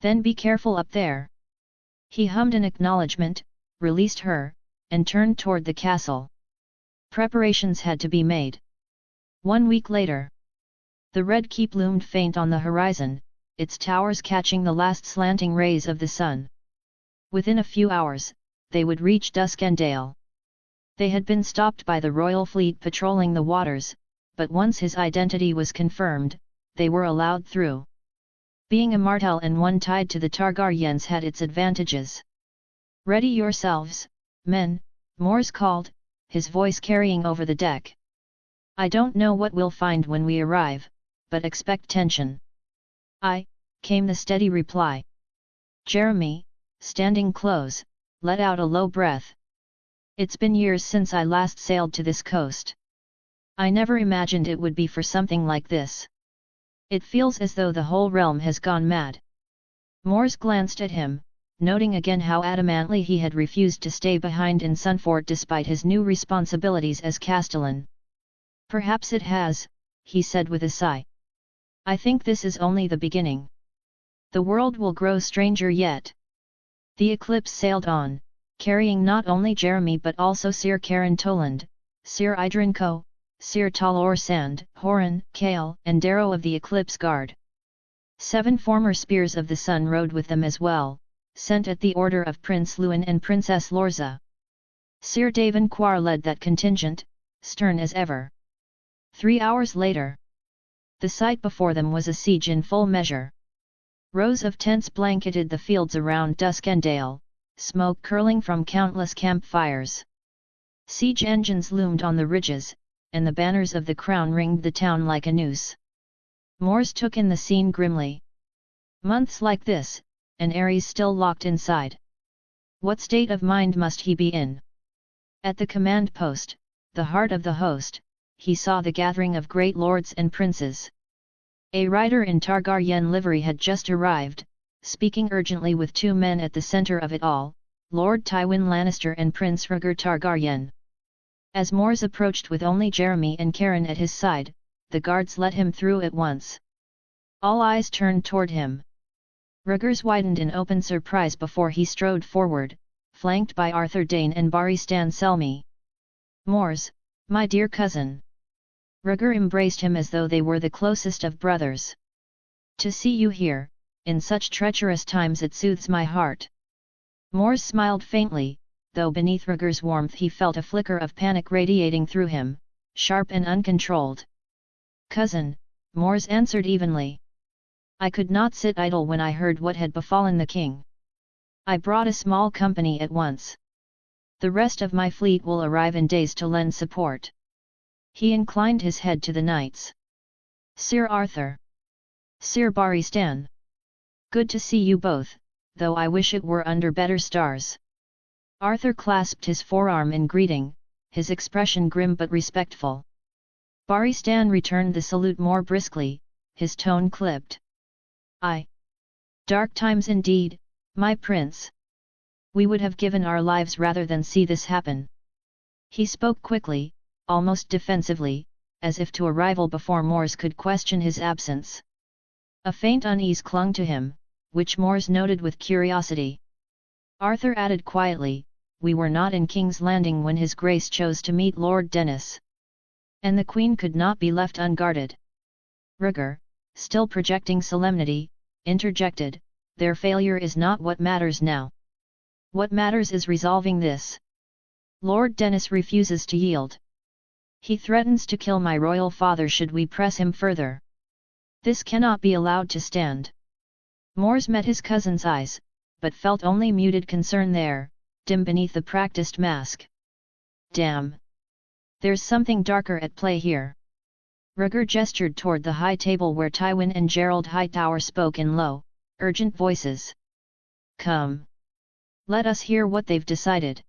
[SPEAKER 1] Then be careful up there. He hummed an acknowledgement, released her, and turned toward the castle. Preparations had to be made. 1 week later. The Red Keep loomed faint on the horizon, its towers catching the last slanting rays of the sun. Within a few hours, they would reach Duskendale. They had been stopped by the royal fleet patrolling the waters, but once his identity was confirmed, they were allowed through. Being a Martell and one tied to the Targaryens had its advantages. Ready yourselves, men, Mors called, his voice carrying over the deck. I don't know what we'll find when we arrive, but expect tension. Aye, came the steady reply. Jeremy, standing close, let out a low breath. It's been years since I last sailed to this coast. I never imagined it would be for something like this. It feels as though the whole realm has gone mad. Mors glanced at him, noting again how adamantly he had refused to stay behind in Sunfort despite his new responsibilities as Castellan. Perhaps it has, he said with a sigh. I think this is only the beginning. The world will grow stranger yet. The Eclipse sailed on, carrying not only Jeremy but also Sir Karen Toland, Sir Idrinco, Sir Talor Sand, Horan, Kale, and Darrow of the Eclipse Guard. 7 former Spears of the Sun rode with them as well, sent at the order of Prince Lewin and Princess Lorza. Sir Davin Quar led that contingent, stern as ever. 3 hours later. The sight before them was a siege in full measure. Rows of tents blanketed the fields around Duskendale, smoke curling from countless campfires. Siege engines loomed on the ridges, and the banners of the crown ringed the town like a noose. Mors took in the scene grimly. Months like this, and Ares still locked inside. What state of mind must he be in? At the command post, the heart of the host, he saw the gathering of great lords and princes. A rider in Targaryen livery had just arrived, speaking urgently with 2 men at the center of it all, Lord Tywin Lannister and Prince Rhaegar Targaryen. As Mors approached with only Jeremy and Karen at his side, the guards let him through at once. All eyes turned toward him. Rhaegar's widened in open surprise before he strode forward, flanked by Arthur Dayne and Barristan Selmy. Mors, my dear cousin. Rhaegar embraced him as though they were the closest of brothers. To see you here, in such treacherous times it soothes my heart. Mors smiled faintly, though beneath Rhaegar's warmth he felt a flicker of panic radiating through him, sharp and uncontrolled. Cousin, Mors answered evenly. I could not sit idle when I heard what had befallen the king. I brought a small company at once. The rest of my fleet will arrive in days to lend support. He inclined his head to the knights. Sir Arthur. Sir Barristan. Good to see you both, though I wish it were under better stars. Arthur clasped his forearm in greeting, his expression grim but respectful. Barristan returned the salute more briskly, his tone clipped. Aye. Dark times indeed, my prince. We would have given our lives rather than see this happen. He spoke quickly, almost defensively, as if to a rival before Mors could question his absence. A faint unease clung to him, which Mors noted with curiosity. Arthur added quietly, we were not in King's Landing when His Grace chose to meet Lord Dennis. And the Queen could not be left unguarded. Rhaegar, still projecting solemnity, interjected, their failure is not what matters now. What matters is resolving this. Lord Dennis refuses to yield. He threatens to kill my royal father should we press him further. This cannot be allowed to stand. Mors met his cousin's eyes, but felt only muted concern there, dim beneath the practiced mask. Damn! There's something darker at play here. Rhaegar gestured toward the high table where Tywin and Gerald Hightower spoke in low, urgent voices. Come! Let us hear what they've decided.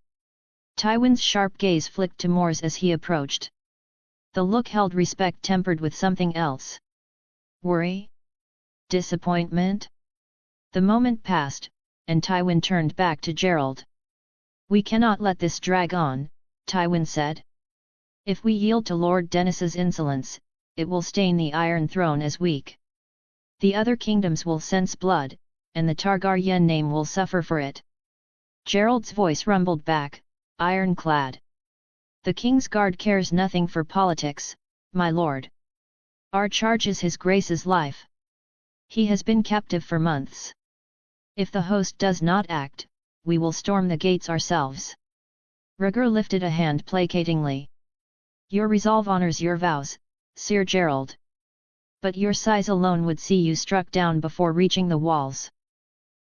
[SPEAKER 1] Tywin's sharp gaze flicked to Mors as he approached. The look held respect tempered with something else. Worry? Disappointment? The moment passed, and Tywin turned back to Gerald. We cannot let this drag on, Tywin said. If we yield to Lord Dennis's insolence, it will stain the Iron Throne as weak. The other kingdoms will sense blood, and the Targaryen name will suffer for it." Gerald's voice rumbled back, ironclad. "The King's Guard cares nothing for politics, my lord. Our charge is His Grace's life. He has been captive for months. If the host does not act, we will storm the gates ourselves." Rhaegar lifted a hand placatingly. "Your resolve honors your vows, Sir Gerald. But your size alone would see you struck down before reaching the walls.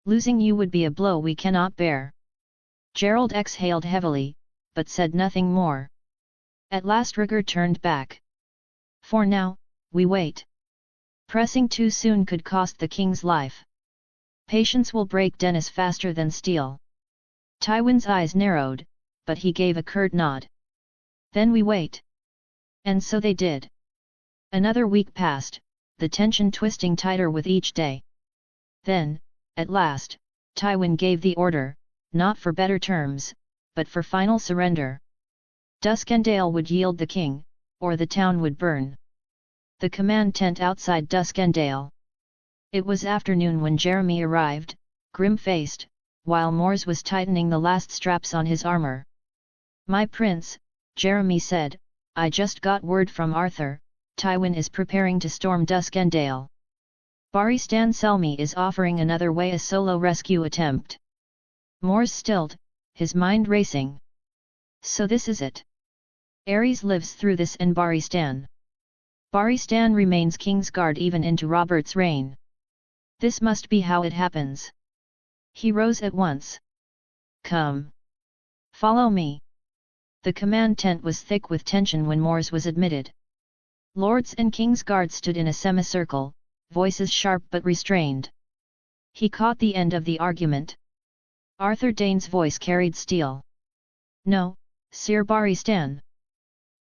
[SPEAKER 1] Losing you would be a blow we cannot bear." Gerald exhaled heavily, but said nothing more. At last Rhaegar turned back. "For now, we wait. Pressing too soon could cost the king's life. Patience will break Dennis faster than steel." Tywin's eyes narrowed, but he gave a curt nod. "Then we wait." And so they did. Another week passed, the tension twisting tighter with each day. Then, at last, Tywin gave the order, not for better terms, but for final surrender. Duskendale would yield the king, or the town would burn. The command tent outside Duskendale. It was afternoon when Jeremy arrived, grim-faced, while Mors was tightening the last straps on his armor. "My prince," Jeremy said, "I just got word from Arthur, Tywin is preparing to storm Duskendale. Barristan Selmy is offering another way a solo rescue attempt." Mors stilled, his mind racing. So this is it. Aerys lives through this and Barristan. Barristan remains Kingsguard even into Robert's reign. This must be how it happens. He rose at once. "Come. Follow me." The command tent was thick with tension when Mors was admitted. Lords and Kingsguard stood in a semicircle, voices sharp but restrained. He caught the end of the argument. Arthur Dane's voice carried steel. "No, Sir Barristan.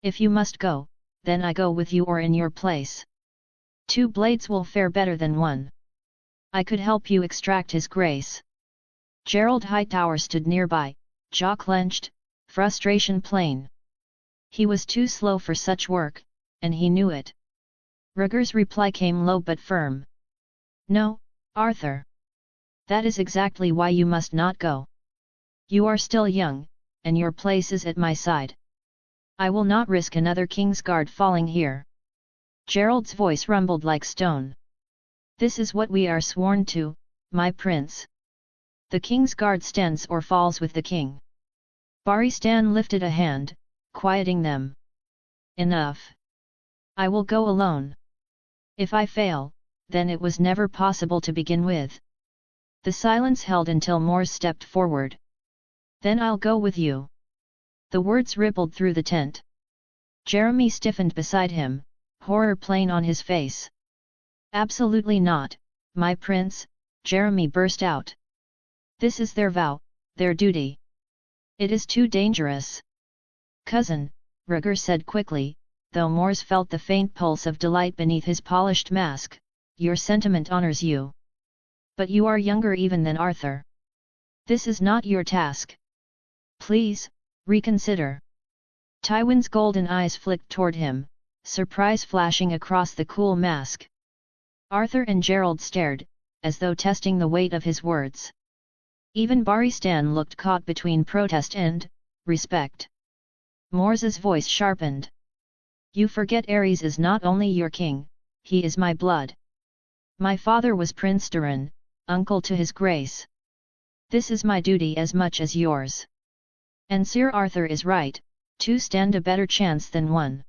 [SPEAKER 1] If you must go, then I go with you or in your place. 2 blades will fare better than 1. I could help you extract his grace." Gerald Hightower stood nearby, jaw clenched, frustration plain. He was too slow for such work, and he knew it. Rhaegar's reply came low but firm. "No, Arthur. That is exactly why you must not go. You are still young, and your place is at my side. I will not risk another Kingsguard falling here." Gerald's voice rumbled like stone. "This is what we are sworn to, my prince. The Kingsguard stands or falls with the king." Barristan lifted a hand, quieting them. "Enough. I will go alone. If I fail, then it was never possible to begin with." The silence held until Mors stepped forward. "Then I'll go with you." The words rippled through the tent. Jeremy stiffened beside him, horror plain on his face. "Absolutely not, my prince," Jeremy burst out. "This is their vow, their duty. It is too dangerous." "Cousin," Rhaegar said quickly, though Mors felt the faint pulse of delight beneath his polished mask, "your sentiment honors you. But you are younger even than Arthur. This is not your task. Please, reconsider." Tywin's golden eyes flicked toward him, surprise flashing across the cool mask. Arthur and Gerald stared, as though testing the weight of his words. Even Barristan looked caught between protest and respect. Mors's voice sharpened. "You forget Aerys is not only your king, he is my blood. My father was Prince Doran, uncle to his grace. This is my duty as much as yours. And Sir Arthur is right, 2 stand a better chance than 1.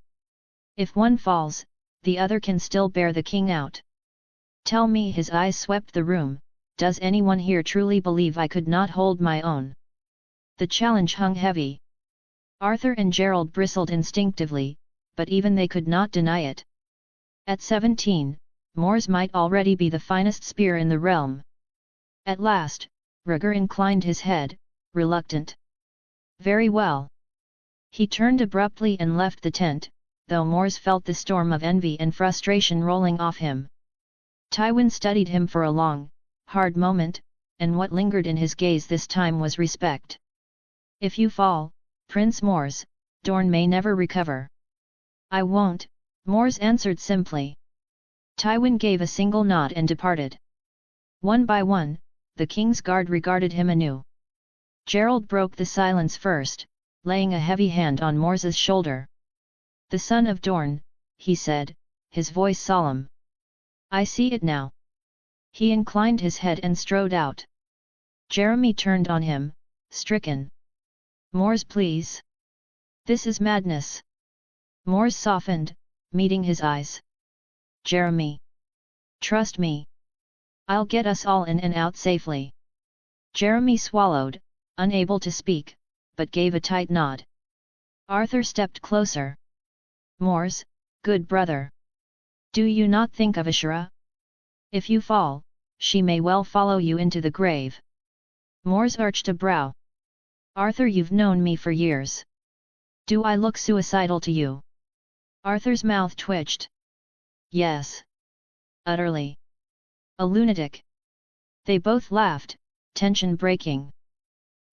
[SPEAKER 1] If one falls, the other can still bear the king out. Tell me." His eyes swept the room, "does anyone here truly believe I could not hold my own?" The challenge hung heavy. Arthur and Gerald bristled instinctively, but even they could not deny it. At 17, Mors might already be the finest spear in the realm. At last, Rhaegar inclined his head, reluctant. "Very well." He turned abruptly and left the tent, though Mors felt the storm of envy and frustration rolling off him. Tywin studied him for a long, hard moment, and what lingered in his gaze this time was respect. "If you fall, Prince Mors, Dorne may never recover." I won't, Mors answered simply. Tywin gave a single nod and departed. One by one, the king's guard regarded him anew. Gerald broke the silence first, laying a heavy hand on Mors's shoulder. "The Son of Dorne," he said, his voice solemn. "I see it now." He inclined his head and strode out. Jeremy turned on him, stricken. "Mors, please. This is madness." Mors softened, meeting his eyes. "Jeremy. Trust me. I'll get us all in and out safely." Jeremy swallowed, unable to speak, but gave a tight nod. Arthur stepped closer. "Mors, good brother. Do you not think of Ashura? If you fall, she may well follow you into the grave." Mors arched a brow. "Arthur, you've known me for years. Do I look suicidal to you?" Arthur's mouth twitched. "Yes. Utterly. A lunatic." They both laughed, tension breaking.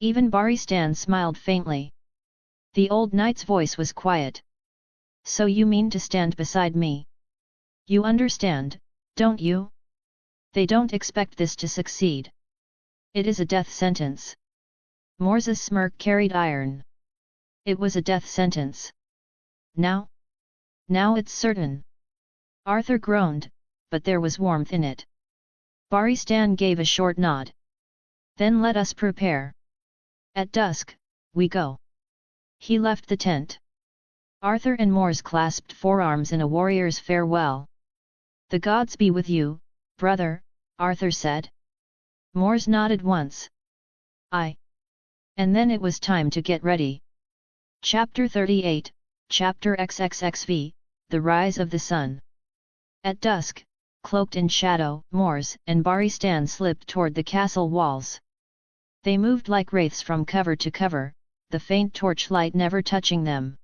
[SPEAKER 1] Even Barristan smiled faintly. The old knight's voice was quiet. "So you mean to stand beside me? You understand, don't you? They don't expect this to succeed. It is a death sentence." Mors's smirk carried iron. It was a death sentence. Now? Now it's certain. Arthur groaned, but there was warmth in it. Barristan gave a short nod. "Then let us prepare. At dusk, we go." He left the tent. Arthur and Mors clasped forearms in a warrior's farewell. "The gods be with you, brother," Arthur said. Mors nodded once. "Aye." And then it was time to get ready. Chapter 38, Chapter XXXV, The Rise of the Sun. At dusk, cloaked in shadow, Mors and Barristan slipped toward the castle walls. They moved like wraiths from cover to cover, the faint torchlight never touching them.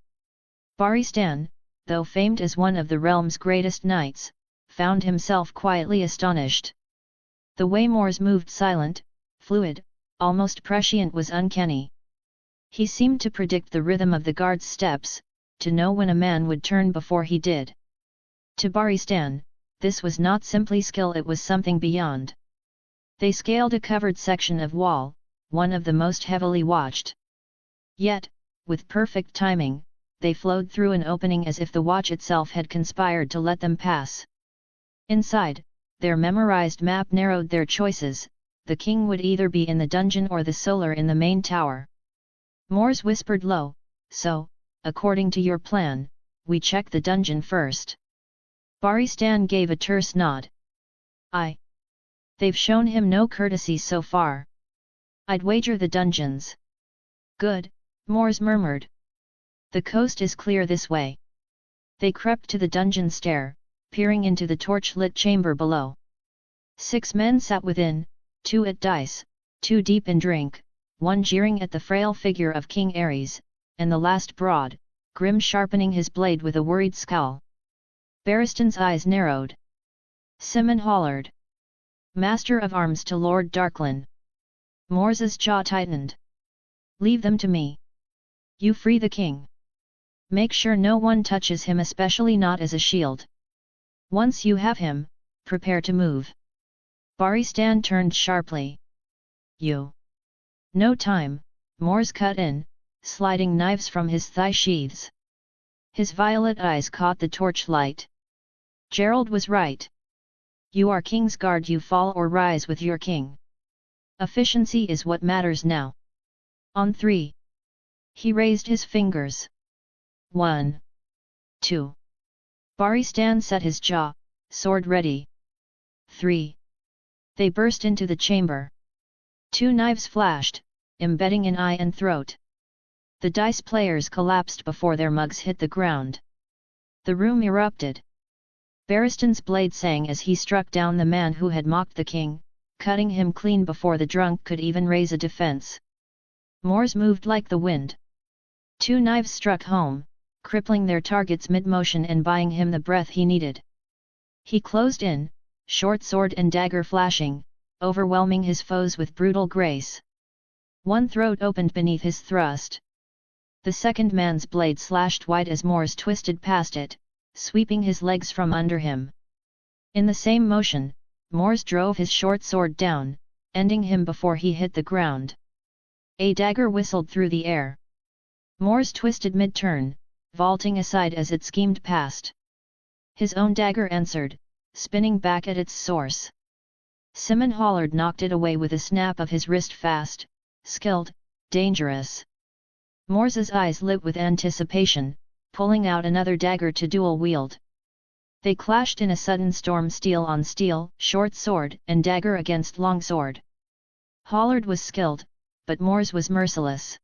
[SPEAKER 1] Barristan, though famed as one of the realm's greatest knights, found himself quietly astonished. The way Mors moved, silent, fluid, almost prescient, was uncanny. He seemed to predict the rhythm of the guard's steps, to know when a man would turn before he did. To Barristan, this was not simply skill, it was something beyond. They scaled a covered section of wall, one of the most heavily watched. Yet, with perfect timing, they flowed through an opening as if the watch itself had conspired to let them pass. Inside, their memorized map narrowed their choices. The king would either be in the dungeon or the solar in the main tower. Mors whispered low, "So, according to your plan, we check the dungeon first." Barristan gave a terse nod. "Aye. They've shown him no courtesy so far. I'd wager the dungeons." "Good," Mors murmured. "The coast is clear this way." They crept to the dungeon stair, peering into the torch-lit chamber below. 6 men sat within, 2 at dice, 2 deep in drink, 1 jeering at the frail figure of King Aerys, and the last broad, grim, sharpening his blade with a worried scowl. Barristan's eyes narrowed. "Simon Hollard. Master of Arms to Lord Darklyn." Mors's jaw tightened. "Leave them to me. You free the king. Make sure no one touches him, especially not as a shield. Once you have him, prepare to move." Barristan turned sharply. "You." "No time," Mors cut in, sliding knives from his thigh sheaths. His violet eyes caught the torchlight. "Gerald was right. You are King's Guard, you fall or rise with your king. Efficiency is what matters now. On 3. He raised his fingers. 1. 2. Barristan set his jaw, sword ready. 3. They burst into the chamber. 2 knives flashed, embedding in eye and throat. The dice players collapsed before their mugs hit the ground. The room erupted. Barristan's blade sang as he struck down the man who had mocked the king, cutting him clean before the drunk could even raise a defense. Mors moved like the wind. 2 knives struck home, crippling their targets mid-motion and buying him the breath he needed. He closed in, short sword and dagger flashing, overwhelming his foes with brutal grace. 1 throat opened beneath his thrust. The second man's blade slashed wide as Mors twisted past it, sweeping his legs from under him. In the same motion, Mors drove his short sword down, ending him before he hit the ground. A dagger whistled through the air. Mors twisted mid-turn, vaulting aside as it schemed past. His own dagger answered, spinning back at its source. Simon Hollard knocked it away with a snap of his wrist fast, skilled, dangerous. Mors's eyes lit with anticipation, pulling out another dagger to dual-wield. They clashed in a sudden storm, steel on steel, short sword and dagger against long sword. Hollard was skilled, but Mors was merciless.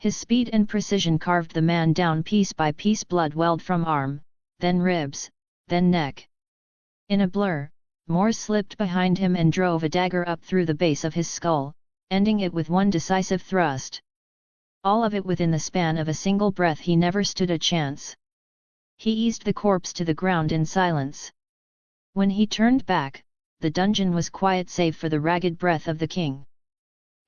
[SPEAKER 1] His speed and precision carved the man down piece by piece, blood welled from arm, then ribs, then neck. In a blur, Mors slipped behind him and drove a dagger up through the base of his skull, ending it with one decisive thrust. All of it within the span of a single breath. He never stood a chance. He eased the corpse to the ground in silence. When he turned back, the dungeon was quiet save for the ragged breath of the king.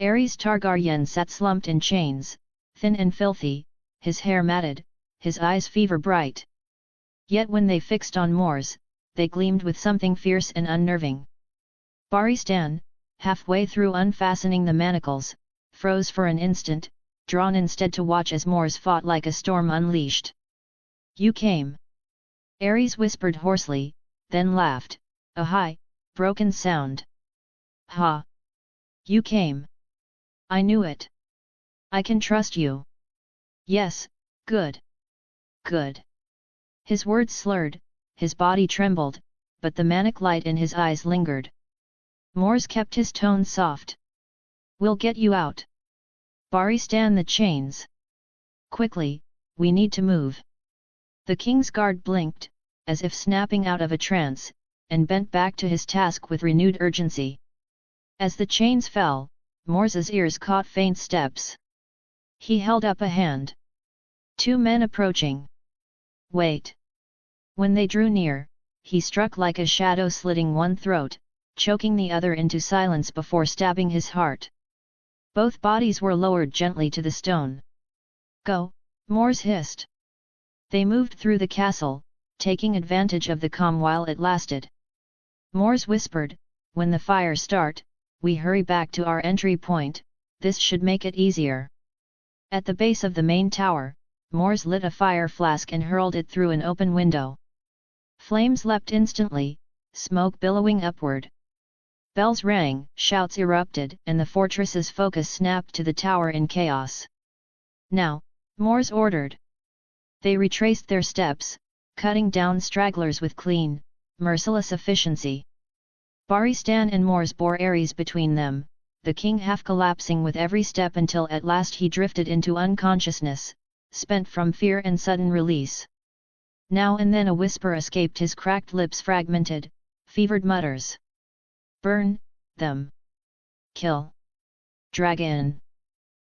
[SPEAKER 1] Aerys Targaryen sat slumped in chains, thin and filthy, his hair matted, his eyes fever bright. Yet when they fixed on Mors, they gleamed with something fierce and unnerving. Barristan, halfway through unfastening the manacles, froze for an instant, drawn instead to watch as Mors fought like a storm unleashed. "You came!" Aerys whispered hoarsely, then laughed, a high, broken sound. "Ha! You came! I knew it! I can trust you!" "Yes, good! Good!" His words slurred, his body trembled, but the manic light in his eyes lingered. Mors kept his tone soft. "We'll get you out. Barristan the chains. Quickly, we need to move." The king's guard blinked, as if snapping out of a trance, and bent back to his task with renewed urgency. As the chains fell, Mors's ears caught faint steps. He held up a hand. "Two men approaching. Wait." When they drew near, he struck like a shadow, slitting one throat, choking the other into silence before stabbing his heart. Both bodies were lowered gently to the stone. "Go," Mors hissed. They moved through the castle, taking advantage of the calm while it lasted. Mors whispered, "When the fire start, we hurry back to our entry point, this should make it easier." At the base of the main tower, Mors lit a fire flask and hurled it through an open window. Flames leapt instantly, smoke billowing upward. Bells rang, shouts erupted, and the fortress's focus snapped to the tower in chaos. "Now," Mors ordered. They retraced their steps, cutting down stragglers with clean, merciless efficiency. Barristan and Mors bore Aerys between them, the king half collapsing with every step until at last he drifted into unconsciousness, spent from fear and sudden release. Now and then a whisper escaped his cracked lips, fragmented, fevered mutters. "Burn them! Kill! Drag in!"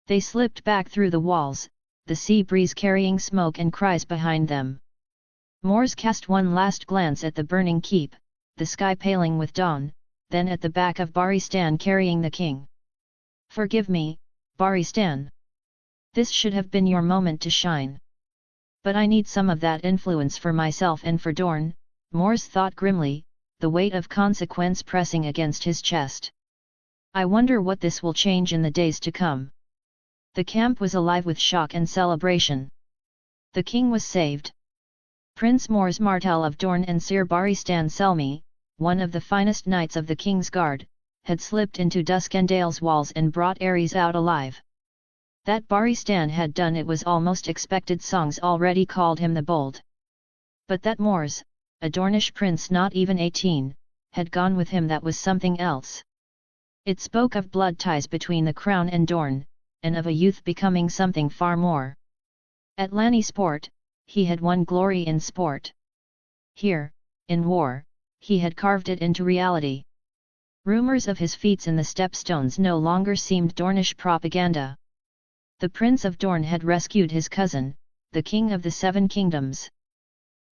[SPEAKER 1] They slipped back through the walls, the sea breeze carrying smoke and cries behind them. Mors cast one last glance at the burning keep, the sky paling with dawn, then at the back of Barristan carrying the king. "Forgive me, Barristan. This should have been your moment to shine. But I need some of that influence for myself and for Dorne," Mors thought grimly, the weight of consequence pressing against his chest. "I wonder what this will change in the days to come." The camp was alive with shock and celebration. The king was saved. Prince Mors Martell of Dorne and Sir Barristan Selmy, one of the finest knights of the king's guard, had slipped into Duskendale's walls and brought Aerys out alive. That Barristan had done it was almost expected. Songs already called him the bold. But that Mors, a Dornish prince not even 18, had gone with him, that was something else. It spoke of blood ties between the crown and Dorne, and of a youth becoming something far more. At Lanny Sport, he had won glory in sport. Here, in war, he had carved it into reality. Rumors of his feats in the stepstones no longer seemed Dornish propaganda. The Prince of Dorne had rescued his cousin, the King of the Seven Kingdoms.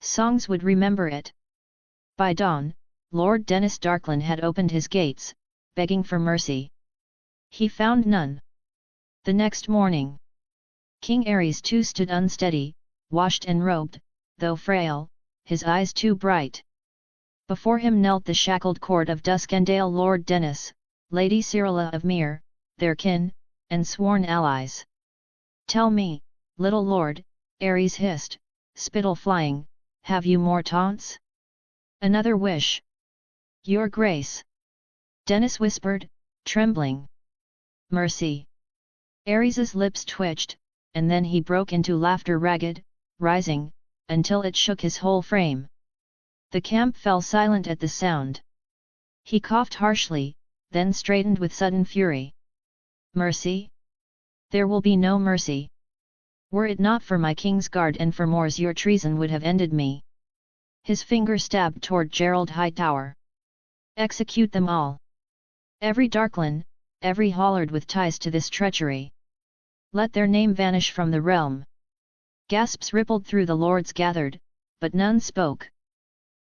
[SPEAKER 1] Songs would remember it. By dawn, Lord Dennis Darklan had opened his gates, begging for mercy. He found none. The next morning, King Ares too stood unsteady, washed and robed, though frail, his eyes too bright. Before him knelt the shackled court of Duskendale Lord Dennis, Lady Cyrilla of Myr, their kin, and sworn allies. "Tell me, little lord," Ares hissed, spittle flying, "have you more taunts?" "Another wish." "Your grace," Dennis whispered, trembling. "Mercy." Ares's lips twitched, and then he broke into laughter ragged, rising, until it shook his whole frame. The camp fell silent at the sound. He coughed harshly, then straightened with sudden fury. "Mercy? There will be no mercy. Were it not for my king's guard and for Mors, your treason would have ended me." His finger stabbed toward Gerald Hightower. "Execute them all. Every Darklan, every Hollard with ties to this treachery. Let their name vanish from the realm." Gasps rippled through the lords gathered, but none spoke.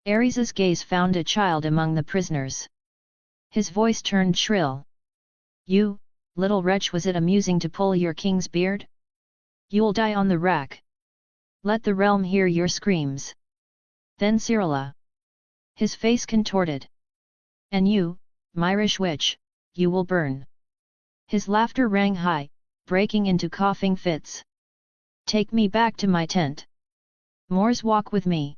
[SPEAKER 1] Ares's gaze found a child among the prisoners. His voice turned shrill. "You, little wretch, was it amusing to pull your king's beard? You'll die on the rack. Let the realm hear your screams." Then Cyrilla. His face contorted. "And you, Myrish witch, you will burn." His laughter rang high, breaking into coughing fits. "Take me back to my tent. Mors, walk with me."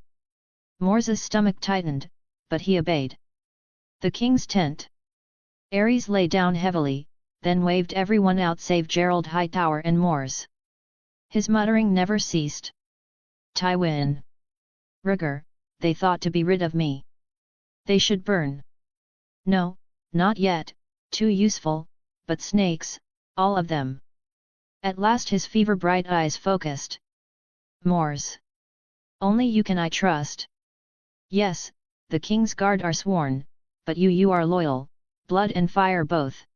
[SPEAKER 1] Mors's stomach tightened, but he obeyed. The king's tent. Ares lay down heavily, then waved everyone out save Gerald Hightower and Mors. His muttering never ceased. "Tywin. Rhaegar, they thought to be rid of me. They should burn. No, not yet, too useful, but snakes, all of them." At last his fever-bright eyes focused. "Mors. Only you can I trust. Yes, the king's guard are sworn, but you are loyal, blood and fire both.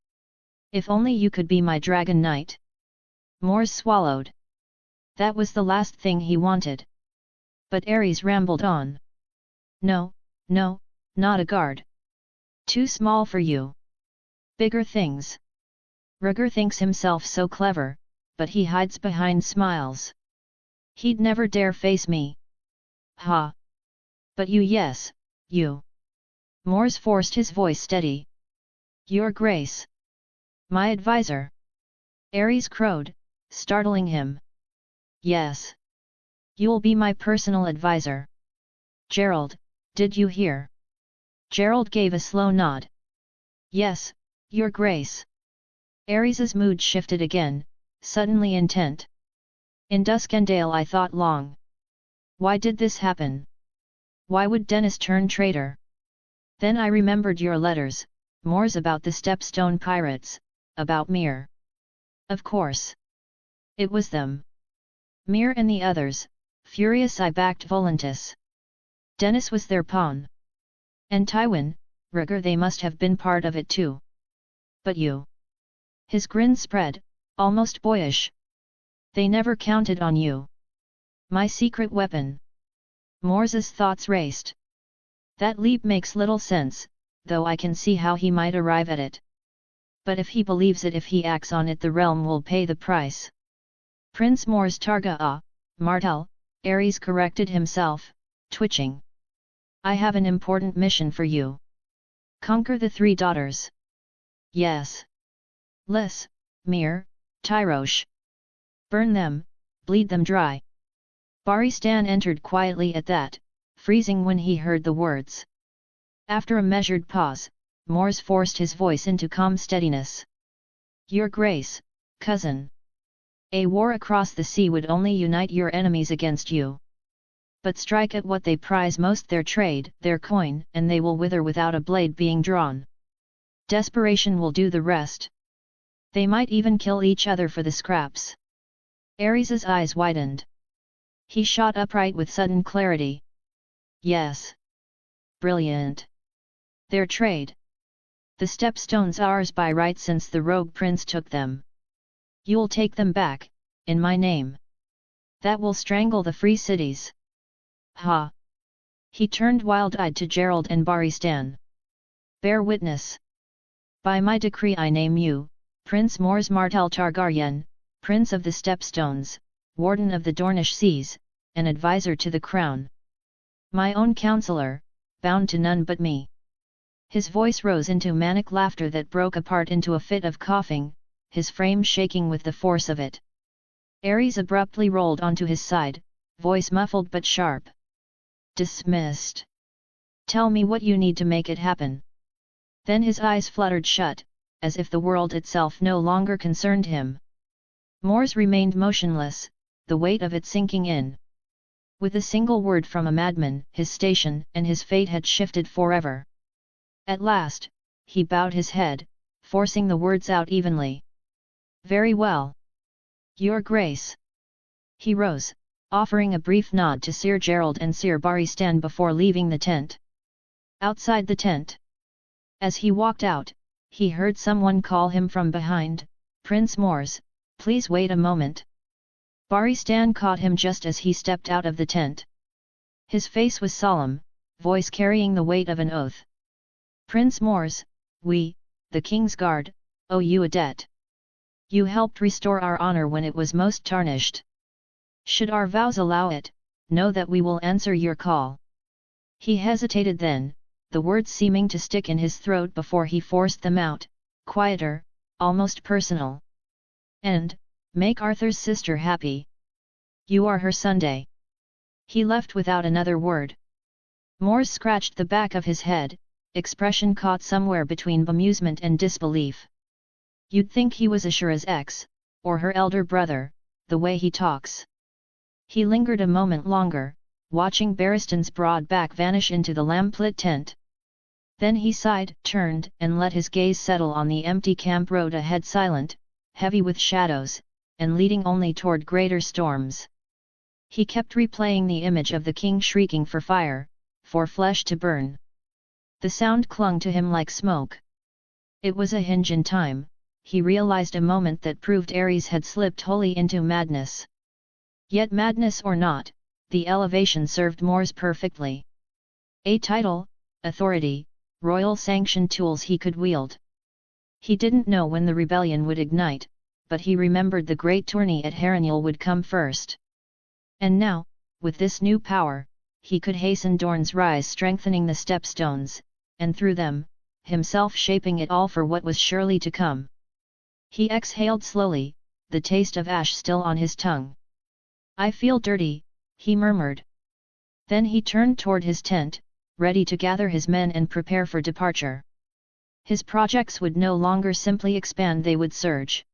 [SPEAKER 1] If only you could be my dragon knight." Mors swallowed. That was the last thing he wanted. But Ares rambled on. "No, no, not a guard. Too small for you. Bigger things. Rhaegar thinks himself so clever, but he hides behind smiles. He'd never dare face me. Ha! But you, yes, you." Mors forced his voice steady. "Your grace. My advisor." Ares crowed, startling him. "Yes. You'll be my personal advisor. Gerald, did you hear?" Gerald gave a slow nod. "Yes, your grace." Ares's mood shifted again, suddenly intent. "In Duskendale I thought long. Why did this happen? Why would Dennis turn traitor? Then I remembered your letters, Mors, about the Stepstone pirates, about Myr. Of course. It was them. Myr and the others, furious I backed Volantis. Dennis was their pawn. And Tywin, Rhaegar, they must have been part of it too. But you." His grin spread, almost boyish. "They never counted on you. My secret weapon." Mors's thoughts raced. "That leap makes little sense, though I can see how he might arrive at it. But if he believes it, if he acts on it, the realm will pay the price." "Prince Mors Martell," Ares corrected himself, twitching. "I have an important mission for you. Conquer the three daughters." "Yes." "Lys, Myr, Tyrosh. Burn them, bleed them dry." Barristan entered quietly at that, freezing when he heard the words. After a measured pause, Mors forced his voice into calm steadiness. "Your grace, cousin. A war across the sea would only unite your enemies against you. But strike at what they prize most, their trade, their coin, and they will wither without a blade being drawn. Desperation will do the rest. They might even kill each other for the scraps." Ares's eyes widened. He shot upright with sudden clarity. "Yes. Brilliant. Their trade. The Stepstones ours by right since the rogue prince took them. You'll take them back, in my name. That will strangle the free cities." "Ha!" He turned wild-eyed to Gerald and Barristan. "Bear witness. By my decree I name you, Prince Mors Martell Targaryen, Prince of the Stepstones, Warden of the Dornish Seas, and advisor to the crown. My own counselor, bound to none but me. His voice rose into manic laughter that broke apart into a fit of coughing, his frame shaking with the force of it. Ares abruptly rolled onto his side, voice muffled but sharp. Dismissed. Tell me what you need to make it happen. Then his eyes fluttered shut, as if the world itself no longer concerned him. Mors remained motionless, the weight of it sinking in. With a single word from a madman, his station and his fate had shifted forever. At last, he bowed his head, forcing the words out evenly. Very well. Your Grace. He rose, offering a brief nod to Sir Gerald and Sir Barristan before leaving the tent. Outside the tent. As he walked out, he heard someone call him from behind, Prince Mors, please wait a moment. Barristan caught him just as he stepped out of the tent. His face was solemn, voice carrying the weight of an oath. Prince Mors, we, the King's Guard, owe you a debt. You helped restore our honor when it was most tarnished. Should our vows allow it, know that we will answer your call. He hesitated then, the words seeming to stick in his throat before he forced them out, quieter, almost personal. And, make Arthur's sister happy. You are her Sunday. He left without another word. Mors scratched the back of his head, expression caught somewhere between bemusement and disbelief. You'd think he was Ashura's ex, or her elder brother, the way he talks. He lingered a moment longer, watching Barristan's broad back vanish into the lamplit tent. Then he sighed, turned, and let his gaze settle on the empty camp road ahead, silent, heavy with shadows, and leading only toward greater storms. He kept replaying the image of the king shrieking for fire, for flesh to burn. The sound clung to him like smoke. It was a hinge in time, he realized a moment that proved Ares had slipped wholly into madness. Yet madness or not, the elevation served Mors perfectly. A title, authority, royal sanctioned tools he could wield. He didn't know when the rebellion would ignite, but he remembered the great tourney at Harrenhal would come first. And now, with this new power, he could hasten Dorne's rise, strengthening the stepstones, and through them, himself shaping it all for what was surely to come. He exhaled slowly, the taste of ash still on his tongue. I feel dirty, he murmured. Then he turned toward his tent, ready to gather his men and prepare for departure. His projects would no longer simply expand, they would surge.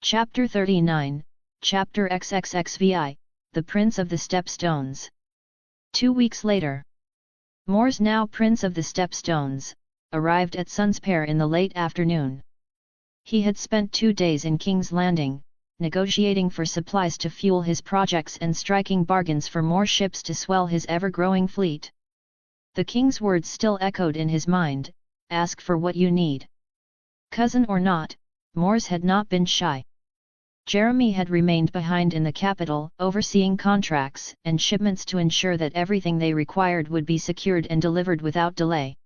[SPEAKER 1] Chapter 39, Chapter XXXVI, The Prince of the Stepstones. 2 weeks later. Mors, now Prince of the Stepstones, arrived at Sunspear in the late afternoon. He had spent 2 days in King's Landing, negotiating for supplies to fuel his projects and striking bargains for more ships to swell his ever-growing fleet. The king's words still echoed in his mind, ask for what you need. Cousin or not, Mors had not been shy. Jeremy had remained behind in the capital, overseeing contracts and shipments to ensure that everything they required would be secured and delivered without delay.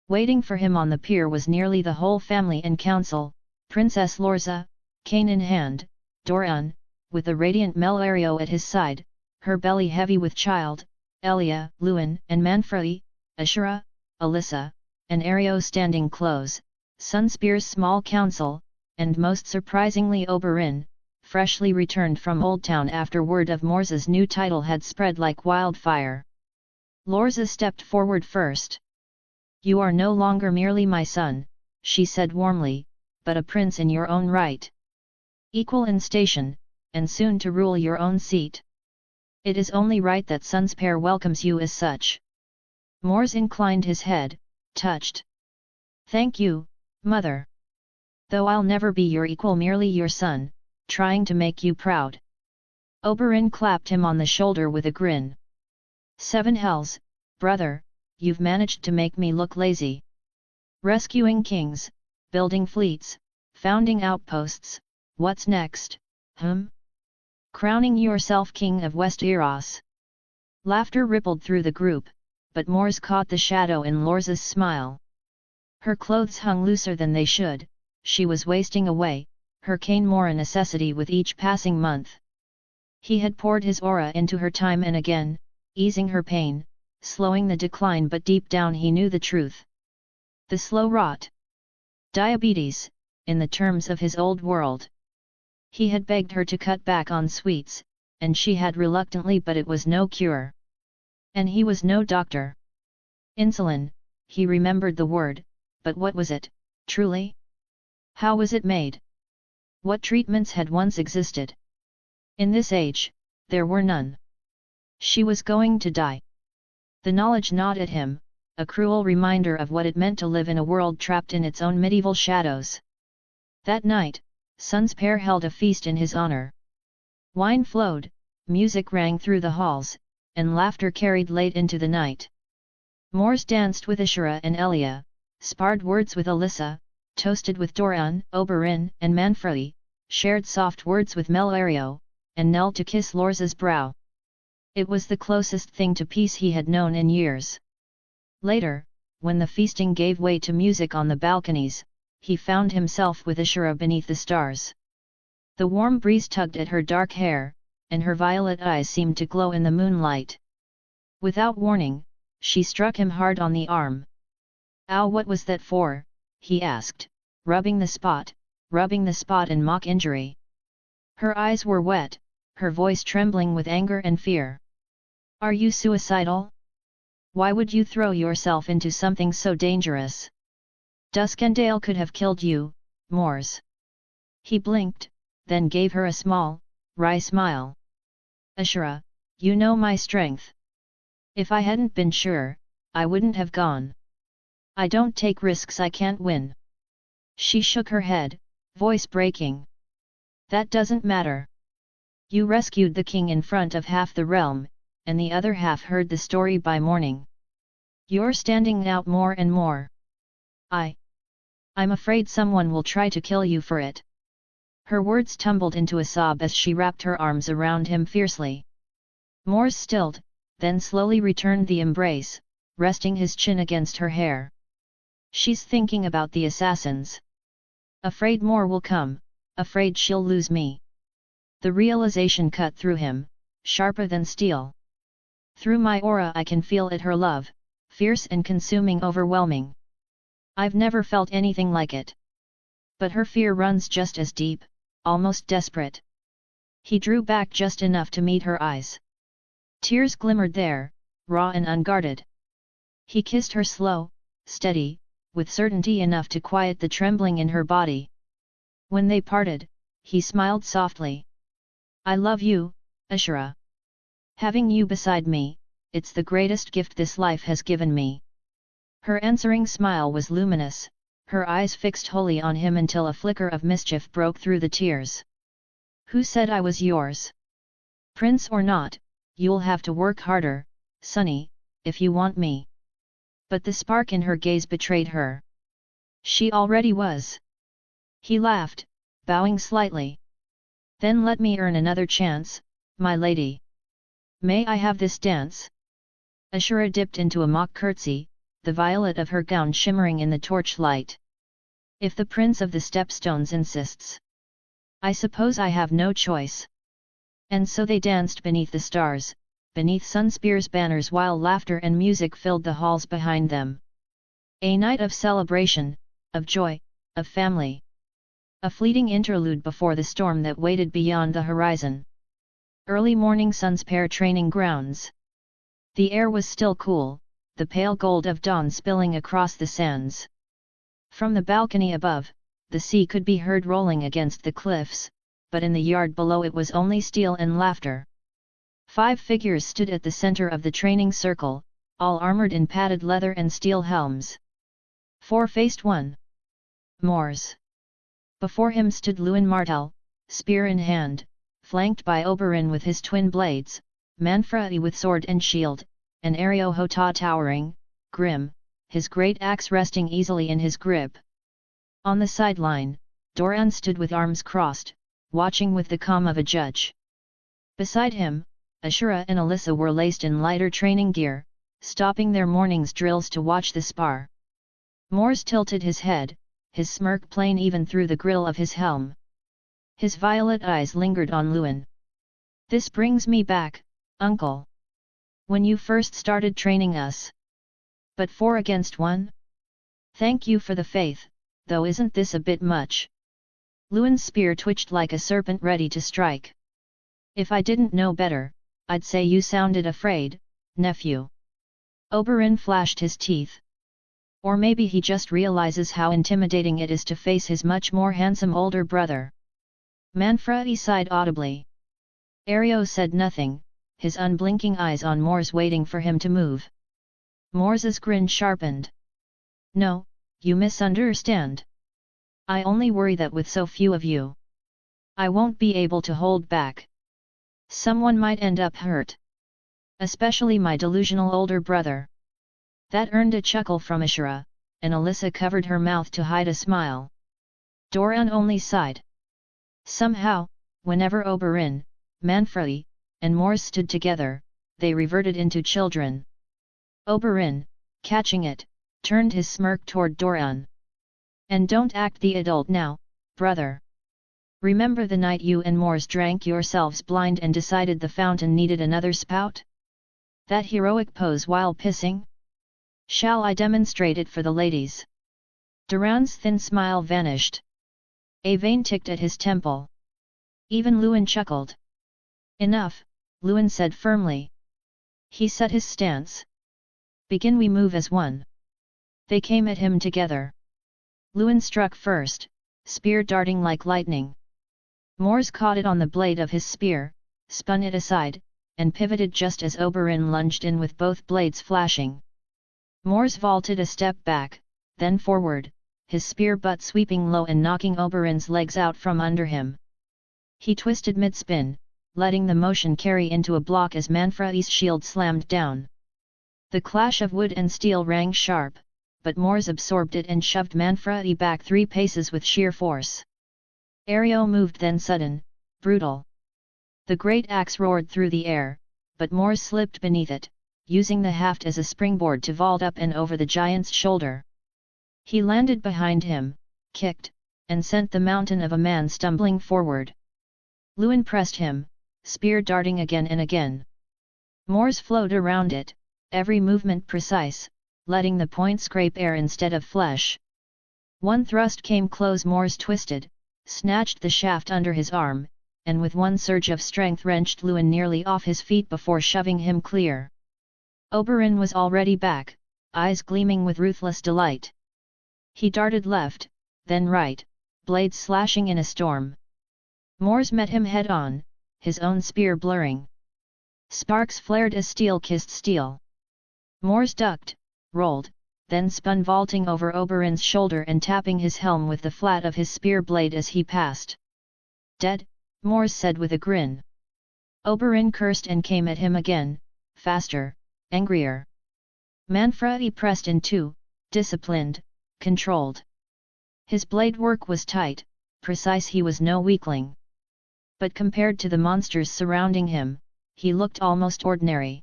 [SPEAKER 1] Waiting for him on the pier was nearly the whole family and council, Princess Lorza, cane in hand, Doran, with the radiant Melario at his side, her belly heavy with child, Elia, Luin and Manfredi, Ashura, Alyssa, and Ario standing close, Sunspear's small council, and most surprisingly Oberyn, freshly returned from Old Town after word of Mors's new title had spread like wildfire. Lorza stepped forward first. You are no longer merely my son, she said warmly, but a prince in your own right. Equal in station, and soon to rule your own seat. It is only right that Sunspear welcomes you as such. Mors inclined his head, touched. Thank you, mother. Though I'll never be your equal, merely your son, trying to make you proud. Oberyn clapped him on the shoulder with a grin. 7 hells, brother, you've managed to make me look lazy. Rescuing kings, building fleets, founding outposts, what's next, Crowning yourself king of Westeros. Laughter rippled through the group, but Mors caught the shadow in Lorza's smile. Her clothes hung looser than they should, she was wasting away, her cane more a necessity with each passing month. He had poured his aura into her time and again, easing her pain, slowing the decline, but deep down he knew the truth. The slow rot. Diabetes, in the terms of his old world. He had begged her to cut back on sweets, and she had reluctantly, but it was no cure. And he was no doctor. Insulin, he remembered the word, but what was it, truly? How was it made? What treatments had once existed? In this age, there were none. She was going to die. The knowledge gnawed at him, a cruel reminder of what it meant to live in a world trapped in its own medieval shadows. That night, Sun's pair held a feast in his honor. Wine flowed, music rang through the halls, and laughter carried late into the night. Mors danced with Ashura and Elia, sparred words with Alyssa, toasted with Doran, Oberyn, and Manfrey, shared soft words with Melario, and knelt to kiss Lorza's brow. It was the closest thing to peace he had known in years. Later, when the feasting gave way to music on the balconies, he found himself with Ashura beneath the stars. The warm breeze tugged at her dark hair, and her violet eyes seemed to glow in the moonlight. Without warning, she struck him hard on the arm. "Ow, what was that for?" he asked, rubbing the spot in mock injury. Her eyes were wet, her voice trembling with anger and fear. "Are you suicidal? Why would you throw yourself into something so dangerous? Duskendale could have killed you, Mors." He blinked, then gave her a small, wry smile. "Ashura, you know my strength. If I hadn't been sure, I wouldn't have gone. I don't take risks I can't win." She shook her head, voice breaking. "That doesn't matter. You rescued the king in front of half the realm, and the other half heard the story by morning. You're standing out more and more. I'm afraid someone will try to kill you for it." Her words tumbled into a sob as she wrapped her arms around him fiercely. Mors stilled, then slowly returned the embrace, resting his chin against her hair. "She's thinking about the assassins. Afraid more will come, afraid she'll lose me." The realization cut through him, sharper than steel. "Through my aura I can feel it, her love, fierce and consuming, overwhelming. I've never felt anything like it. But her fear runs just as deep, almost desperate." He drew back just enough to meet her eyes. Tears glimmered there, raw and unguarded. He kissed her slow, steady, with certainty enough to quiet the trembling in her body. When they parted, he smiled softly. "I love you, Ashura. Having you beside me, it's the greatest gift this life has given me." Her answering smile was luminous, her eyes fixed wholly on him until a flicker of mischief broke through the tears. "Who said I was yours? Prince or not, you'll have to work harder, Sonny, if you want me." But the spark in her gaze betrayed her. She already was. He laughed, bowing slightly. "Then let me earn another chance, my lady. May I have this dance?" Ashura dipped into a mock curtsy, the violet of her gown shimmering in the torchlight. "If the Prince of the Stepstones insists. I suppose I have no choice." And so they danced beneath the stars, beneath Sunspear's banners, while laughter and music filled the halls behind them. A night of celebration, of joy, of family. A fleeting interlude before the storm that waited beyond the horizon. Early morning, Sunspear training grounds. The air was still cool, the pale gold of dawn spilling across the sands. From the balcony above, the sea could be heard rolling against the cliffs, but in the yard below it was only steel and laughter. 5 figures stood at the center of the training circle, all armored in padded leather and steel helms. 4 faced one. Mors. Before him stood Sun Martell, spear in hand, flanked by Oberyn with his twin blades, Manfrey with sword and shield, and Hota towering, grim, his great axe resting easily in his grip. On the sideline, Doran stood with arms crossed, watching with the calm of a judge. Beside him, Ashura and Alyssa were laced in lighter training gear, stopping their morning's drills to watch the spar. Mors tilted his head, his smirk plain even through the grill of his helm. His violet eyes lingered on Lewin. This brings me back, uncle. When you first started training us. But 4 against 1? Thank you for the faith, though isn't this a bit much? Lewin's spear twitched like a serpent ready to strike. If I didn't know better, I'd say you sounded afraid, nephew. Oberyn flashed his teeth. Or maybe he just realizes how intimidating it is to face his much more handsome older brother. Manfredi sighed audibly. Ario said nothing, his unblinking eyes on Mors waiting for him to move. Mors's grin sharpened. No, you misunderstand. I only worry that with so few of you, I won't be able to hold back. Someone might end up hurt. Especially my delusional older brother. That earned a chuckle from Ashura, and Alyssa covered her mouth to hide a smile. Doran only sighed. Somehow, whenever Oberyn, Manfredi, and Mors stood together, they reverted into children. Oberyn, catching it, turned his smirk toward Doran. And don't act the adult now, brother. Remember the night you and Mors drank yourselves blind and decided the fountain needed another spout? That heroic pose while pissing? Shall I demonstrate it for the ladies? Doran's thin smile vanished. A vein ticked at his temple. Even Lewin chuckled. Enough, Lewin said firmly. He set his stance. Begin, we move as one. They came at him together. Lewin struck first, spear darting like lightning. Mors caught it on the blade of his spear, spun it aside, and pivoted just as Oberyn lunged in with both blades flashing. Mors vaulted a step back, then forward, his spear butt sweeping low and knocking Oberyn's legs out from under him. He twisted mid-spin, letting the motion carry into a block as Manfredi's shield slammed down. The clash of wood and steel rang sharp, but Mors absorbed it and shoved Manfredi back 3 paces with sheer force. Ario moved then sudden, brutal. The great axe roared through the air, but Mors slipped beneath it, using the haft as a springboard to vault up and over the giant's shoulder. He landed behind him, kicked, and sent the mountain of a man stumbling forward. Lewin pressed him, spear darting again and again. Mors flowed around it, every movement precise, letting the point scrape air instead of flesh. One thrust came close. Mors twisted, snatched the shaft under his arm, and with one surge of strength wrenched Lewin nearly off his feet before shoving him clear. Oberyn was already back, eyes gleaming with ruthless delight. He darted left, then right, blades slashing in a storm. Mors met him head-on, his own spear blurring. Sparks flared as steel kissed steel. Mors ducked, rolled, then spun vaulting over Oberyn's shoulder and tapping his helm with the flat of his spear blade as he passed. Dead, Mors said with a grin. Oberyn cursed and came at him again, faster, angrier. Manfredi pressed in too, disciplined, controlled. His blade work was tight, precise. He was no weakling. But compared to the monsters surrounding him, he looked almost ordinary.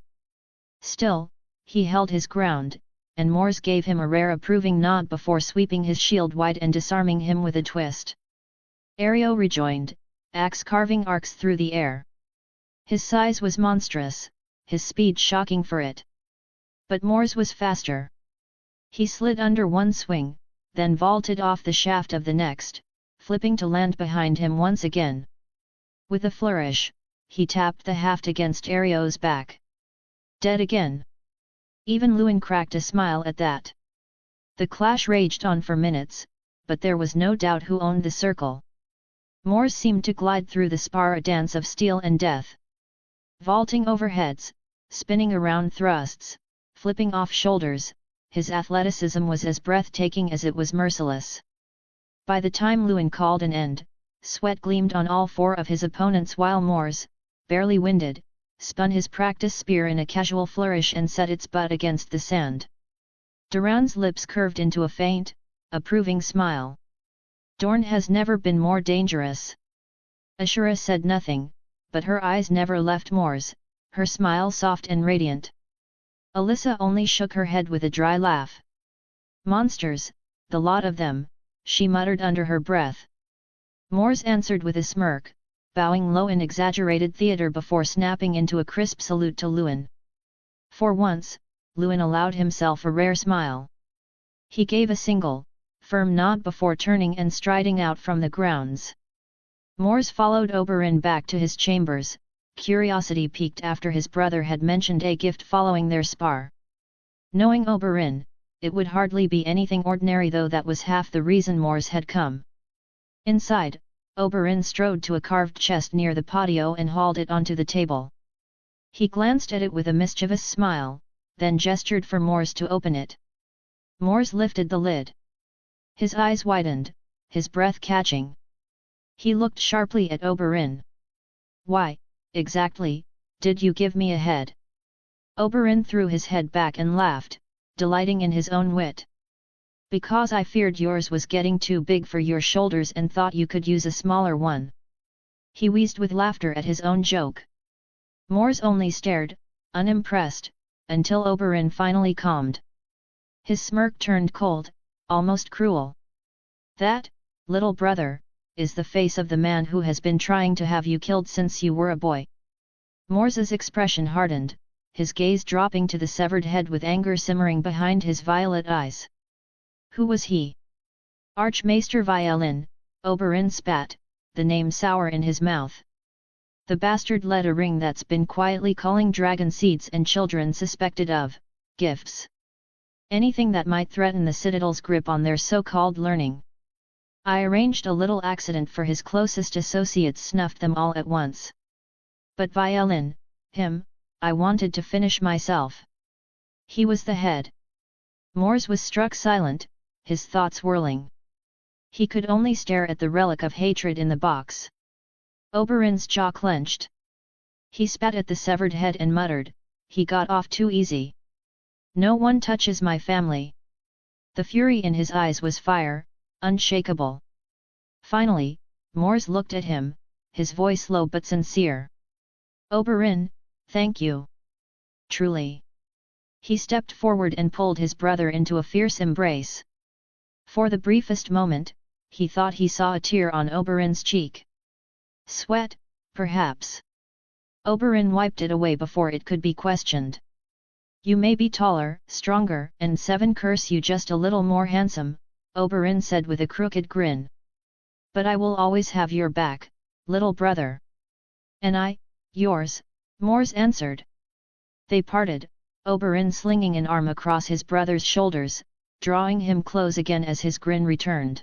[SPEAKER 1] Still, he held his ground, and Mors gave him a rare approving nod before sweeping his shield wide and disarming him with a twist. Ario rejoined, axe carving arcs through the air. His size was monstrous, his speed shocking for it. But Mors was faster. He slid under one swing, then vaulted off the shaft of the next, flipping to land behind him once again. With a flourish, he tapped the haft against Ario's back. Dead again. Even Lewin cracked a smile at that. The clash raged on for minutes, but there was no doubt who owned the circle. Mors seemed to glide through the spar, a dance of steel and death. Vaulting over heads, spinning around thrusts, flipping off shoulders, his athleticism was as breathtaking as it was merciless. By the time Lewin called an end, sweat gleamed on all 4 of his opponents while Mors, barely winded, spun his practice spear in a casual flourish and set its butt against the sand. Doran's lips curved into a faint, approving smile. Dorne has never been more dangerous. Ashura said nothing, but her eyes never left Mors, her smile soft and radiant. Alyssa only shook her head with a dry laugh. Monsters, the lot of them, she muttered under her breath. Mors answered with a smirk, bowing low in exaggerated theatre before snapping into a crisp salute to Luin. For once, Luin allowed himself a rare smile. He gave a single, firm nod before turning and striding out from the grounds. Mors followed Oberyn back to his chambers, curiosity piqued after his brother had mentioned a gift following their spar. Knowing Oberyn, it would hardly be anything ordinary, though that was half the reason Mors had come. Inside, Oberyn strode to a carved chest near the patio and hauled it onto the table. He glanced at it with a mischievous smile, then gestured for Mors to open it. Mors lifted the lid. His eyes widened, his breath catching. He looked sharply at Oberyn. "Why, exactly, did you give me a head?" Oberyn threw his head back and laughed, delighting in his own wit. "Because I feared yours was getting too big for your shoulders and thought you could use a smaller one." He wheezed with laughter at his own joke. Mors only stared, unimpressed, until Oberyn finally calmed. His smirk turned cold, almost cruel. "That, little brother, is the face of the man who has been trying to have you killed since you were a boy." Mors's expression hardened, his gaze dropping to the severed head with anger simmering behind his violet eyes. "Who was he?" "Archmaester Violin," Oberyn spat, the name sour in his mouth. "The bastard led a ring that's been quietly culling dragon seeds and children suspected of gifts. Anything that might threaten the Citadel's grip on their so-called learning. I arranged a little accident for his closest associates, snuffed them all at once. But Violin, him, I wanted to finish myself. He was the head." Mors was struck silent, his thoughts whirling. He could only stare at the relic of hatred in the box. Oberyn's jaw clenched. He spat at the severed head and muttered, "He got off too easy. No one touches my family." The fury in his eyes was fire, unshakable. Finally, Mors looked at him, his voice low but sincere. "Oberyn, thank you. Truly." He stepped forward and pulled his brother into a fierce embrace. For the briefest moment, he thought he saw a tear on Oberyn's cheek. Sweat, perhaps. Oberyn wiped it away before it could be questioned. "You may be taller, stronger, and seven curse you just a little more handsome," Oberyn said with a crooked grin. "But I will always have your back, little brother." "And I, yours," Mors answered. They parted, Oberyn slinging an arm across his brother's shoulders, drawing him close again as his grin returned.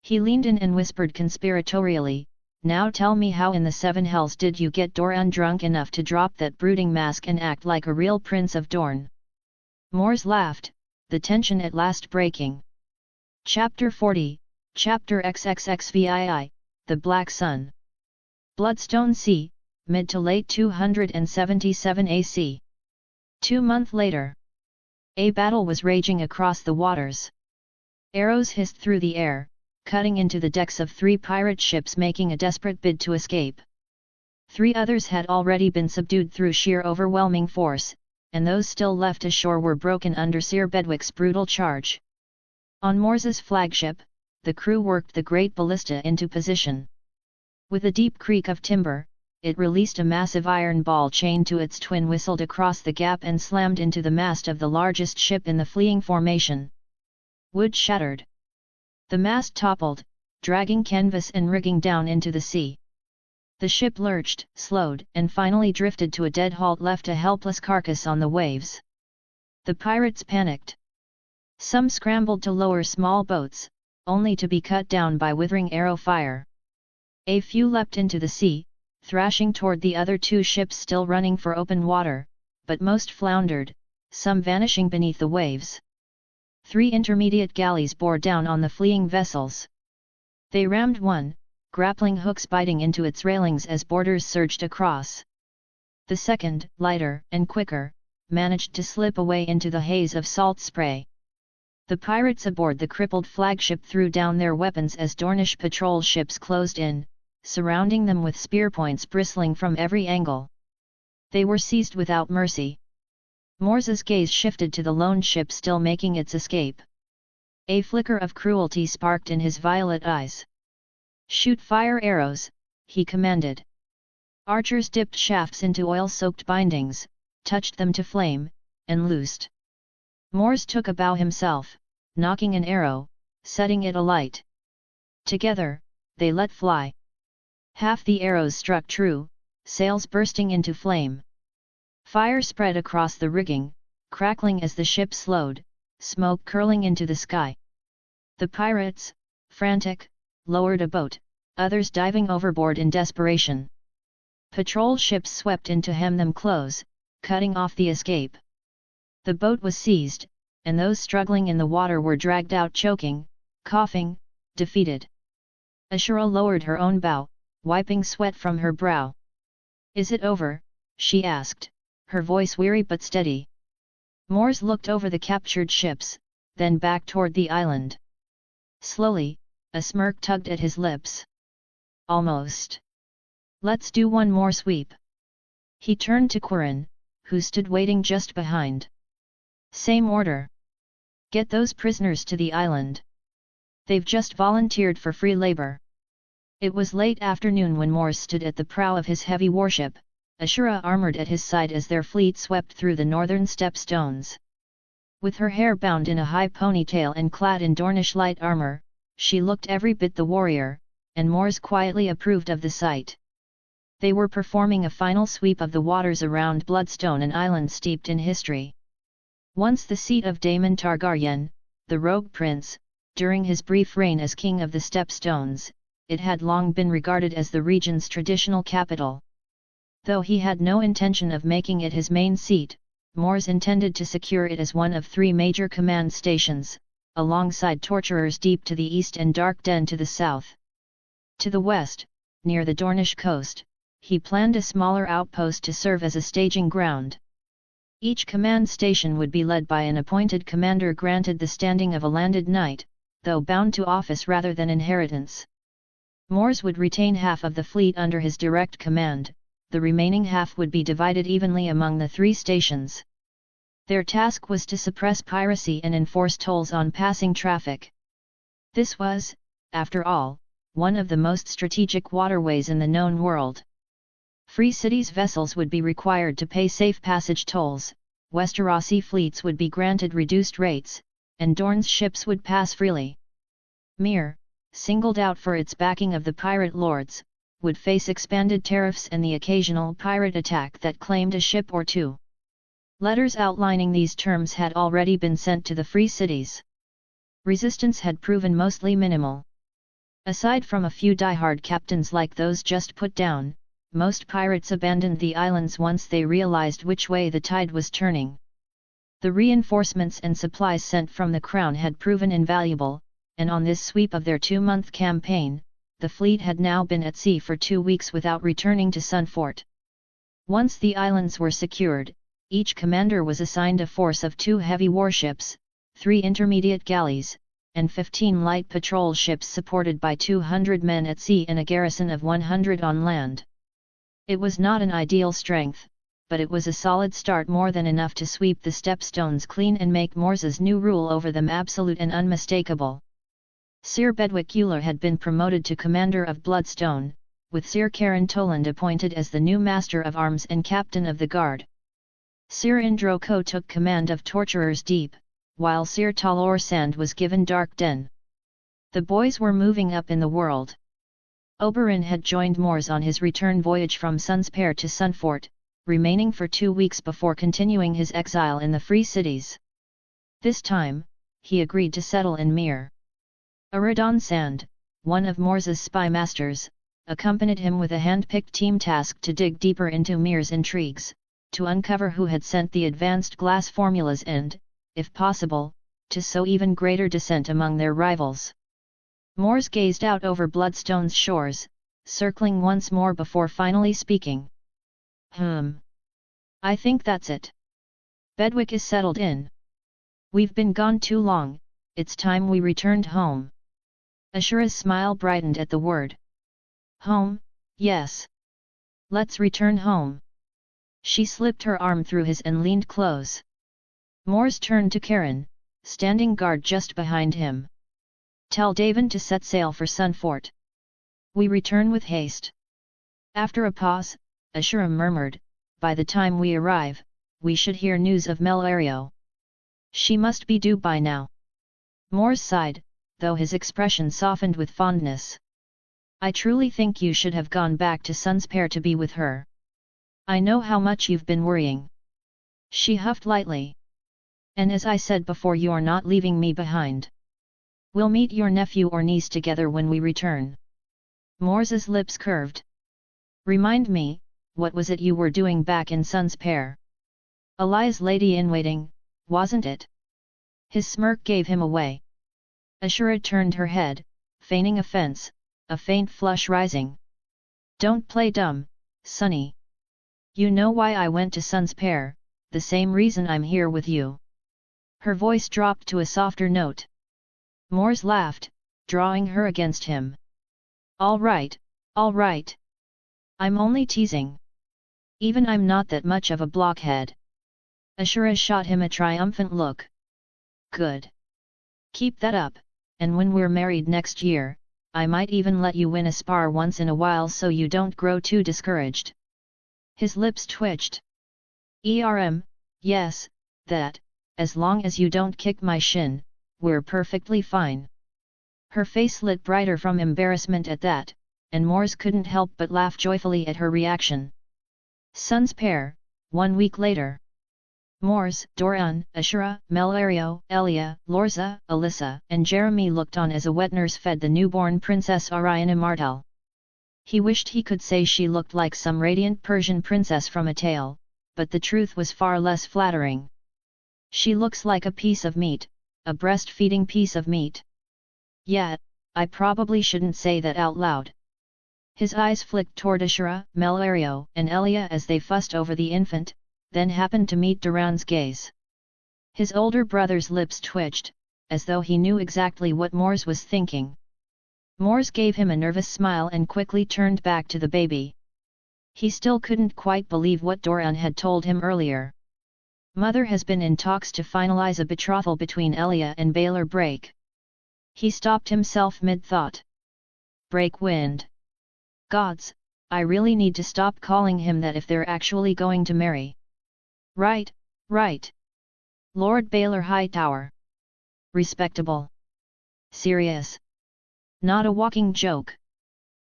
[SPEAKER 1] He leaned in and whispered conspiratorially, "Now tell me, how in the seven hells did you get Dorne drunk enough to drop that brooding mask and act like a real Prince of Dorne?" Mors laughed, the tension at last breaking. Chapter 40, Chapter XXXVII, The Black Sun. Bloodstone Sea, mid to late 277 AC. 2 months later. A battle was raging across the waters. Arrows hissed through the air, cutting into the decks of 3 pirate ships making a desperate bid to escape. 3 others had already been subdued through sheer overwhelming force, and those still left ashore were broken under Sir Bedwick's brutal charge. On Mors's flagship, the crew worked the great ballista into position. With a deep creak of timber, it released a massive iron ball chained to its twin, whistled across the gap and slammed into the mast of the largest ship in the fleeing formation. Wood shattered. The mast toppled, dragging canvas and rigging down into the sea. The ship lurched, slowed, and finally drifted to a dead halt, left a helpless carcass on the waves. The pirates panicked. Some scrambled to lower small boats, only to be cut down by withering arrow fire. A few leapt into the sea, thrashing toward the other 2 ships still running for open water, but most floundered, some vanishing beneath the waves. 3 intermediate galleys bore down on the fleeing vessels. They rammed one, grappling hooks biting into its railings as boarders surged across. The second, lighter and quicker, managed to slip away into the haze of salt spray. The pirates aboard the crippled flagship threw down their weapons as Dornish patrol ships closed in, surrounding them with spear points bristling from every angle. They were seized without mercy. Mors's gaze shifted to the lone ship still making its escape. A flicker of cruelty sparked in his violet eyes. "Shoot fire arrows," he commanded. Archers dipped shafts into oil-soaked bindings, touched them to flame, and loosed. Mors took a bow himself, knocking an arrow, setting it alight. Together, they let fly. Half the arrows struck true, sails bursting into flame. Fire spread across the rigging, crackling as the ship slowed, smoke curling into the sky. The pirates, frantic, lowered a boat, others diving overboard in desperation. Patrol ships swept in to hem them close, cutting off the escape. The boat was seized, and those struggling in the water were dragged out choking, coughing, defeated. Ashura lowered her own bow, wiping sweat from her brow. "Is it over?" she asked, her voice weary but steady. Mors looked over the captured ships, then back toward the island. Slowly, a smirk tugged at his lips. "Almost. Let's do one more sweep." He turned to Quirin, who stood waiting just behind. "Same order. Get those prisoners to the island. They've just volunteered for free labor." It was late afternoon when Mors stood at the prow of his heavy warship, Ashura armored at his side as their fleet swept through the northern stepstones. With her hair bound in a high ponytail and clad in Dornish light armor, she looked every bit the warrior, and Mors quietly approved of the sight. They were performing a final sweep of the waters around Bloodstone, an island steeped in history. Once the seat of Daemon Targaryen, the rogue prince, during his brief reign as king of the Stepstones, it had long been regarded as the region's traditional capital. Though he had no intention of making it his main seat, Mors intended to secure it as one of 3 major command stations, alongside Torturer's Deep to the east and Dark Den to the south. To the west, near the Dornish coast, he planned a smaller outpost to serve as a staging ground. Each command station would be led by an appointed commander granted the standing of a landed knight, though bound to office rather than inheritance. Mors would retain half of the fleet under his direct command, the remaining half would be divided evenly among the 3 stations. Their task was to suppress piracy and enforce tolls on passing traffic. This was, after all, one of the most strategic waterways in the known world. Free Cities vessels would be required to pay safe passage tolls, Westerosi fleets would be granted reduced rates, and Dorne's ships would pass freely. Myr, singled out for its backing of the pirate lords, would face expanded tariffs and the occasional pirate attack that claimed a ship or 2. Letters outlining these terms had already been sent to the Free Cities. Resistance had proven mostly minimal. Aside from a few diehard captains like those just put down, most pirates abandoned the islands once they realized which way the tide was turning. The reinforcements and supplies sent from the Crown had proven invaluable, and on this sweep of their 2-month campaign, the fleet had now been at sea for 2 weeks without returning to Sunfort. Once the islands were secured, each commander was assigned a force of 2 heavy warships, 3 intermediate galleys, and 15 light patrol ships supported by 200 men at sea and a garrison of 100 on land. It was not an ideal strength, but it was a solid start, more than enough to sweep the Stepstones clean and make Mors's new rule over them absolute and unmistakable. Sir Bedwyck Euler had been promoted to commander of Bloodstone, with Sir Karen Toland appointed as the new master of arms and captain of the guard. Sir Indroko took command of Torturer's Deep, while Sir Talor Sand was given Dark Den. The boys were moving up in the world. Oberyn had joined Mors on his return voyage from Sunspear to Sunfort, remaining for 2 weeks before continuing his exile in the Free Cities. This time, he agreed to settle in Myr. Auraborne Sand, one of Mors's spy masters, accompanied him with a hand-picked team tasked to dig deeper into Myr's intrigues, to uncover who had sent the advanced glass formulas and, if possible, to sow even greater dissent among their rivals. Mors gazed out over Bloodstone's shores, circling once more before finally speaking. I think that's it. Bedwyck is settled in. We've been gone too long, it's time we returned home." Ashura's smile brightened at the word. "Home, yes. Let's return home." She slipped her arm through his and leaned close. Mors turned to Karen, standing guard just behind him. "Tell Daven to set sail for Sunfort." We return with haste. After a pause, Ashura murmured, by the time we arrive, we should hear news of Melario. She must be due by now. Mors sighed, though his expression softened with fondness. I truly think you should have gone back to Sun's pair to be with her. I know how much you've been worrying. She huffed lightly. And as I said before, you're not leaving me behind. We'll meet your nephew or niece together when we return. Mors's lips curved. Remind me, what was it you were doing back in Sun's pair? Elia's lady-in-waiting, wasn't it? His smirk gave him away. Ashura turned her head, feigning offense, a faint flush rising. Don't play dumb, Sonny. You know why I went to Sun's pair, the same reason I'm here with you. Her voice dropped to a softer note. Mors laughed, drawing her against him. All right, all right. I'm only teasing. Even I'm not that much of a blockhead. Ashura shot him a triumphant look. Good. Keep that up, and when we're married next year, I might even let you win a spar once in a while so you don't grow too discouraged. His lips twitched. Yes, that, as long as you don't kick my shin, we're perfectly fine. Her face lit brighter from embarrassment at that, and Mors couldn't help but laugh joyfully at her reaction. Sun's pair, 1 week later. Mors, Dorne, Ashura, Melario, Elia, Lorza, Alyssa, and Jeremy looked on as a wet nurse fed the newborn princess Auraborne Martell. He wished he could say she looked like some radiant Persian princess from a tale, but the truth was far less flattering. She looks like a piece of meat, a breastfeeding piece of meat. Yet, I probably shouldn't say that out loud. His eyes flicked toward Ashura, Melario, and Elia as they fussed over the infant, then happened to meet Duran's gaze. His older brother's lips twitched, as though he knew exactly what Mors was thinking. Mors gave him a nervous smile and quickly turned back to the baby. He still couldn't quite believe what Doran had told him earlier. Mother has been in talks to finalize a betrothal between Elia and Baelor Break. He stopped himself mid-thought. Break wind. Gods, I really need to stop calling him that if they're actually going to marry. Right, right. Lord Baelor Hightower. Respectable. Serious. Not a walking joke.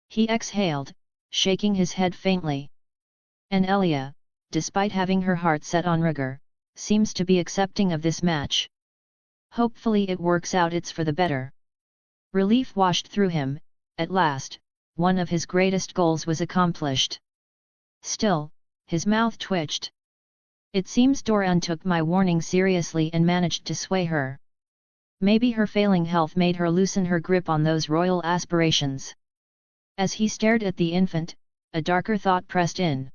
[SPEAKER 1] He exhaled, shaking his head faintly. And Elia, despite having her heart set on rigor, seems to be accepting of this match. Hopefully it works out, it's for the better. Relief washed through him. At last, one of his greatest goals was accomplished. Still, his mouth twitched. It seems Doran took my warning seriously and managed to sway her. Maybe her failing health made her loosen her grip on those royal aspirations. As he stared at the infant, a darker thought pressed in.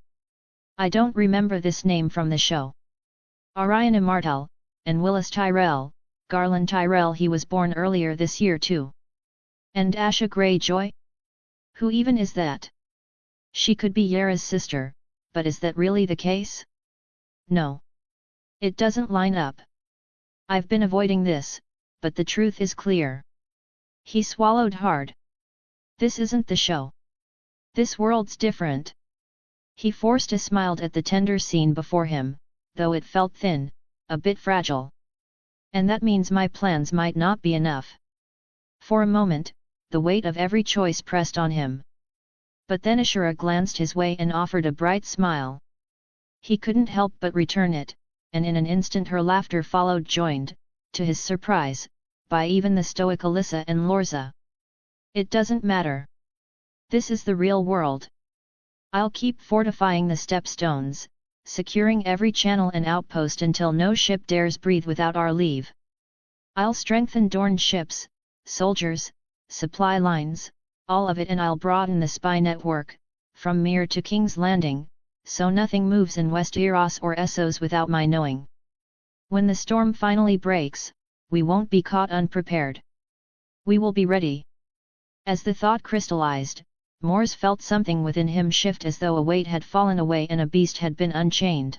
[SPEAKER 1] I don't remember this name from the show. Auraborne Martell, and Willis Tyrell, Garland Tyrell, he was born earlier this year too. And Asha Greyjoy? Who even is that? She could be Yara's sister, but is that really the case? No. It doesn't line up. I've been avoiding this, but the truth is clear. He swallowed hard. This isn't the show. This world's different. He forced a smile at the tender scene before him, though it felt thin, a bit fragile. And that means my plans might not be enough. For a moment, the weight of every choice pressed on him. But then Ashura glanced his way and offered a bright smile. He couldn't help but return it, and in an instant her laughter followed, joined, to his surprise, by even the stoic Alyssa and Lorza. It doesn't matter. This is the real world. I'll keep fortifying the stepstones, securing every channel and outpost until no ship dares breathe without our leave. I'll strengthen Dorne ships, soldiers, supply lines, all of it, and I'll broaden the spy network, from Mere to King's Landing, so nothing moves in Westeros or Essos without my knowing. When the storm finally breaks, we won't be caught unprepared. We will be ready. As the thought crystallized, Mors felt something within him shift, as though a weight had fallen away and a beast had been unchained.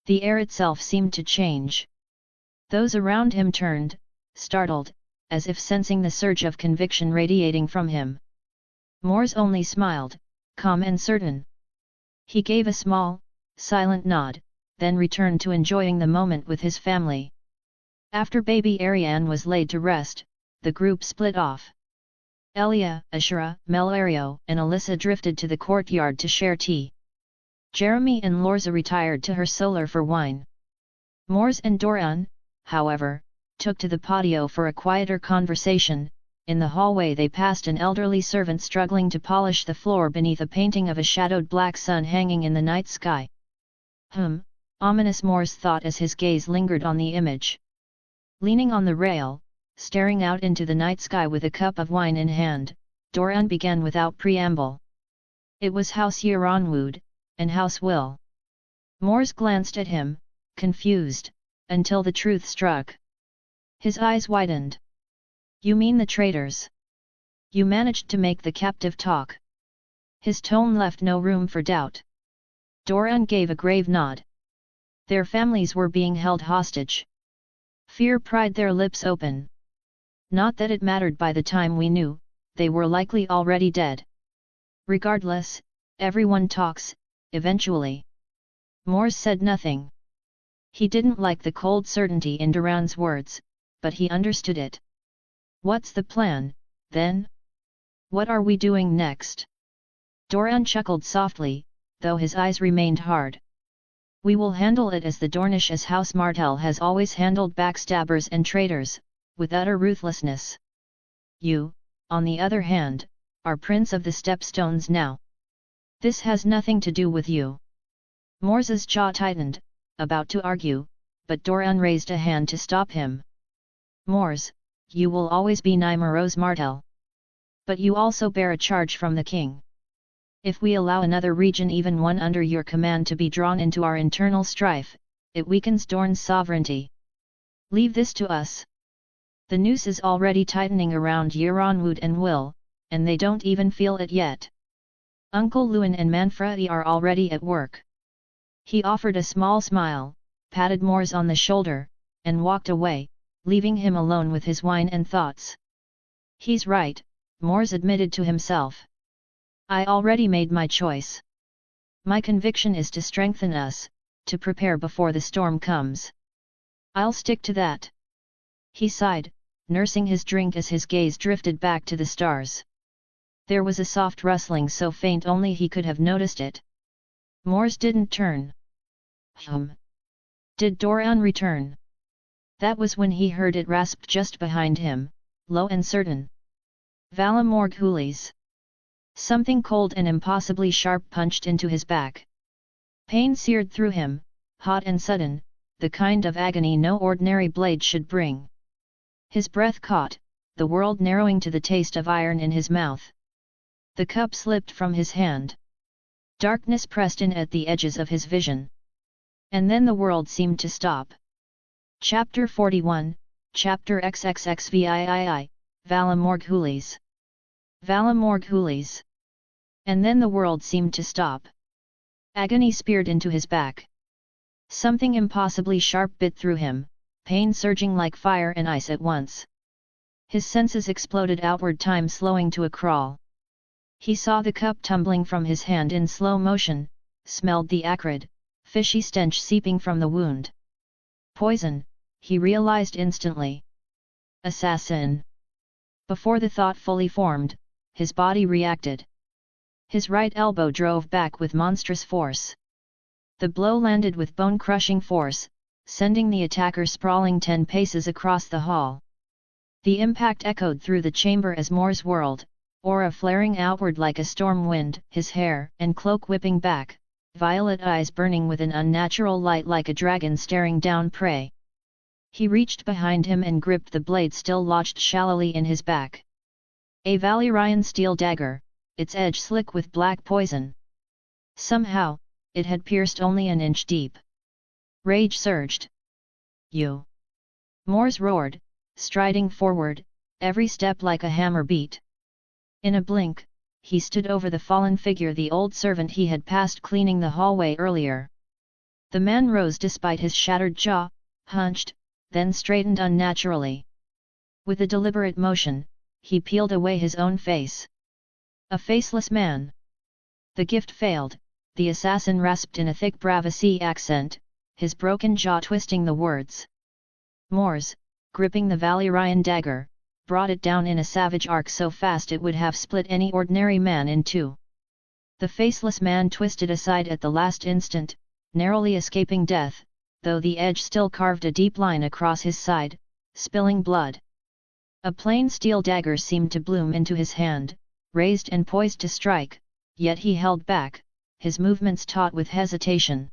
[SPEAKER 1] The air itself seemed to change. Those around him turned, startled, as if sensing the surge of conviction radiating from him. Mors only smiled, calm and certain. He gave a small, silent nod, then returned to enjoying the moment with his family. After baby Ariane was laid to rest, the group split off. Elia, Ashura, Melario, and Alyssa drifted to the courtyard to share tea. Jeremy and Lorza retired to her solar for wine. Mors and Doran, however, took to the patio for a quieter conversation. In the hallway they passed an elderly servant struggling to polish the floor beneath a painting of a shadowed black sun hanging in the night sky. Ominous Mors thought as his gaze lingered on the image. Leaning on the rail, staring out into the night sky with a cup of wine in hand, Doran began without preamble. It was House Yeronwood, and House Will. Mors glanced at him, confused, until the truth struck. His eyes widened. You mean the traitors? You managed to make the captive talk. His tone left no room for doubt. Doran gave a grave nod. Their families were being held hostage. Fear pried their lips open. Not that it mattered by the time we knew, they were likely already dead. Regardless, everyone talks, eventually. Mors said nothing. He didn't like the cold certainty in Doran's words, but he understood it. What's the plan, then? What are we doing next? Doran chuckled softly, though his eyes remained hard. We will handle it as the Dornish as House Martell has always handled backstabbers and traitors, with utter ruthlessness. You, on the other hand, are Prince of the Stepstones now. This has nothing to do with you. Mors's jaw tightened, about to argue, but Doran raised a hand to stop him. Mors, you will always be Mors Martell. But you also bear a charge from the king. If we allow another region, even one under your command, to be drawn into our internal strife, it weakens Dorne's sovereignty. Leave this to us. The noose is already tightening around Yeronwood and Will, and they don't even feel it yet. Uncle Lewin and Manfredi are already at work. He offered a small smile, patted Mors on the shoulder, and walked away, leaving him alone with his wine and thoughts. He's right, Mors admitted to himself. I already made my choice. My conviction is to strengthen us, to prepare before the storm comes. I'll stick to that. He sighed, nursing his drink as his gaze drifted back to the stars. There was a soft rustling so faint only he could have noticed it. Mors didn't turn. Did Doran return? That was when he heard it rasped just behind him, low and certain. Vala Morghulis. Something cold and impossibly sharp punched into his back. Pain seared through him, hot and sudden, the kind of agony no ordinary blade should bring. His breath caught, the world narrowing to the taste of iron in his mouth. The cup slipped from his hand. Darkness pressed in at the edges of his vision. And then the world seemed to stop. Chapter 41, Chapter XXXVIII, Vala Morghulis. Vala Morghulis. And then the world seemed to stop. Agony speared into his back. Something impossibly sharp bit through him, pain surging like fire and ice at once. His senses exploded outward, time slowing to a crawl. He saw the cup tumbling from his hand in slow motion, smelled the acrid, fishy stench seeping from the wound. Poison, he realized instantly. Assassin. Before the thought fully formed, his body reacted. His right elbow drove back with monstrous force. The blow landed with bone-crushing force, sending the attacker sprawling 10 paces across the hall. The impact echoed through the chamber as Mors whirled, aura flaring outward like a storm wind, his hair and cloak whipping back, violet eyes burning with an unnatural light like a dragon staring down prey. He reached behind him and gripped the blade still lodged shallowly in his back. A Valyrian steel dagger, its edge slick with black poison. Somehow, it had pierced only an inch deep. Rage surged. You! Mors roared, striding forward, every step like a hammer beat. In a blink, he stood over the fallen figure, the old servant he had passed cleaning the hallway earlier. The man rose despite his shattered jaw, hunched, then straightened unnaturally. With a deliberate motion, he peeled away his own face. A faceless man. The gift failed, the assassin rasped in a thick Bravici accent, his broken jaw twisting the words. Mors, gripping the Valyrian dagger, brought it down in a savage arc so fast it would have split any ordinary man in two. The faceless man twisted aside at the last instant, narrowly escaping death, though the edge still carved a deep line across his side, spilling blood. A plain steel dagger seemed to bloom into his hand, raised and poised to strike, yet he held back, his movements taut with hesitation.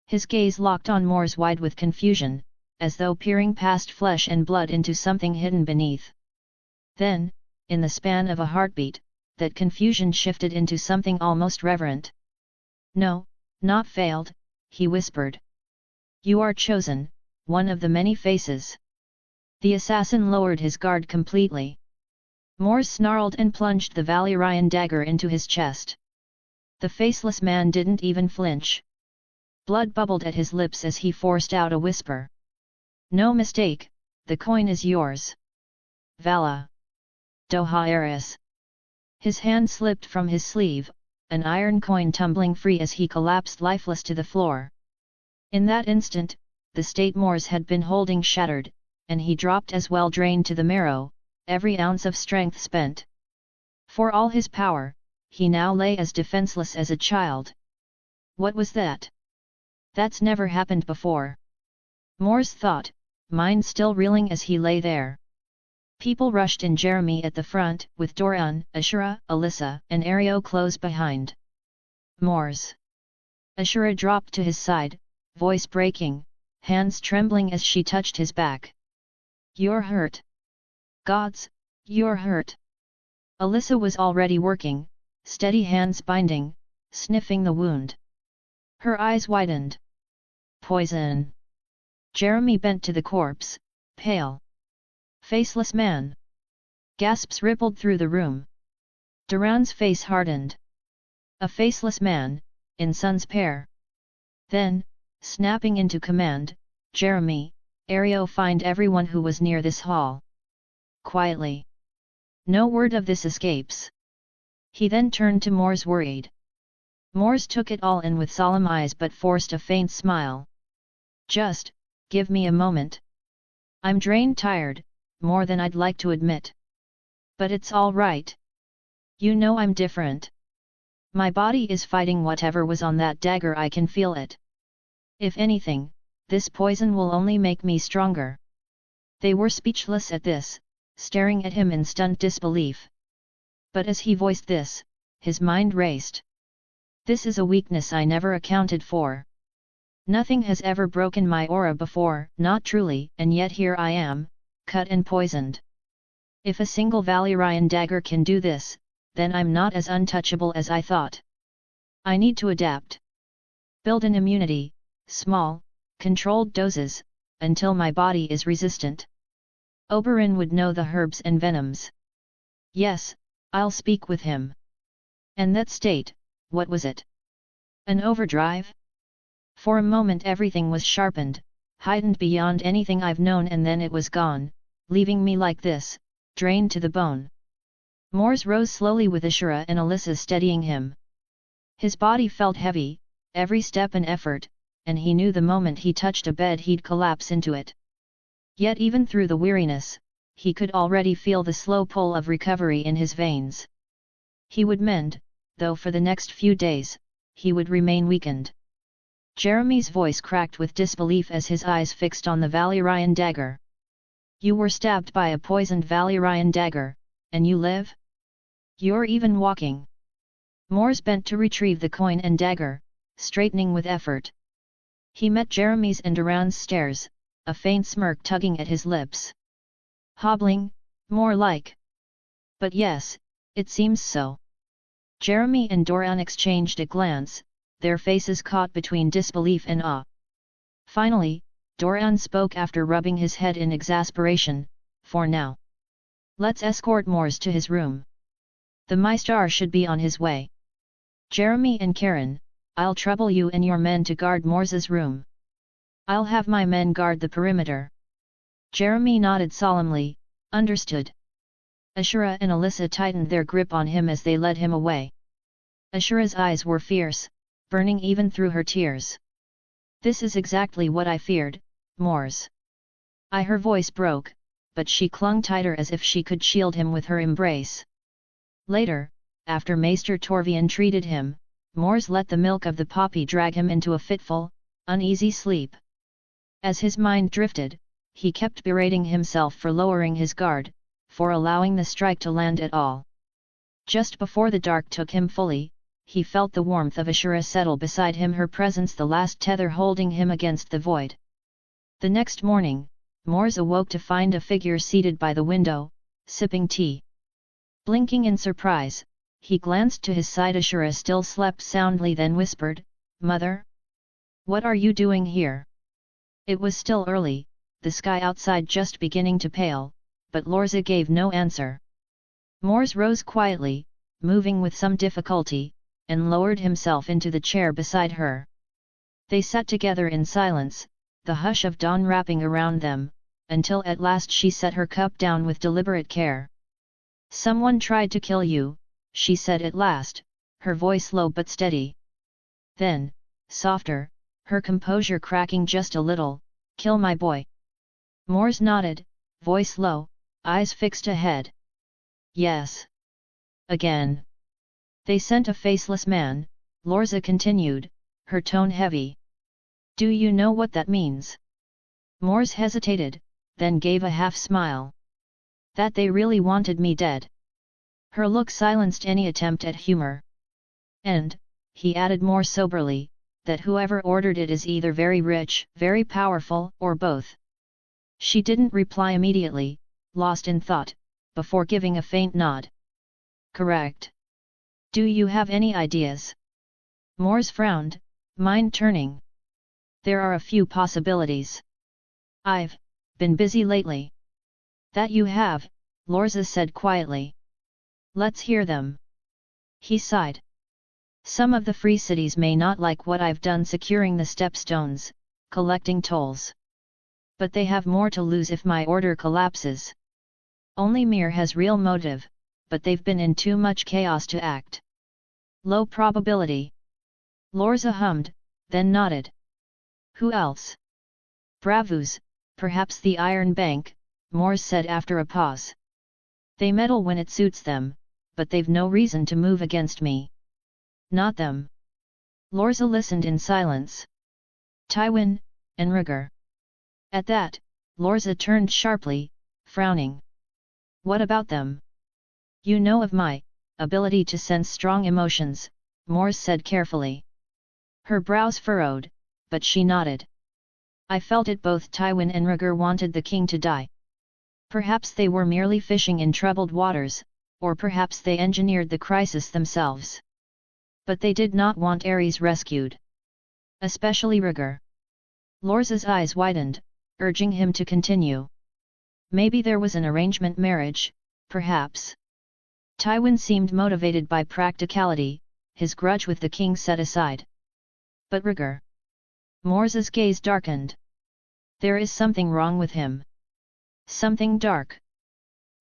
[SPEAKER 1] His gaze locked on Mors wide with confusion, as though peering past flesh and blood into something hidden beneath. Then, in the span of a heartbeat, that confusion shifted into something almost reverent. "No, not failed," he whispered. "You are chosen, one of the many faces." The assassin lowered his guard completely. Mors snarled and plunged the Valyrian dagger into his chest. The faceless man didn't even flinch. Blood bubbled at his lips as he forced out a whisper. "No mistake, the coin is yours. Vala. Dohaeris." His hand slipped from his sleeve, an iron coin tumbling free as he collapsed lifeless to the floor. In that instant, the state Mors had been holding shattered, and he dropped as well, drained to the marrow, every ounce of strength spent. For all his power, he now lay as defenseless as a child. What was that? That's never happened before. Mors thought, mind still reeling as he lay there. People rushed in Jeremy at the front, with Doran, Ashura, Alyssa, and Ario close behind. Mors. Ashura dropped to his side, voice breaking, hands trembling as she touched his back. "You're hurt. Gods, you're hurt." Alyssa was already working, steady hands binding, sniffing the wound. Her eyes widened. "Poison." Jeremy bent to the corpse, pale. "Faceless man." Gasps rippled through the room. Duran's face hardened. A faceless man, in Sun's pair. Then, snapping into command, "Jeremy, Ario, find everyone who was near this hall. Quietly. No word of this escapes." He then turned to Mors, worried. Mors took it all in with solemn eyes but forced a faint smile. "Just, give me a moment. I'm drained, tired, more than I'd like to admit. But it's all right. You know I'm different. My body is fighting whatever was on that dagger, I can feel it. If anything, this poison will only make me stronger." They were speechless at this, staring at him in stunned disbelief. But as he voiced this, his mind raced. "This is a weakness I never accounted for. Nothing has ever broken my aura before, not truly, and yet here I am, cut and poisoned. If a single Valyrian dagger can do this, then I'm not as untouchable as I thought. I need to adapt. Build an immunity, small, controlled doses, until my body is resistant. Oberyn would know the herbs and venoms. Yes, I'll speak with him." And that state, what was it? An overdrive? For a moment everything was sharpened, heightened beyond anything I've known, and then it was gone, leaving me like this, drained to the bone. Mors rose slowly with Ashura and Alyssa steadying him. His body felt heavy, every step an effort, and he knew the moment he touched a bed he'd collapse into it. Yet even through the weariness, he could already feel the slow pull of recovery in his veins. He would mend, though for the next few days, he would remain weakened. Jeremy's voice cracked with disbelief as his eyes fixed on the Valyrian dagger. "You were stabbed by a poisoned Valyrian dagger, and you live? You're even walking." Mors bent to retrieve the coin and dagger, straightening with effort. He met Jeremy's and Duran's stares, a faint smirk tugging at his lips. "Hobbling, more like. But yes, it seems so." Jeremy and Doran exchanged a glance, their faces caught between disbelief and awe. Finally, Doran spoke after rubbing his head in exasperation, "For now. Let's escort Mors to his room. The Maester should be on his way. Jeremy and Karen, I'll trouble you and your men to guard Mors's room. I'll have my men guard the perimeter." Jeremy nodded solemnly, "Understood." Ashura and Alyssa tightened their grip on him as they led him away. Ashura's eyes were fierce, burning even through her tears. "This is exactly what I feared, Mors." Her voice broke, but she clung tighter as if she could shield him with her embrace. Later, after Maester Torvian treated him, Mors let the milk of the poppy drag him into a fitful, uneasy sleep. As his mind drifted, he kept berating himself for lowering his guard, for allowing the strike to land at all. Just before the dark took him fully, he felt the warmth of Ashura settle beside him, her presence the last tether holding him against the void. The next morning, Mors awoke to find a figure seated by the window, sipping tea. Blinking in surprise, he glanced to his side. Ashura still slept soundly, then whispered, "Mother? What are you doing here?" It was still early, the sky outside just beginning to pale, but Lorza gave no answer. Mors rose quietly, moving with some difficulty, and lowered himself into the chair beside her. They sat together in silence, the hush of dawn wrapping around them, until at last she set her cup down with deliberate care. "Someone tried to kill you," she said at last, her voice low but steady. Then, softer, her composure cracking just a little, "Kill my boy." Mors nodded, voice low, eyes fixed ahead. "Yes." Again. "They sent a faceless man," Lorza continued, her tone heavy. "Do you know what that means?" Mors hesitated, then gave a half-smile. "That they really wanted me dead." Her look silenced any attempt at humor. "And," he added more soberly, "that whoever ordered it is either very rich, very powerful, or both." She didn't reply immediately, lost in thought, before giving a faint nod. "Correct. Do you have any ideas?" Mors frowned, mind turning. "There are a few possibilities. I've been busy lately." "That you have," Lorza said quietly. "Let's hear them." He sighed. "Some of the free cities may not like what I've done securing the stepstones, collecting tolls. But they have more to lose if my order collapses. Only Mir has real motive, but they've been in too much chaos to act." "Low probability." Lorza hummed, then nodded. "Who else?" "Bravus, perhaps the Iron Bank," Mors said after a pause. "They meddle when it suits them, but they've no reason to move against me." "Not them." Lorza listened in silence. "Tywin, and Rhaegar." At that, Lorza turned sharply, frowning. "What about them?" "You know of my ability to sense strong emotions," Mors said carefully. Her brows furrowed, but she nodded. "I felt it. Both Tywin and Rhaegar wanted the king to die. Perhaps they were merely fishing in troubled waters, or perhaps they engineered the crisis themselves. But they did not want Aerys rescued. Especially Rhaegar." Lorza's eyes widened, urging him to continue. "Maybe there was an arrangement marriage, perhaps." Tywin seemed motivated by practicality, his grudge with the king set aside. "But Rhaegar?" Mors's gaze darkened. "There is something wrong with him. Something dark.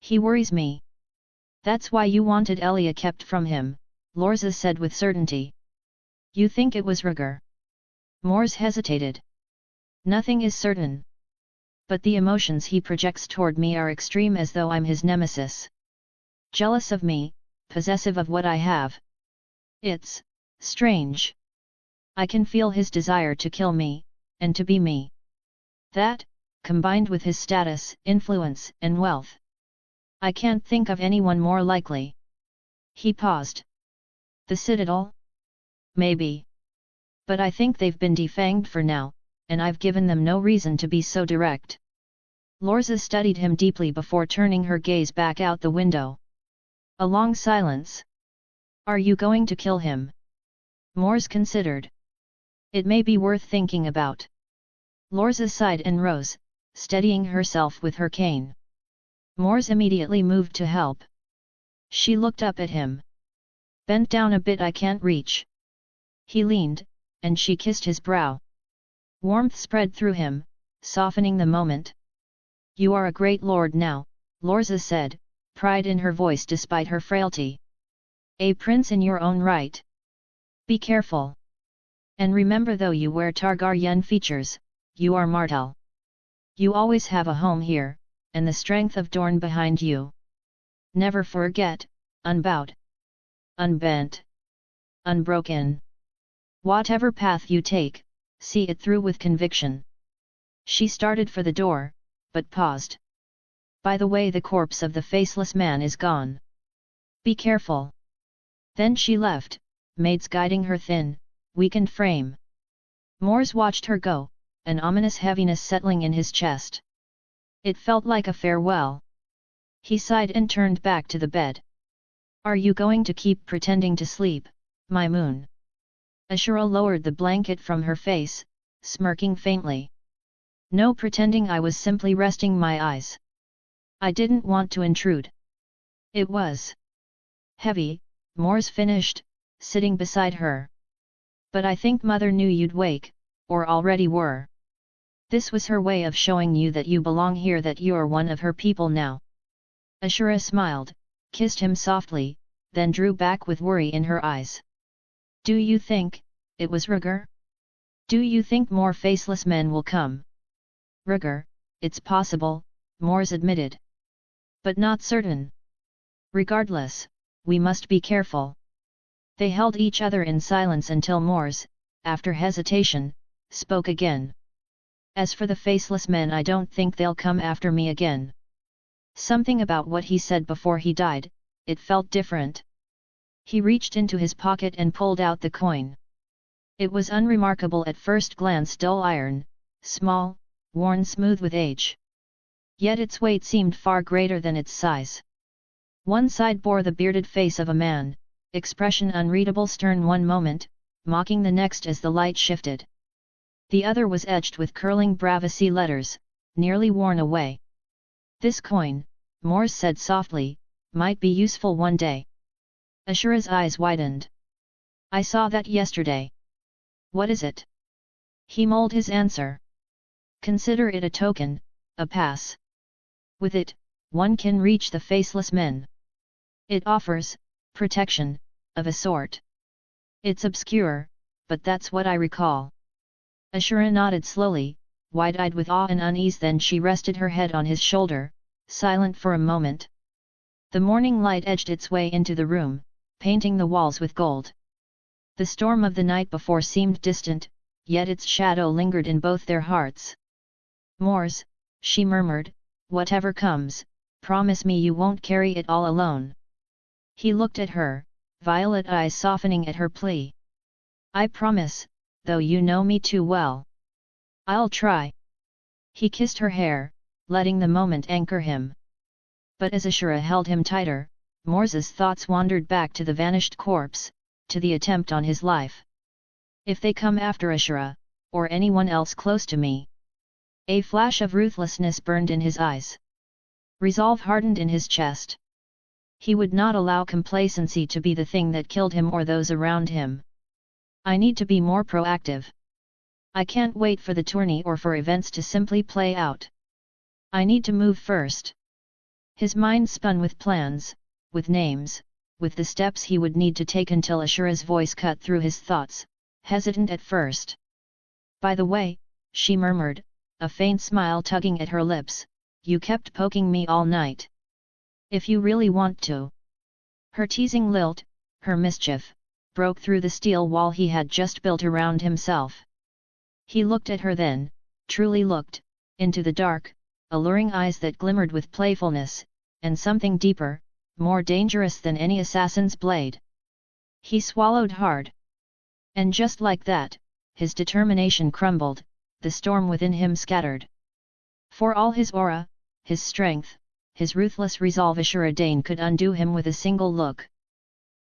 [SPEAKER 1] He worries me." "That's why you wanted Elia kept from him," Lorza said with certainty. "You think it was Rhaegar?" Mors hesitated. "Nothing is certain. But the emotions he projects toward me are extreme, as though I'm his nemesis. Jealous of me, possessive of what I have. It's strange. I can feel his desire to kill me, and to be me. That, combined with his status, influence, and wealth. I can't think of anyone more likely." He paused. "The Citadel? Maybe. But I think they've been defanged for now, and I've given them no reason to be so direct." Lorza studied him deeply before turning her gaze back out the window. A long silence. "Are you going to kill him?" Mors considered. "It may be worth thinking about." Lorza sighed and rose, steadying herself with her cane. Mors immediately moved to help. She looked up at him. "Bend down a bit, I can't reach." He leaned, and she kissed his brow. Warmth spread through him, softening the moment. "You are a great lord now," Lorza said, pride in her voice despite her frailty. A prince in your own right. Be careful. And remember, though you wear Targaryen features, you are Martell. You always have a home here, and the strength of Dorne behind you. Never forget, unbowed, unbent, unbroken. Whatever path you take, see it through with conviction. She started for the door, but paused. By the way, the corpse of the faceless man is gone. Be careful. Then she left, maids guiding her thin, weakened frame. Mors watched her go, an ominous heaviness settling in his chest. It felt like a farewell. He sighed and turned back to the bed. Are you going to keep pretending to sleep, my moon? Ashura lowered the blanket from her face, smirking faintly. No pretending, I was simply resting my eyes. I didn't want to intrude. It was heavy, Mors finished, sitting beside her. But I think mother knew you'd wake, or already were. This was her way of showing you that you belong here, that you're one of her people now. Ashura smiled, kissed him softly, then drew back with worry in her eyes. Do you think it was Rhaegar? Do you think more faceless men will come? Rhaegar, it's possible, Mors admitted. But not certain. Regardless, we must be careful. They held each other in silence until Mors, after hesitation, spoke again. As for the faceless men, I don't think they'll come after me again. Something about what he said before he died, it felt different. He reached into his pocket and pulled out the coin. It was unremarkable at first glance, dull iron, small, worn smooth with age. Yet its weight seemed far greater than its size. One side bore the bearded face of a man, expression unreadable, stern one moment, mocking the next as the light shifted. The other was etched with curling Bravici letters, nearly worn away. This coin, Mors said softly, might be useful one day. Ashura's eyes widened. I saw that yesterday. What is it? He mulled his answer. Consider it a token, a pass. With it, one can reach the faceless men. It offers protection, of a sort. It's obscure, but that's what I recall. Ashura nodded slowly, wide-eyed with awe and unease, then she rested her head on his shoulder, silent for a moment. The morning light edged its way into the room, painting the walls with gold. The storm of the night before seemed distant, yet its shadow lingered in both their hearts. Mors, she murmured, whatever comes, promise me you won't carry it all alone. He looked at her, violet eyes softening at her plea. I promise, though you know me too well. I'll try. He kissed her hair, letting the moment anchor him. But as Ashura held him tighter, Mors's thoughts wandered back to the vanished corpse, to the attempt on his life. If they come after Ashura, or anyone else close to me. A flash of ruthlessness burned in his eyes. Resolve hardened in his chest. He would not allow complacency to be the thing that killed him or those around him. I need to be more proactive. I can't wait for the tourney or for events to simply play out. I need to move first. His mind spun with plans, with names, with the steps he would need to take until Ashura's voice cut through his thoughts, hesitant at first. By the way, she murmured, a faint smile tugging at her lips, you kept poking me all night. If you really want to. Her teasing lilt, her mischief, broke through the steel wall he had just built around himself. He looked at her then, truly looked, into the dark, alluring eyes that glimmered with playfulness, and something deeper, more dangerous than any assassin's blade. He swallowed hard. And just like that, his determination crumbled, the storm within him scattered. For all his aura, his strength, his ruthless resolve, Ashura Dane could undo him with a single look.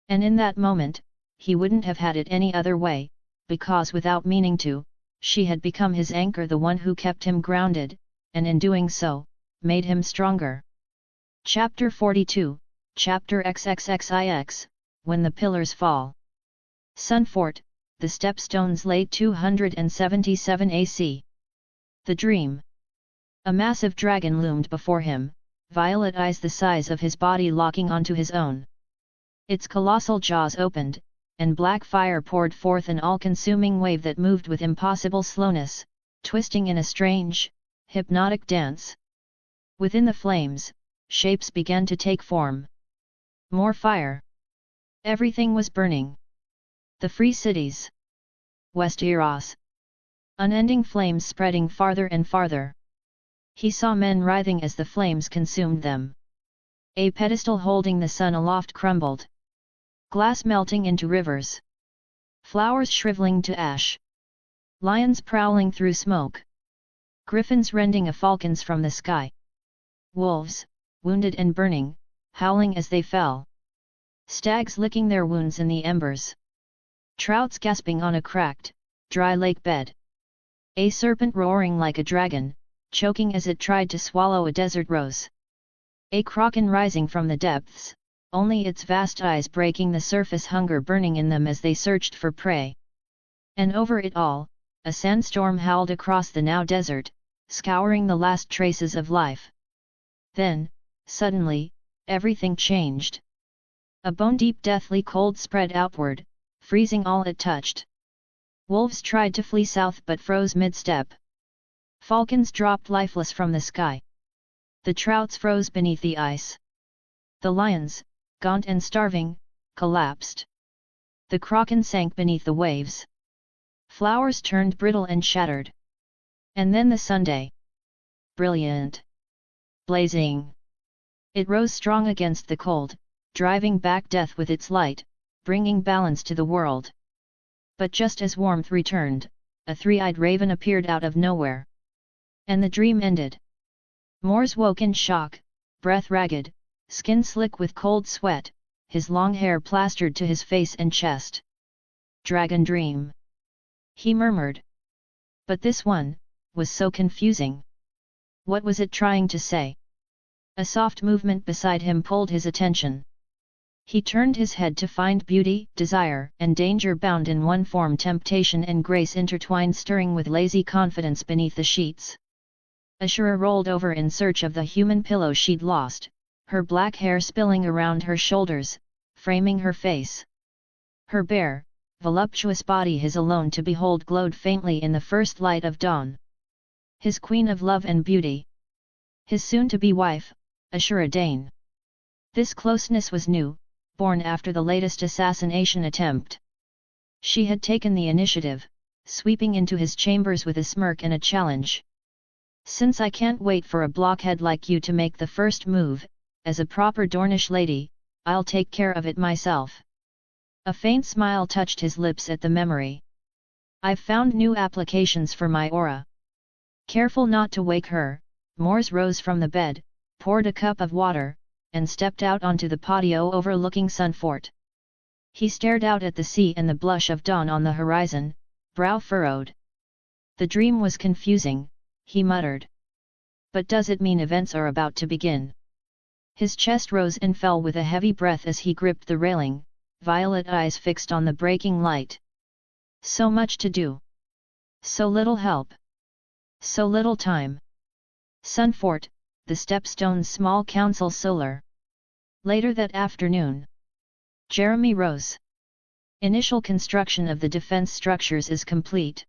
[SPEAKER 1] And in that moment, he wouldn't have had it any other way, because without meaning to, she had become his anchor, the one who kept him grounded, and in doing so, made him stronger. Chapter 42, Chapter XXXIX, When the Pillars Fall. Sunfort, the Stepstones, late 277 AC. The Dream. A massive dragon loomed before him, violet eyes the size of his body locking onto his own. Its colossal jaws opened, and black fire poured forth an all-consuming wave that moved with impossible slowness, twisting in a strange, hypnotic dance. Within the flames, shapes began to take form. More fire. Everything was burning. The free cities. Westeros. Unending flames spreading farther and farther. He saw men writhing as the flames consumed them. A pedestal holding the sun aloft crumbled. Glass melting into rivers. Flowers shriveling to ash. Lions prowling through smoke. Griffins rending falcons from the sky. Wolves, wounded and burning, howling as they fell. Stags licking their wounds in the embers. Trouts gasping on a cracked, dry lake bed. A serpent roaring like a dragon, choking as it tried to swallow a desert rose. A kraken rising from the depths, only its vast eyes breaking the surface, hunger burning in them as they searched for prey. And over it all, a sandstorm howled across the now desert, scouring the last traces of life. Then, suddenly, everything changed. A bone-deep deathly cold spread outward, freezing all it touched. Wolves tried to flee south but froze mid-step. Falcons dropped lifeless from the sky. The trouts froze beneath the ice. The lions, gaunt and starving, collapsed. The kraken sank beneath the waves. Flowers turned brittle and shattered. And then the Sunday. Brilliant. Blazing. It rose strong against the cold, driving back death with its light, bringing balance to the world. But just as warmth returned, a three-eyed raven appeared out of nowhere. And the dream ended. Mors woke in shock, breath ragged, skin slick with cold sweat, his long hair plastered to his face and chest. Dragon dream. He murmured. But this one, was so confusing. What was it trying to say? A soft movement beside him pulled his attention. He turned his head to find beauty, desire, and danger bound in one form, temptation and grace intertwined, stirring with lazy confidence beneath the sheets. Ashura rolled over in search of the human pillow she'd lost, her black hair spilling around her shoulders, framing her face. Her bare, voluptuous body, his alone to behold, glowed faintly in the first light of dawn. His queen of love and beauty. His soon-to-be wife, Ashura Dane. This closeness was new, born after the latest assassination attempt. She had taken the initiative, sweeping into his chambers with a smirk and a challenge. Since I can't wait for a blockhead like you to make the first move, as a proper Dornish lady, I'll take care of it myself. A faint smile touched his lips at the memory. I've found new applications for my aura. Careful not to wake her, Mors rose from the bed, poured a cup of water, and stepped out onto the patio overlooking Sunfort. He stared out at the sea and the blush of dawn on the horizon, brow furrowed. The dream was confusing, he muttered. But does it mean events are about to begin? His chest rose and fell with a heavy breath as he gripped the railing, violet eyes fixed on the breaking light. So much to do. So little help. So little time. Sunfort, the Stepstone's small council solar. Later that afternoon. Jeremy rose. Initial construction of the defense structures is complete.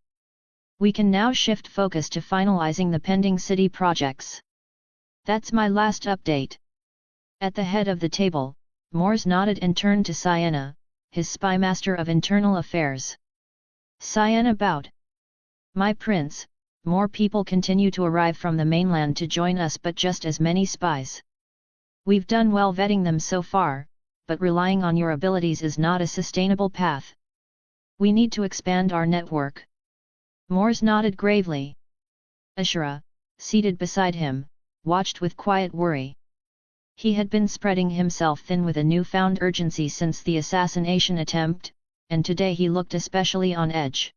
[SPEAKER 1] We can now shift focus to finalizing the pending city projects. That's my last update. At the head of the table, Mors nodded and turned to Sienna, his spymaster of internal affairs. Sienna bowed. My prince, more people continue to arrive from the mainland to join us, but just as many spies. We've done well vetting them so far, but relying on your abilities is not a sustainable path. We need to expand our network. Mors nodded gravely. Ashura, seated beside him, watched with quiet worry. He had been spreading himself thin with a newfound urgency since the assassination attempt, and today he looked especially on edge.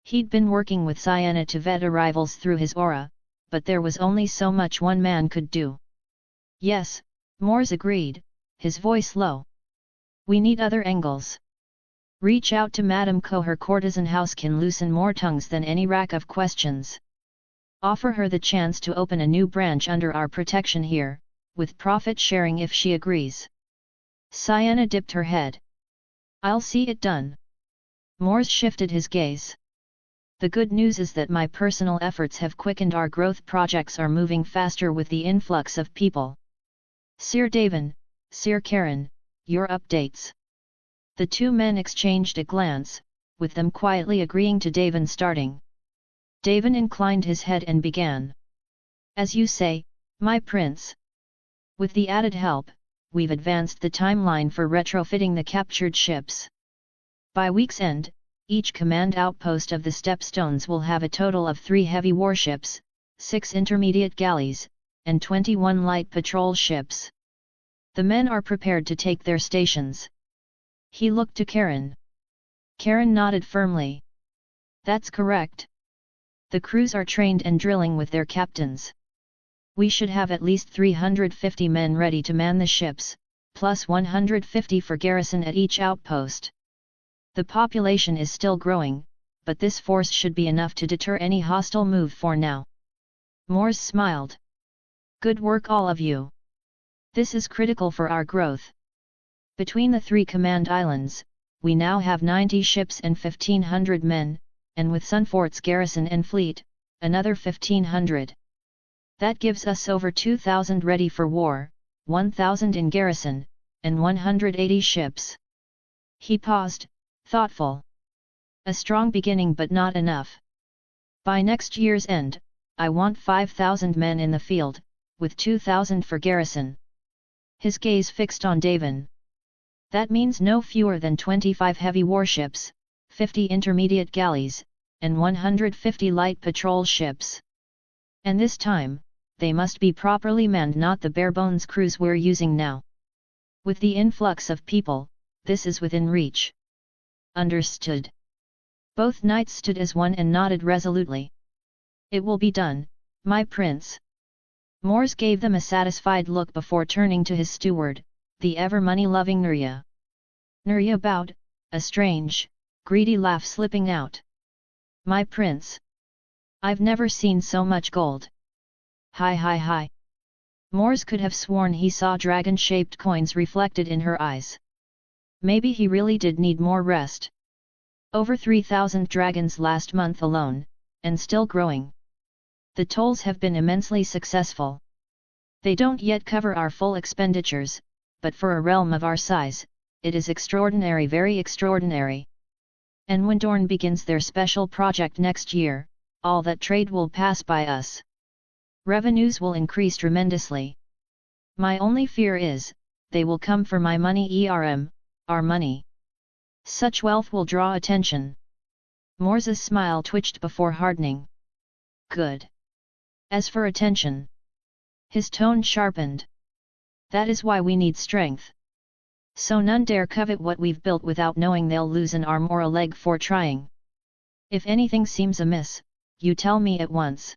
[SPEAKER 1] He'd been working with Sienna to vet arrivals through his aura, but there was only so much one man could do. Yes, Mors agreed, his voice low. We need other angles. Reach out to Madame Co. Her courtesan house can loosen more tongues than any rack of questions. Offer her the chance to open a new branch under our protection here, with profit sharing if she agrees. Sienna dipped her head. I'll see it done. Mors shifted his gaze. The good news is that my personal efforts have quickened our growth. Projects are moving faster with the influx of people. Sir Davin, Sir Karen, your updates. The two men exchanged a glance, with them quietly agreeing to Davin starting. Davin inclined his head and began. As you say, my prince. With the added help, we've advanced the timeline for retrofitting the captured ships. By week's end, each command outpost of the Stepstones will have a total of 3 heavy warships, 6 intermediate galleys, and 21 light patrol ships. The men are prepared to take their stations. He looked to Karen. Karen nodded firmly. That's correct. The crews are trained and drilling with their captains. We should have at least 350 men ready to man the ships, plus 150 for garrison at each outpost. The population is still growing, but this force should be enough to deter any hostile move for now. Mors smiled. Good work all of you. This is critical for our growth. Between the 3 command islands, we now have 90 ships and 1,500 men, and with Sunfort's garrison and fleet, another 1,500. That gives us over 2,000 ready for war, 1,000 in garrison, and 180 ships. He paused, thoughtful. A strong beginning but not enough. By next year's end, I want 5,000 men in the field, with 2,000 for garrison. His gaze fixed on Davin. That means no fewer than 25 heavy warships, 50 intermediate galleys, and 150 light patrol ships. And this time, they must be properly manned, not the bare-bones crews we're using now. With the influx of people, this is within reach. Understood. Both knights stood as one and nodded resolutely. It will be done, my prince. Mors gave them a satisfied look before turning to his steward, the ever money-loving Nuria. Nuria bowed, a strange, greedy laugh slipping out. My prince. I've never seen so much gold. Hi. Mors could have sworn he saw dragon-shaped coins reflected in her eyes. Maybe he really did need more rest. Over 3,000 dragons last month alone, and still growing. The tolls have been immensely successful. They don't yet cover our full expenditures, but for a realm of our size, it is extraordinary, very extraordinary. And when Dorne begins their special project next year, all that trade will pass by us. Revenues will increase tremendously. My only fear is, they will come for my money, our money. Such wealth will draw attention. Mors's smile twitched before hardening. Good. As for attention. His tone sharpened. That is why we need strength. So none dare covet what we've built without knowing they'll lose an arm or a leg for trying. If anything seems amiss, you tell me at once.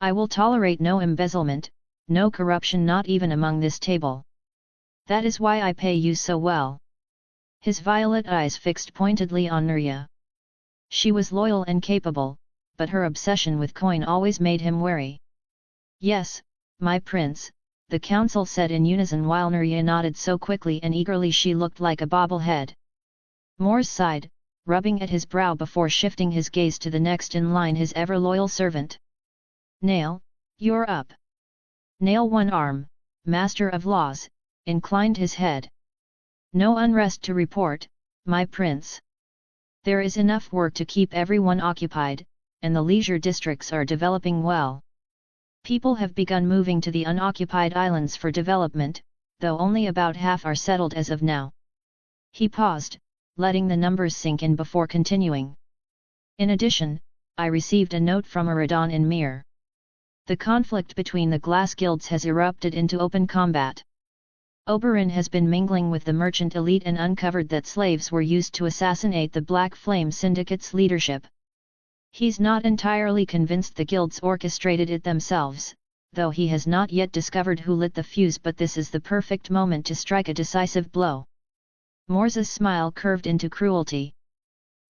[SPEAKER 1] I will tolerate no embezzlement, no corruption, not even among this table. That is why I pay you so well. His violet eyes fixed pointedly on Nuria. She was loyal and capable, but her obsession with coin always made him wary. Yes, my prince, the council said in unison while Nuria nodded so quickly and eagerly she looked like a bobblehead. Mors sighed, rubbing at his brow before shifting his gaze to the next in line, his ever-loyal servant. Nail, you're up. Nail One Arm, Master of Laws, inclined his head. No unrest to report, my prince. There is enough work to keep everyone occupied, and the leisure districts are developing well. People have begun moving to the unoccupied islands for development, though only about half are settled as of now. He paused, letting the numbers sink in before continuing. In addition, I received a note from Auraborne in Mir. The conflict between the glass guilds has erupted into open combat. Oberyn has been mingling with the merchant elite and uncovered that slaves were used to assassinate the Black Flame Syndicate's leadership. He's not entirely convinced the guilds orchestrated it themselves, though he has not yet discovered who lit the fuse, but this is the perfect moment to strike a decisive blow. Mors's smile curved into cruelty.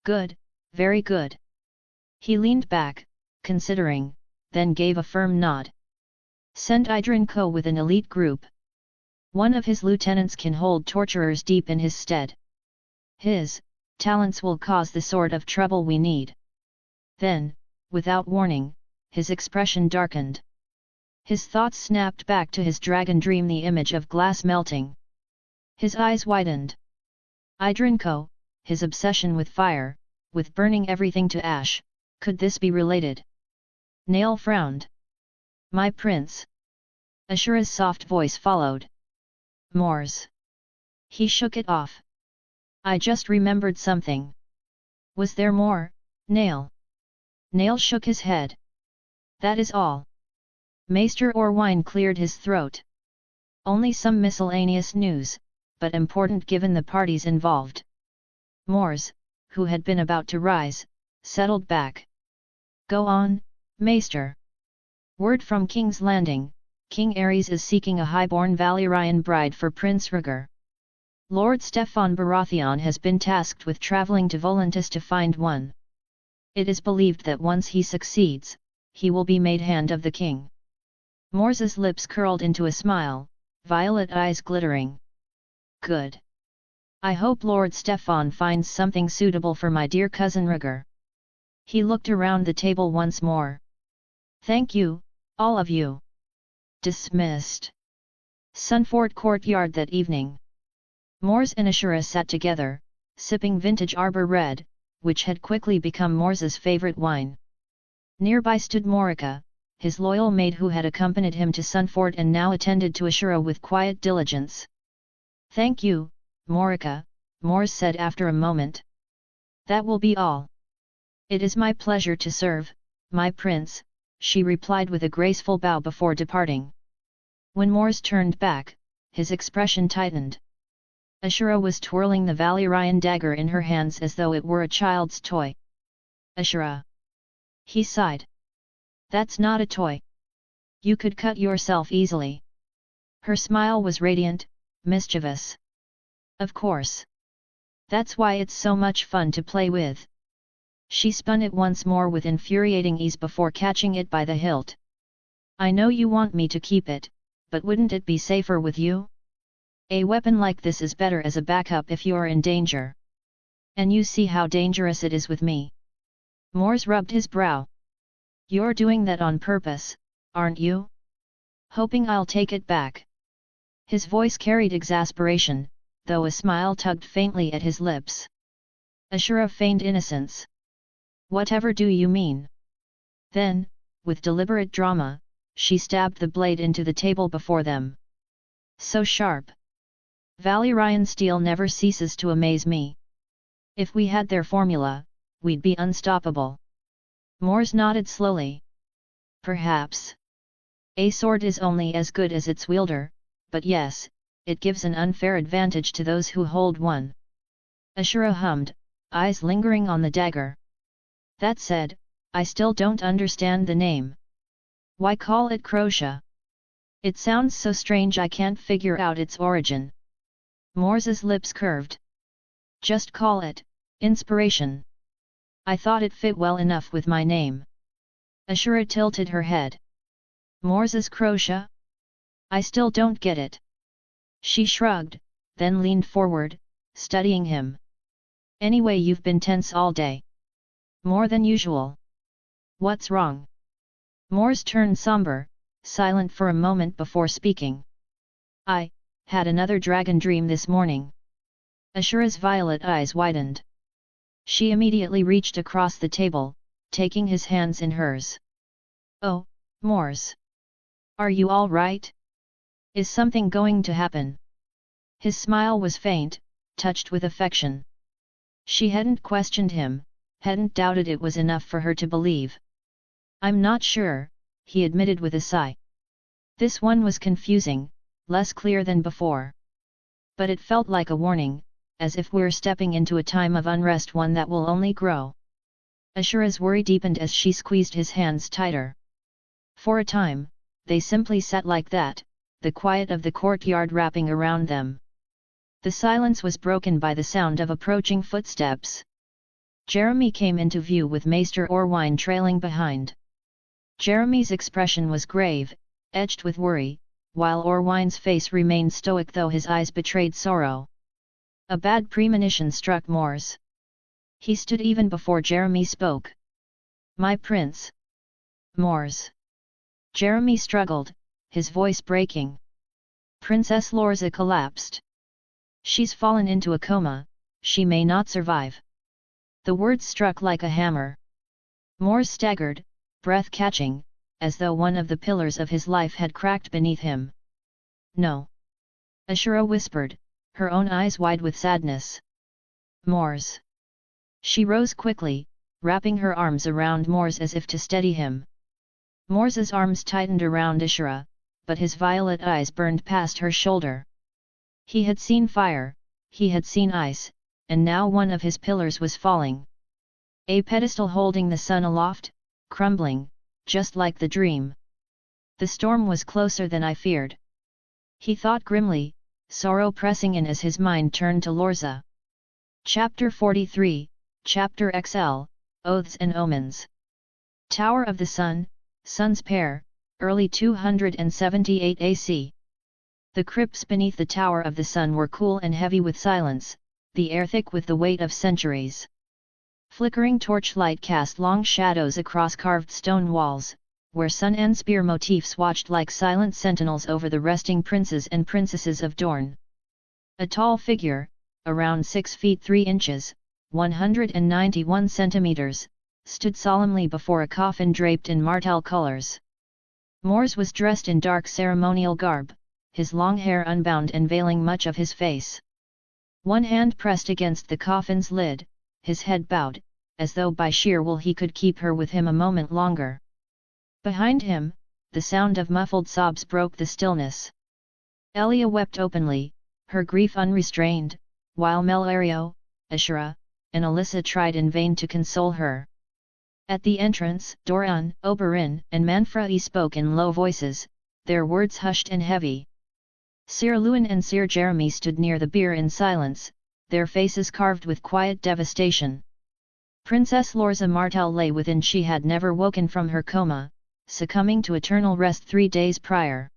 [SPEAKER 1] Good, very good. He leaned back, considering, then gave a firm nod. Send Idrinko with an elite group. One of his lieutenants can hold torturers deep in his stead. His talents will cause the sort of trouble we need. Then, without warning, his expression darkened. His thoughts snapped back to his dragon dream, the image of glass melting. His eyes widened. Idrinko, his obsession with fire, with burning everything to ash, could this be related? Nail frowned. My prince. Ashura's soft voice followed. Mors. He shook it off. I just remembered something. Was there more, Nail? Nail shook his head. That is all. Maester Orwine cleared his throat. Only some miscellaneous news, but important given the parties involved. Mors, who had been about to rise, settled back. Go on, Maester. Word from King's Landing, King Ares is seeking a highborn Valyrian bride for Prince Rhaegar. Lord Stefan Baratheon has been tasked with travelling to Volantis to find one. It is believed that once he succeeds, he will be made hand of the king. Mors's lips curled into a smile, violet eyes glittering. Good. I hope Lord Stefan finds something suitable for my dear cousin Rhaegar. He looked around the table once more. Thank you, all of you. Dismissed. Sunfort Courtyard that evening. Mors and Ashura sat together, sipping vintage Arbor Red, which had quickly become Mors's favorite wine. Nearby stood Morica, his loyal maid who had accompanied him to Sunfort and now attended to Ashura with quiet diligence. Thank you, Morica, Mors said after a moment. That will be all. It is my pleasure to serve, my prince, she replied with a graceful bow before departing. When Mors turned back, his expression tightened. Ashura was twirling the Valyrian dagger in her hands as though it were a child's toy. Ashura. He sighed. That's not a toy. You could cut yourself easily. Her smile was radiant, mischievous. Of course. That's why it's so much fun to play with. She spun it once more with infuriating ease before catching it by the hilt. I know you want me to keep it, but wouldn't it be safer with you? A weapon like this is better as a backup if you're in danger. And you see how dangerous it is with me. Mors rubbed his brow. You're doing that on purpose, aren't you? Hoping I'll take it back. His voice carried exasperation, though a smile tugged faintly at his lips. Ashura feigned innocence. Whatever do you mean? Then, with deliberate drama, she stabbed the blade into the table before them. So sharp. Valyrian steel never ceases to amaze me. If we had their formula, we'd be unstoppable. Mors nodded slowly. Perhaps. A sword is only as good as its wielder, but yes, it gives an unfair advantage to those who hold one. Ashura hummed, eyes lingering on the dagger. That said, I still don't understand the name. Why call it Crocea? It sounds so strange I can't figure out its origin. Mors's lips curved. Just call it Inspiration. I thought it fit well enough with my name. Ashura tilted her head. Mors's Crocea? I still don't get it. She shrugged, then leaned forward, studying him. Anyway, you've been tense all day. More than usual. What's wrong? Mors turned somber, silent for a moment before speaking. I had another dragon dream this morning. Ashura's violet eyes widened. She immediately reached across the table, taking his hands in hers. Oh, Mors. Are you all right? Is something going to happen? His smile was faint, touched with affection. She hadn't questioned him, hadn't doubted it was enough for her to believe. I'm not sure, he admitted with a sigh. This one was confusing, less clear than before. But it felt like a warning, as if we're stepping into a time of unrest, one that will only grow. Ashura's worry deepened as she squeezed his hands tighter. For a time, they simply sat like that, the quiet of the courtyard wrapping around them. The silence was broken by the sound of approaching footsteps. Jeremy came into view with Maester Orwine trailing behind. Jeremy's expression was grave, edged with worry, while Orwine's face remained stoic though his eyes betrayed sorrow. A bad premonition struck Mors. He stood even before Jeremy spoke. "My prince." "Mors." Jeremy struggled, his voice breaking. "Princess Lorza collapsed. She's fallen into a coma, she may not survive." The words struck like a hammer. Mors staggered, breath catching, as though one of the pillars of his life had cracked beneath him. "No." Ashura whispered, her own eyes wide with sadness. "Mors." She rose quickly, wrapping her arms around Mors as if to steady him. Mors's arms tightened around Ashura, but his violet eyes burned past her shoulder. He had seen fire, he had seen ice, and now one of his pillars was falling. A pedestal holding the sun aloft, crumbling, just like the dream. "The storm was closer than I feared," he thought grimly, sorrow pressing in as his mind turned to Lorza. Chapter 43, Chapter XL, Oaths and Omens. Tower of the Sun, Sun's Pair, early 278 AC. The crypts beneath the Tower of the Sun were cool and heavy with silence, the air thick with the weight of centuries. Flickering torchlight cast long shadows across carved stone walls, where sun and spear motifs watched like silent sentinels over the resting princes and princesses of Dorne. A tall figure, around 6 feet 3 inches, 191 centimeters, stood solemnly before a coffin draped in Martell colors. Mors was dressed in dark ceremonial garb, his long hair unbound and veiling much of his face. One hand pressed against the coffin's lid, his head bowed, as though by sheer will he could keep her with him a moment longer. Behind him, the sound of muffled sobs broke the stillness. Elia wept openly, her grief unrestrained, while Melario, Ashura, and Alyssa tried in vain to console her. At the entrance, Doran, Oberyn, and Manfredi spoke in low voices, their words hushed and heavy. Sir Lewin and Sir Jeremy stood near the bier in silence, their faces carved with quiet devastation. Princess Lorza Martell lay within. She had never woken from her coma, succumbing to eternal rest 3 days prior.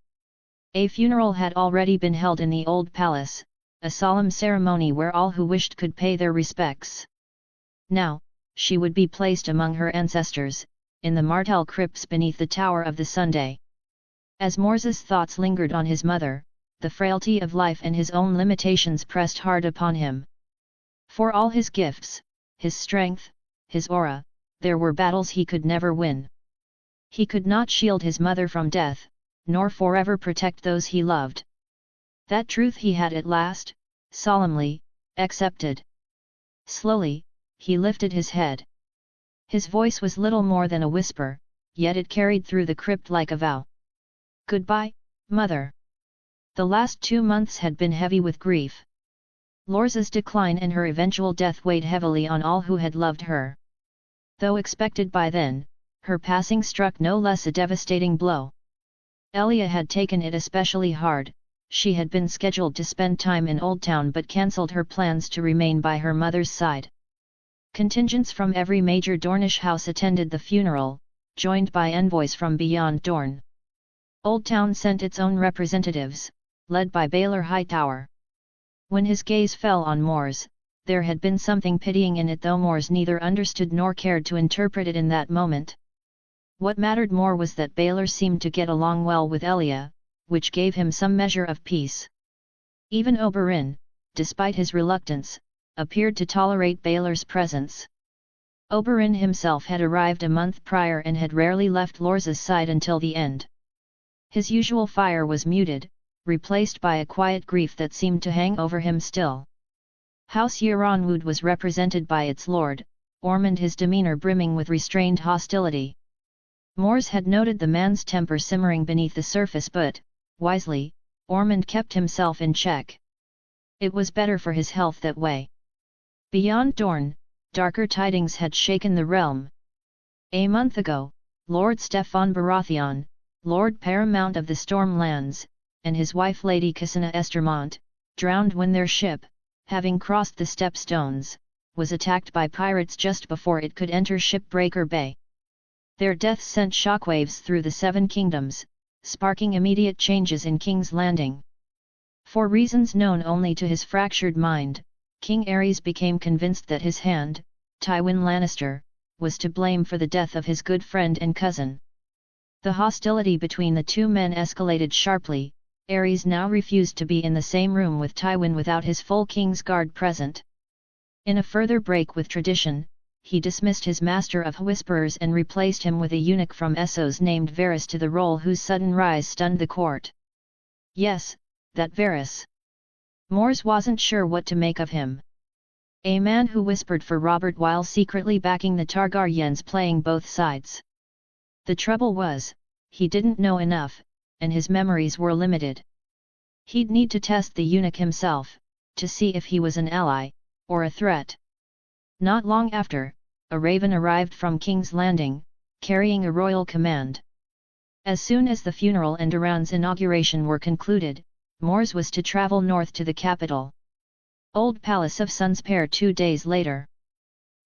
[SPEAKER 1] A funeral had already been held in the old palace, a solemn ceremony where all who wished could pay their respects. Now, she would be placed among her ancestors, in the Martell crypts beneath the Tower of the Sunday. As Mors's thoughts lingered on his mother, the frailty of life and his own limitations pressed hard upon him. For all his gifts, his strength, his aura, there were battles he could never win. He could not shield his mother from death, nor forever protect those he loved. That truth he had at last, solemnly, accepted. Slowly, he lifted his head. His voice was little more than a whisper, yet it carried through the crypt like a vow. "Goodbye, mother." The last 2 months had been heavy with grief. Lorza's decline and her eventual death weighed heavily on all who had loved her. Though expected by then, her passing struck no less a devastating blow. Elia had taken it especially hard. She had been scheduled to spend time in Old Town but cancelled her plans to remain by her mother's side. Contingents from every major Dornish house attended the funeral, joined by envoys from beyond Dorne. Old Town sent its own representatives, led by Baelor Hightower. When his gaze fell on Mors, there had been something pitying in it, though Mors neither understood nor cared to interpret it in that moment. What mattered more was that Baelor seemed to get along well with Elia, which gave him some measure of peace. Even Oberyn, despite his reluctance, appeared to tolerate Baelor's presence. Oberyn himself had arrived a month prior and had rarely left Lorza's side until the end. His usual fire was muted, replaced by a quiet grief that seemed to hang over him still. House Yaronwood was represented by its lord, Ormond, his demeanour brimming with restrained hostility. Mors had noted the man's temper simmering beneath the surface, but, wisely, Ormond kept himself in check. It was better for his health that way. Beyond Dorne, darker tidings had shaken the realm. A month ago, Lord Stefan Baratheon, Lord Paramount of the Stormlands, and his wife Lady Cassina Estermont, drowned when their ship, having crossed the Stepstones, was attacked by pirates just before it could enter Shipbreaker Bay. Their deaths sent shockwaves through the 7 kingdoms, sparking immediate changes in King's Landing. For reasons known only to his fractured mind, King Aerys became convinced that his hand, Tywin Lannister, was to blame for the death of his good friend and cousin. The hostility between the two men escalated sharply. Aerys now refused to be in the same room with Tywin without his full King's Guard present. In a further break with tradition, he dismissed his master of whisperers and replaced him with a eunuch from Essos named Varys to the role whose sudden rise stunned the court. Yes, that Varys. Mors wasn't sure what to make of him. A man who whispered for Robert while secretly backing the Targaryens, playing both sides. The trouble was, he didn't know enough, and his memories were limited. He'd need to test the eunuch himself, to see if he was an ally, or a threat. Not long after, a raven arrived from King's Landing, carrying a royal command. As soon as the funeral and Doran's inauguration were concluded, Mors was to travel north to the capital. Old Palace of Sun's Pair 2 days later.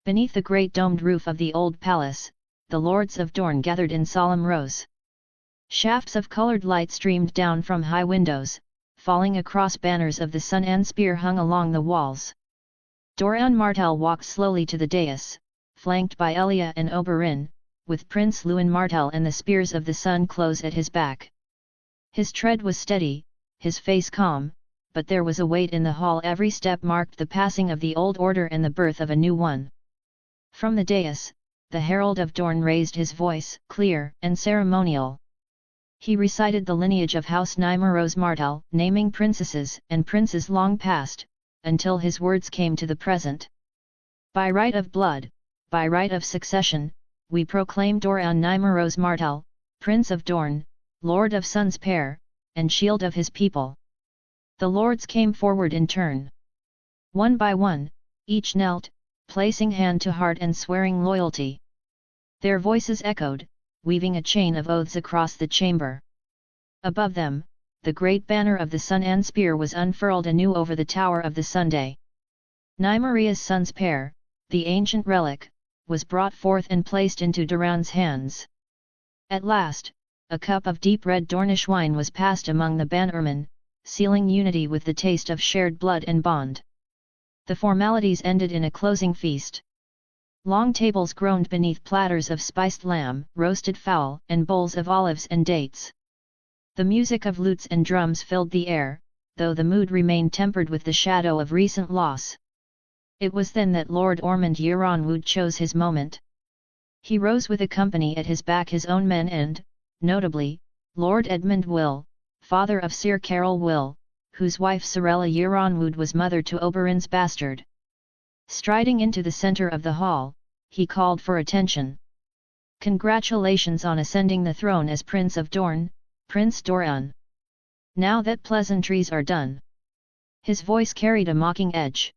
[SPEAKER 1] Beneath the great domed roof of the old palace, the lords of Dorne gathered in solemn rows. Shafts of colored light streamed down from high windows, falling across banners of the sun and spear hung along the walls. House Martell walked slowly to the dais, flanked by Elia and Oberyn, with Prince Lewin Martell and the spears of the sun close at his back. His tread was steady, his face calm, but there was a weight in the hall. Every step marked the passing of the old order and the birth of a new one. From the dais, the Herald of Dorne raised his voice, clear and ceremonial. He recited the lineage of House Mors Martell, naming princesses and princes long past, until his words came to the present. By right of blood, by right of succession, we proclaim Mors Martell, Prince of Dorne, Lord of Sun's Pair, and Shield of his people. The lords came forward in turn. One by one, each knelt, placing hand to heart and swearing loyalty. Their voices echoed, weaving a chain of oaths across the chamber. Above them, the great banner of the sun and spear was unfurled anew over the tower of the Sunday. Nymaria's Sun's Pair, the ancient relic, was brought forth and placed into Doran's hands. At last, a cup of deep red Dornish wine was passed among the bannermen, sealing unity with the taste of shared blood and bond. The formalities ended in a closing feast. Long tables groaned beneath platters of spiced lamb, roasted fowl, and bowls of olives and dates. The music of lutes and drums filled the air, though the mood remained tempered with the shadow of recent loss. It was then that Lord Ormond Euronwood chose his moment. He rose with a company at his back, his own men and, notably, Lord Edmund Will, father of Sir Carol Will, whose wife Sorella Euronwood was mother to Oberyn's bastard. Striding into the centre of the hall, he called for attention. "Congratulations on ascending the throne as Prince of Dorne, Prince Doran. Now that pleasantries are done." His voice carried a mocking edge.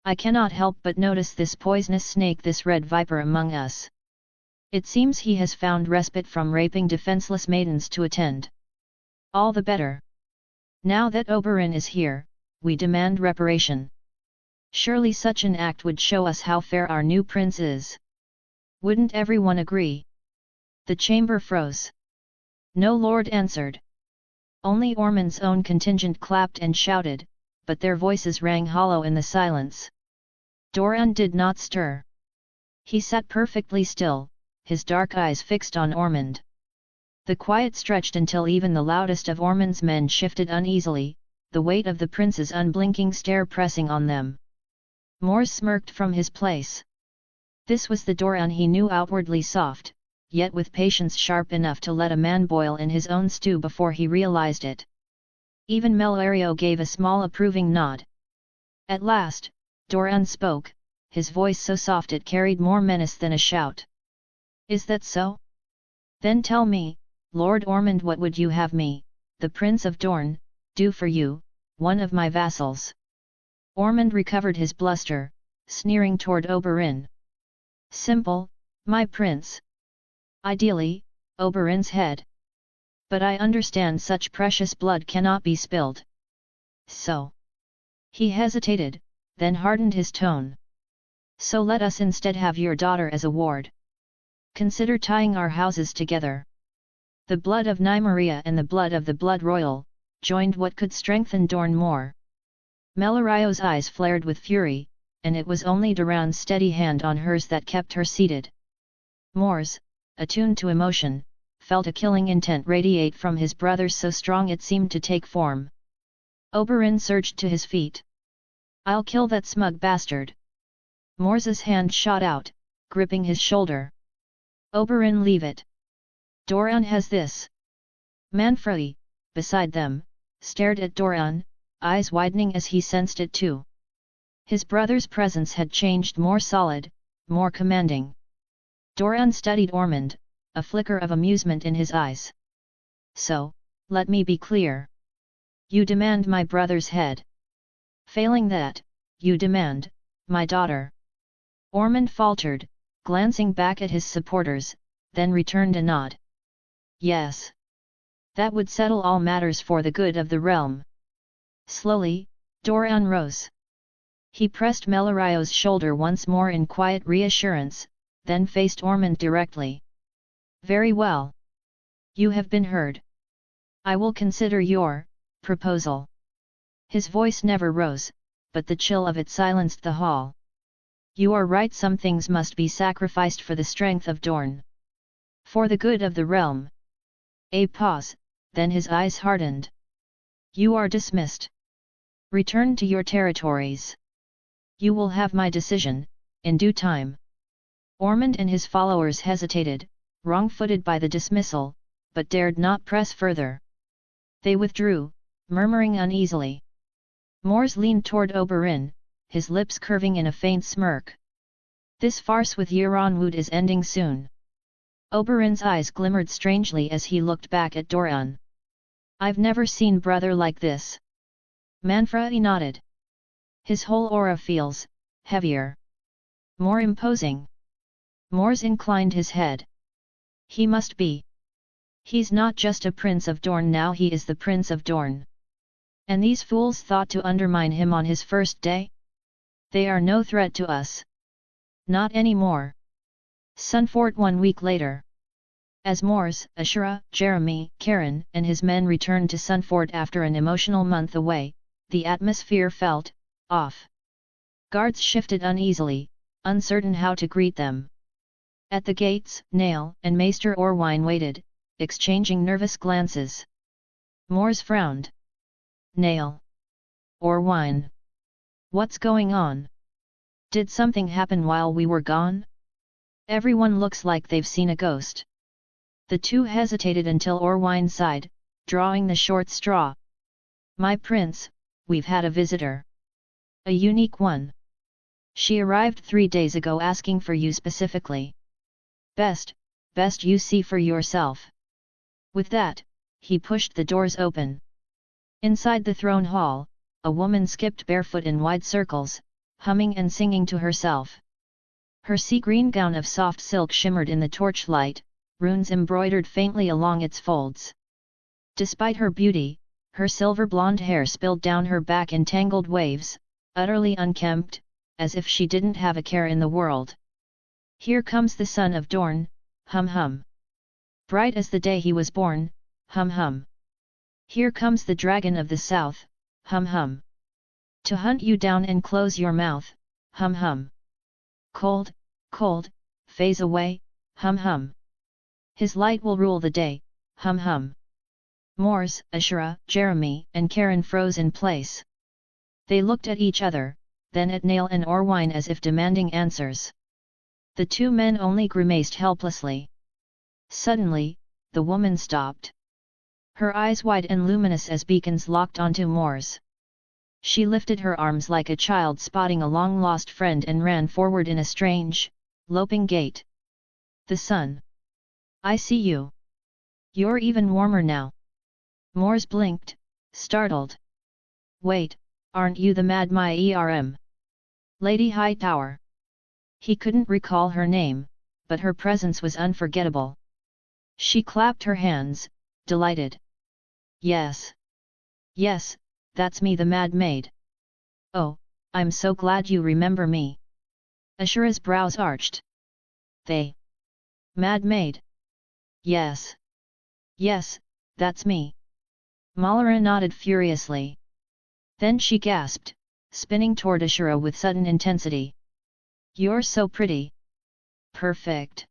[SPEAKER 1] "I cannot help but notice this poisonous snake, this red viper among us. It seems he has found respite from raping defenseless maidens to attend. All the better. Now that Oberyn is here, we demand reparation. Surely such an act would show us how fair our new prince is. Wouldn't everyone agree?" The chamber froze. No lord answered. Only Ormond's own contingent clapped and shouted, but their voices rang hollow in the silence. Doran did not stir. He sat perfectly still, his dark eyes fixed on Ormond. The quiet stretched until even the loudest of Ormond's men shifted uneasily, the weight of the prince's unblinking stare pressing on them. Mors smirked from his place. This was the Doran he knew, outwardly soft, yet with patience sharp enough to let a man boil in his own stew before he realized it. Even Melario gave a small approving nod. At last, Doran spoke, his voice so soft it carried more menace than a shout. "Is that so? Then tell me, Lord Ormond, what would you have me, the Prince of Dorne, do for you, one of my vassals?" Ormond recovered his bluster, sneering toward Oberyn. "Simple, my prince. Ideally, Oberyn's head. But I understand such precious blood cannot be spilled. So." He hesitated, then hardened his tone. "So let us instead have your daughter as a ward. Consider tying our houses together. The blood of Nymeria and the blood of the blood royal, joined what could strengthen Dorne more. Melorio's eyes flared with fury, and it was only Doran's steady hand on hers that kept her seated. Mors, attuned to emotion, felt a killing intent radiate from his brother so strong it seemed to take form. Oberyn surged to his feet. "I'll kill that smug bastard." Mors's hand shot out, gripping his shoulder. "Oberyn, leave it. Doran has this." Manfrey, beside them, stared at Doran, eyes widening as he sensed it too. His brother's presence had changed, more solid, more commanding. Doran studied Ormond, a flicker of amusement in his eyes. "So, let me be clear. You demand my brother's head. Failing that, you demand my daughter." Ormond faltered, glancing back at his supporters, then returned a nod. "Yes. That would settle all matters for the good of the realm." Slowly, Doran rose. He pressed Melorio's shoulder once more in quiet reassurance, then faced Ormond directly. "Very well. You have been heard. I will consider your proposal." His voice never rose, but the chill of it silenced the hall. "You are right, some things must be sacrificed for the strength of Dorne. For the good of the realm." A pause, then his eyes hardened. "You are dismissed. Return to your territories. You will have my decision, in due time." Ormond and his followers hesitated, wrong-footed by the dismissal, but dared not press further. They withdrew, murmuring uneasily. Mors leaned toward Oberyn, his lips curving in a faint smirk. "This farce with Euron Wood is ending soon." Oberyn's eyes glimmered strangely as he looked back at Doran. "I've never seen brother like this." Manfrey nodded. "His whole aura feels heavier. More imposing." Mors inclined his head. "He must be. He's not just a prince of Dorne now, he is the Prince of Dorne. And these fools thought to undermine him on his first day? They are no threat to us. Not anymore." Sunfort 1 week later. As Mors, Ashura, Jeremy, Karen, and his men returned to Sunfort after an emotional month away, the atmosphere felt off. Guards shifted uneasily, uncertain how to greet them. At the gates, Nail and Maester Orwine waited, exchanging nervous glances. Mors frowned. "Nail. Orwine. What's going on? Did something happen while we were gone? Everyone looks like they've seen a ghost." The two hesitated until Orwine sighed, drawing the short straw. "My prince, we've had a visitor. A unique one. She arrived 3 days ago asking for you specifically. Best you see for yourself." With that, he pushed the doors open. Inside the throne hall, a woman skipped barefoot in wide circles, humming and singing to herself. Her sea-green gown of soft silk shimmered in the torchlight, runes embroidered faintly along its folds. Despite her beauty, her silver blonde hair spilled down her back in tangled waves, utterly unkempt, as if she didn't have a care in the world. "Here comes the son of Dorne, hum hum. Bright as the day he was born, hum hum. Here comes the dragon of the south, hum hum. To hunt you down and close your mouth, hum hum. Cold, cold, phase away, hum hum. His light will rule the day, hum hum." Mors, Ashura, Jeremy, and Karen froze in place. They looked at each other, then at Nail and Orwine as if demanding answers. The two men only grimaced helplessly. Suddenly, the woman stopped. Her eyes wide and luminous as beacons locked onto Mors. She lifted her arms like a child spotting a long-lost friend and ran forward in a strange, loping gait. "The sun. I see you. You're even warmer now." Mors blinked, startled. "Wait, aren't you the Mad My Erm? Lady Hightower?" He couldn't recall her name, but her presence was unforgettable. She clapped her hands, delighted. Yes, that's me, the Mad Maid. Oh, I'm so glad you remember me." Ashura's brows arched. "They? Mad Maid? Yes. Yes, that's me. Malara nodded furiously. Then she gasped, spinning toward Ashura with sudden intensity. You're so pretty. Perfect.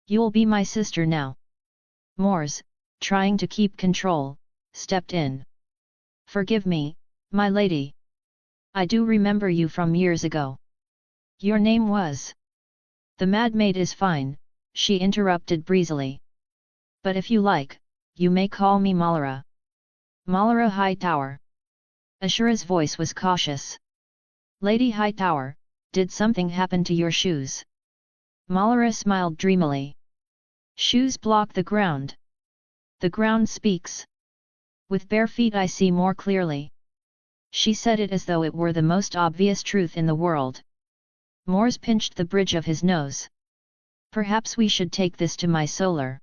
[SPEAKER 1] You'll be my sister now. Mors, trying to keep control, stepped in. Forgive me, my lady. I do remember you from years ago. Your name was... The mad maid is fine, she interrupted breezily. But if you like, you may call me Malara. Malara Hightower. Ashura's voice was cautious. Lady Hightower, did something happen to your shoes? Malara smiled dreamily. Shoes block the ground. The ground speaks. With bare feet I see more clearly. She said it as though it were the most obvious truth in the world. Mors pinched the bridge of his nose. Perhaps we should take this to my solar.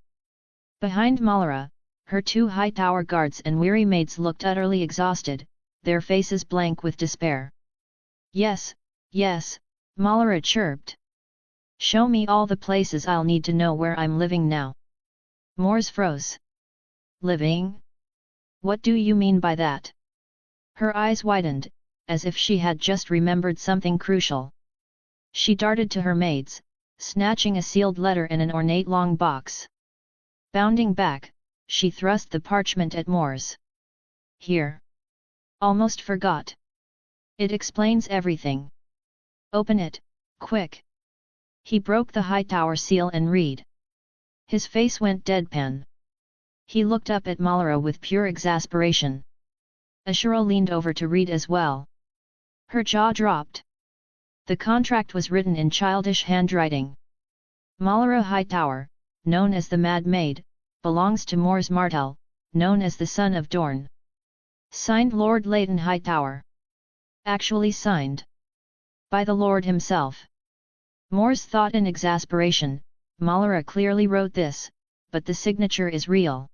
[SPEAKER 1] Behind Malara, her two Hightower guards and weary maids looked utterly exhausted, their faces blank with despair. Yes, yes, Malara chirped. Show me all the places I'll need to know where I'm living now. Mors froze. Living? What do you mean by that? Her eyes widened, as if she had just remembered something crucial. She darted to her maids, snatching a sealed letter in an ornate long box. Bounding back, she thrust the parchment at Mors. Here. Almost forgot. It explains everything. Open it, quick. He broke the Hightower seal and read. His face went deadpan. He looked up at Malara with pure exasperation. Ashura leaned over to read as well. Her jaw dropped. The contract was written in childish handwriting. Malara Hightower, known as the Mad Maid, belongs to Mors Martell, known as the Sun of Dorne. Signed Lord Leighton Hightower. Actually signed by the Lord himself. Mors thought in exasperation, Malara clearly wrote this, but the signature is real.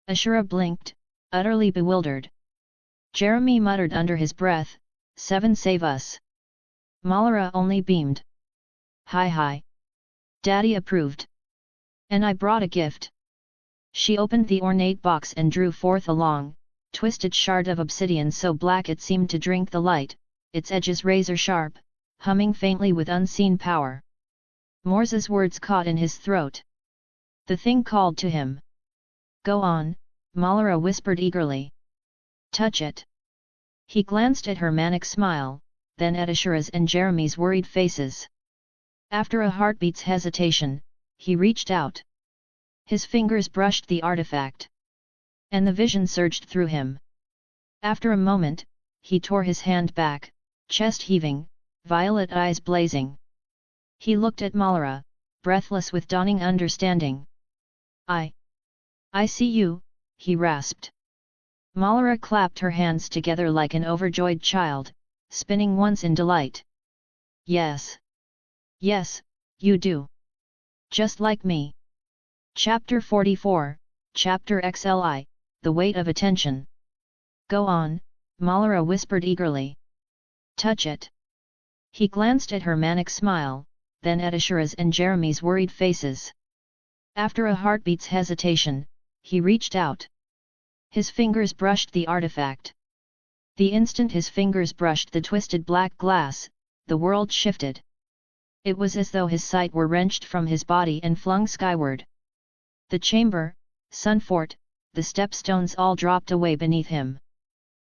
[SPEAKER 1] Ashura blinked, utterly bewildered. Jeremy muttered under his breath, 7 save us. Malara only beamed. Hi. Daddy approved. And I brought a gift. She opened the ornate box and drew forth a long, twisted shard of obsidian so black it seemed to drink the light, its edges razor sharp, humming faintly with unseen power. Mors's words caught in his throat. The thing called to him. Go on, Malara whispered eagerly. Touch it. He glanced at her manic smile, then at Ashura's and Jeremy's worried faces. After a heartbeat's hesitation, he reached out. His fingers brushed the artifact. And the vision surged through him. After a moment, he tore his hand back, chest heaving, violet eyes blazing. He looked at Malara, breathless with dawning understanding. I see you, he rasped. Malara clapped her hands together like an overjoyed child, spinning once in delight. Yes, you do. Just like me. Chapter 44, Chapter XLI, The Weight of Attention. Go on, Malara whispered eagerly. Touch it. He glanced at her manic smile, then at Ashura's and Jeremy's worried faces. After a heartbeat's hesitation, he reached out. His fingers brushed the artifact. The instant his fingers brushed the twisted black glass, the world shifted. It was as though his sight were wrenched from his body and flung skyward. The chamber, Sunfort, the stepstones all dropped away beneath him.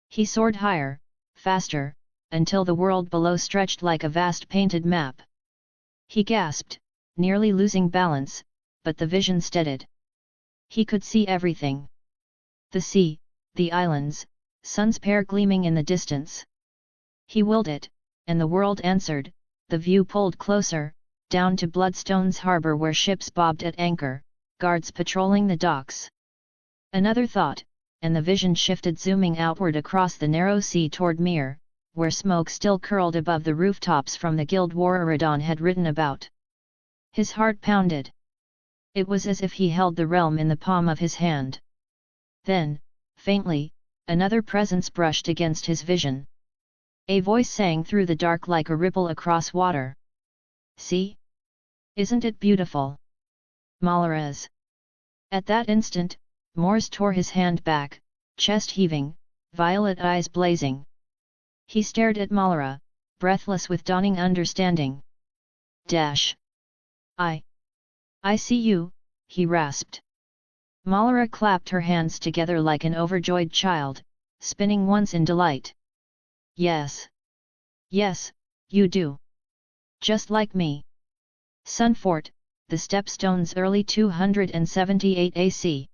[SPEAKER 1] He soared higher, faster, until the world below stretched like a vast painted map. He gasped, nearly losing balance, but the vision steadied. He could see everything. The sea, the islands, Sun's pair gleaming in the distance. He willed it, and the world answered, the view pulled closer, down to Bloodstone's harbor where ships bobbed at anchor, guards patrolling the docks. Another thought, and the vision shifted zooming outward across the narrow sea toward Myr, where smoke still curled above the rooftops from the guild war Auraborne had written about. His heart pounded. It was as if he held the realm in the palm of his hand. Then, faintly, another presence brushed against his vision. A voice sang through the dark like a ripple across water. See? Isn't it beautiful? Malara's. At that instant, Mors tore his hand back, chest heaving, violet eyes blazing. He stared at Malara, breathless with dawning understanding. I see you, he rasped. Malara clapped her hands together like an overjoyed child, spinning once in delight. Yes. Yes, you do. Just like me. Sunfort, the Stepstones, early 278 AC.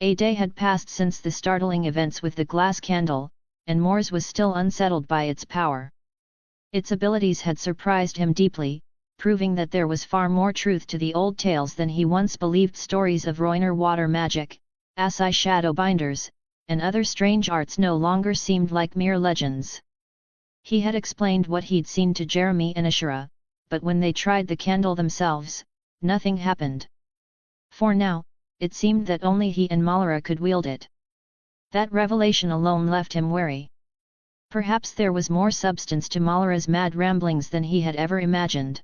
[SPEAKER 1] A day had passed since the startling events with the glass candle, and Mors was still unsettled by its power. Its abilities had surprised him deeply, proving that there was far more truth to the old tales than he once believed. Stories of Rhoynar water magic, Asai shadow binders, and other strange arts no longer seemed like mere legends. He had explained what he'd seen to Jeremy and Ashura, but when they tried the candle themselves, nothing happened. For now, it seemed that only he and Malara could wield it. That revelation alone left him wary. Perhaps there was more substance to Malara's mad ramblings than he had ever imagined.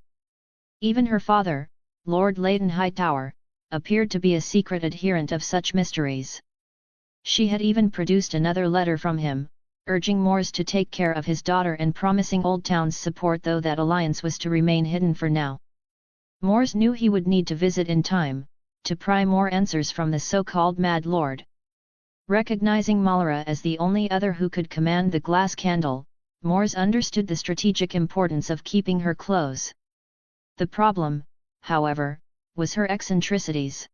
[SPEAKER 1] Even her father, Lord Leighton Hightower, appeared to be a secret adherent of such mysteries. She had even produced another letter from him, urging Mors to take care of his daughter and promising Old Town's support, though that alliance was to remain hidden for now. Mors knew he would need to visit in time, to pry more answers from the so-called Mad Lord. Recognizing Malara as the only other who could command the glass candle, Mors understood the strategic importance of keeping her close. The problem, however, was her eccentricities.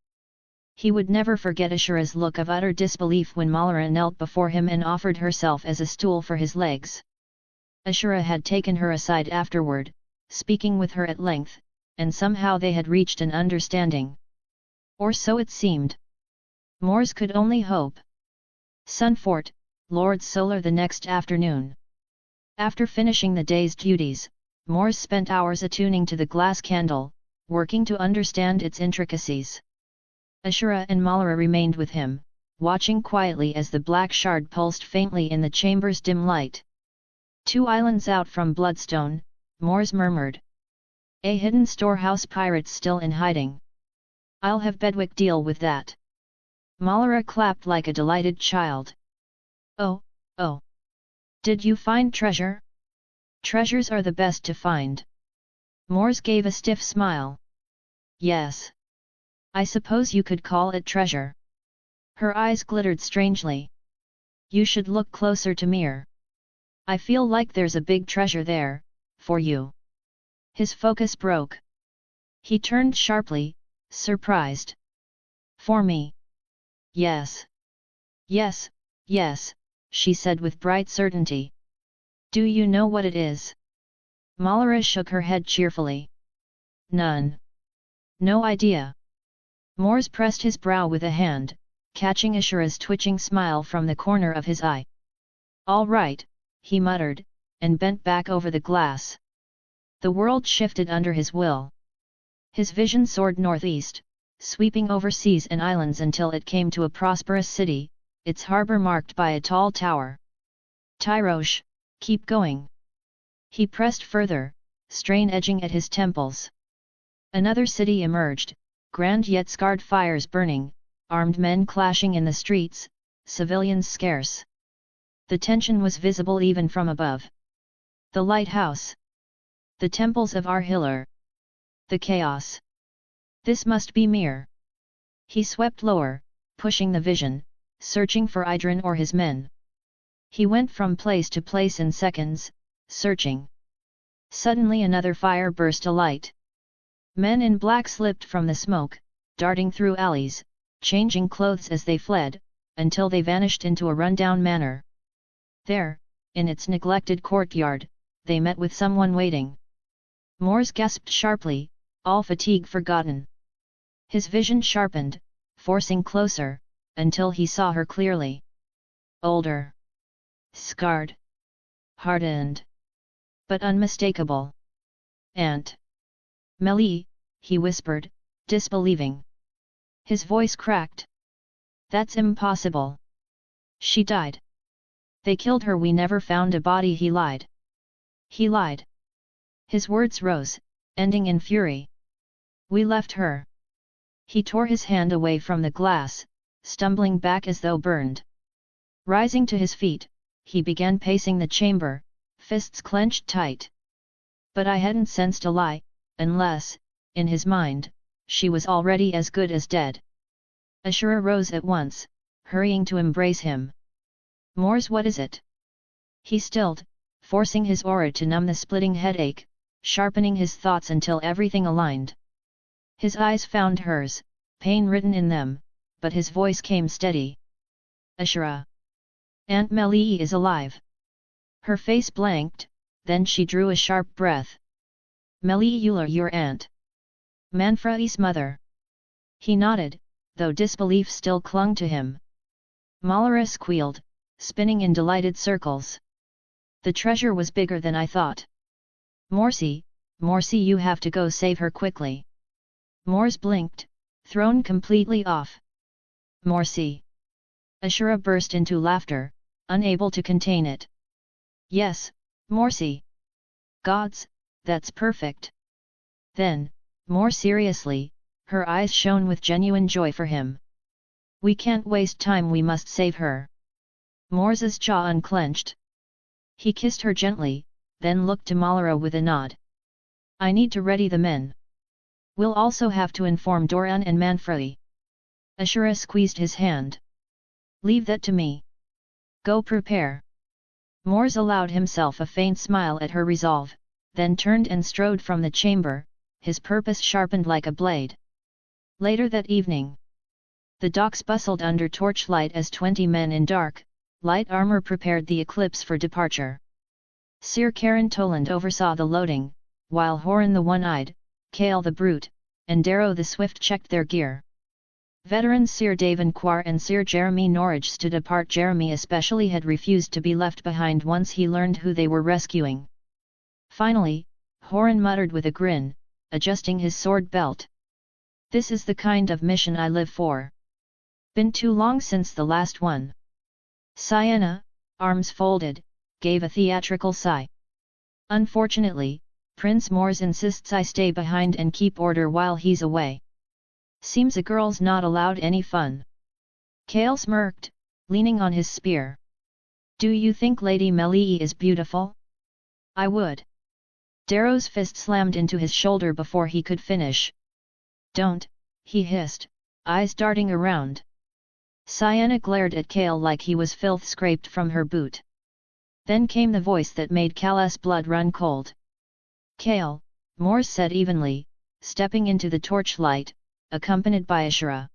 [SPEAKER 1] He would never forget Ashura's look of utter disbelief when Malara knelt before him and offered herself as a stool for his legs. Ashura had taken her aside afterward, speaking with her at length, and somehow they had reached an understanding. Or so it seemed. Mors could only hope. Sunfort, Lord Solar. The next afternoon. After finishing the day's duties, Mors spent hours attuning to the glass candle, working to understand its intricacies. Ashura and Malara remained with him, watching quietly as the black shard pulsed faintly in the chamber's dim light. 2 islands out from Bloodstone, Mors murmured. A hidden storehouse, pirates still in hiding. I'll have Bedwick deal with that. Malara clapped like a delighted child. Oh. Did you find treasure? Treasures are the best to find. Mors gave a stiff smile. Yes. I suppose you could call it treasure. Her eyes glittered strangely. You should look closer to Mir. I feel like there's a big treasure there, for you. His focus broke. He turned sharply, surprised. For me? Yes. Yes, she said with bright certainty. Do you know what it is? Malara shook her head cheerfully. None. No idea. Mors pressed his brow with a hand, catching Ashura's twitching smile from the corner of his eye. All right, he muttered, and bent back over the glass. The world shifted under his will. His vision soared northeast, sweeping over seas and islands until it came to a prosperous city, its harbor marked by a tall tower. Tyrosh, keep going. He pressed further, strain edging at his temples. Another city emerged, grand yet scarred, fires burning, armed men clashing in the streets, civilians scarce. The tension was visible even from above. The lighthouse. The temples of Arhillar. The chaos. This must be Mir. He swept lower, pushing the vision, searching for Idrin or his men. He went from place to place in seconds, searching. Suddenly another fire burst alight. Men in black slipped from the smoke, darting through alleys, changing clothes as they fled, until they vanished into a rundown manor. There, in its neglected courtyard, they met with someone waiting. Mors gasped sharply, all fatigue forgotten. His vision sharpened, forcing closer, until he saw her clearly. Older. Scarred. Hardened. But unmistakable. Aunt Melie, he whispered, disbelieving. His voice cracked. That's impossible. She died. They killed her. We never found a body. He lied. He lied. His words rose, ending in fury. We left her. He tore his hand away from the glass, stumbling back as though burned. Rising to his feet, he began pacing the chamber, fists clenched tight. But I hadn't sensed a lie, unless, in his mind, she was already as good as dead. Ashura rose at once, hurrying to embrace him. Mors, what is it? He stilled, forcing his aura to numb the splitting headache, sharpening his thoughts until everything aligned. His eyes found hers, pain written in them, but his voice came steady. Ashura. Aunt Melie is alive. Her face blanked, then she drew a sharp breath. Melie, you're your aunt. Manfredi's mother. He nodded, though disbelief still clung to him. Malara squealed, spinning in delighted circles. The treasure was bigger than I thought. Morsi, you have to go save her quickly. Mors blinked, thrown completely off. Morsi. Ashura burst into laughter, unable to contain it. Yes, Morsi. Gods, that's perfect. Then, more seriously, her eyes shone with genuine joy for him. We can't waste time, we must save her. Mors's jaw unclenched. He kissed her gently, then looked to Malara with a nod. I need to ready the men. We'll also have to inform Doran and Manfredi. Ashura squeezed his hand. Leave that to me. Go prepare. Mors allowed himself a faint smile at her resolve, then turned and strode from the chamber, his purpose sharpened like a blade. Later that evening, the docks bustled under torchlight as 20 men in dark, light armor prepared the Eclipse for departure. Sir Karen Toland oversaw the loading, while Horan the One-Eyed, Kale the Brute, and Darrow the Swift checked their gear. Veterans Sir Davenquar and Sir Jeremy Norwich stood apart. Jeremy especially had refused to be left behind once he learned who they were rescuing. Finally, Horan muttered with a grin, adjusting his sword belt. This is the kind of mission I live for. Been too long since the last one. Sienna, arms folded, gave a theatrical sigh. Unfortunately, Prince Mors insists I stay behind and keep order while he's away. Seems a girl's not allowed any fun. Kale smirked, leaning on his spear. Do you think Lady Melie is beautiful? I would. Darrow's fist slammed into his shoulder before he could finish. Don't, he hissed, eyes darting around. Sienna glared at Kale like he was filth scraped from her boot. Then came the voice that made Kala's blood run cold. Kale, Mors said evenly, stepping into the torchlight, accompanied by Ashura.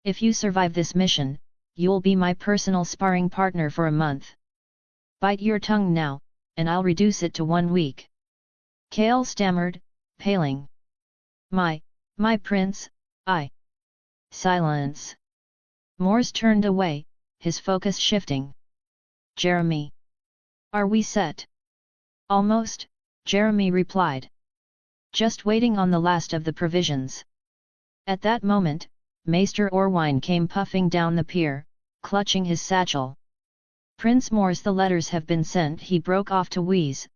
[SPEAKER 1] If you survive this mission, you'll be my personal sparring partner for a month. Bite your tongue now, and I'll reduce it to 1 week. Kale stammered, paling. My prince, I. Silence. Mors turned away, his focus shifting. Jeremy. Are we set? Almost, Jeremy replied. Just waiting on the last of the provisions. At that moment, Maester Orwine came puffing down the pier, clutching his satchel. Prince Mors, the letters have been sent. He broke off to wheeze,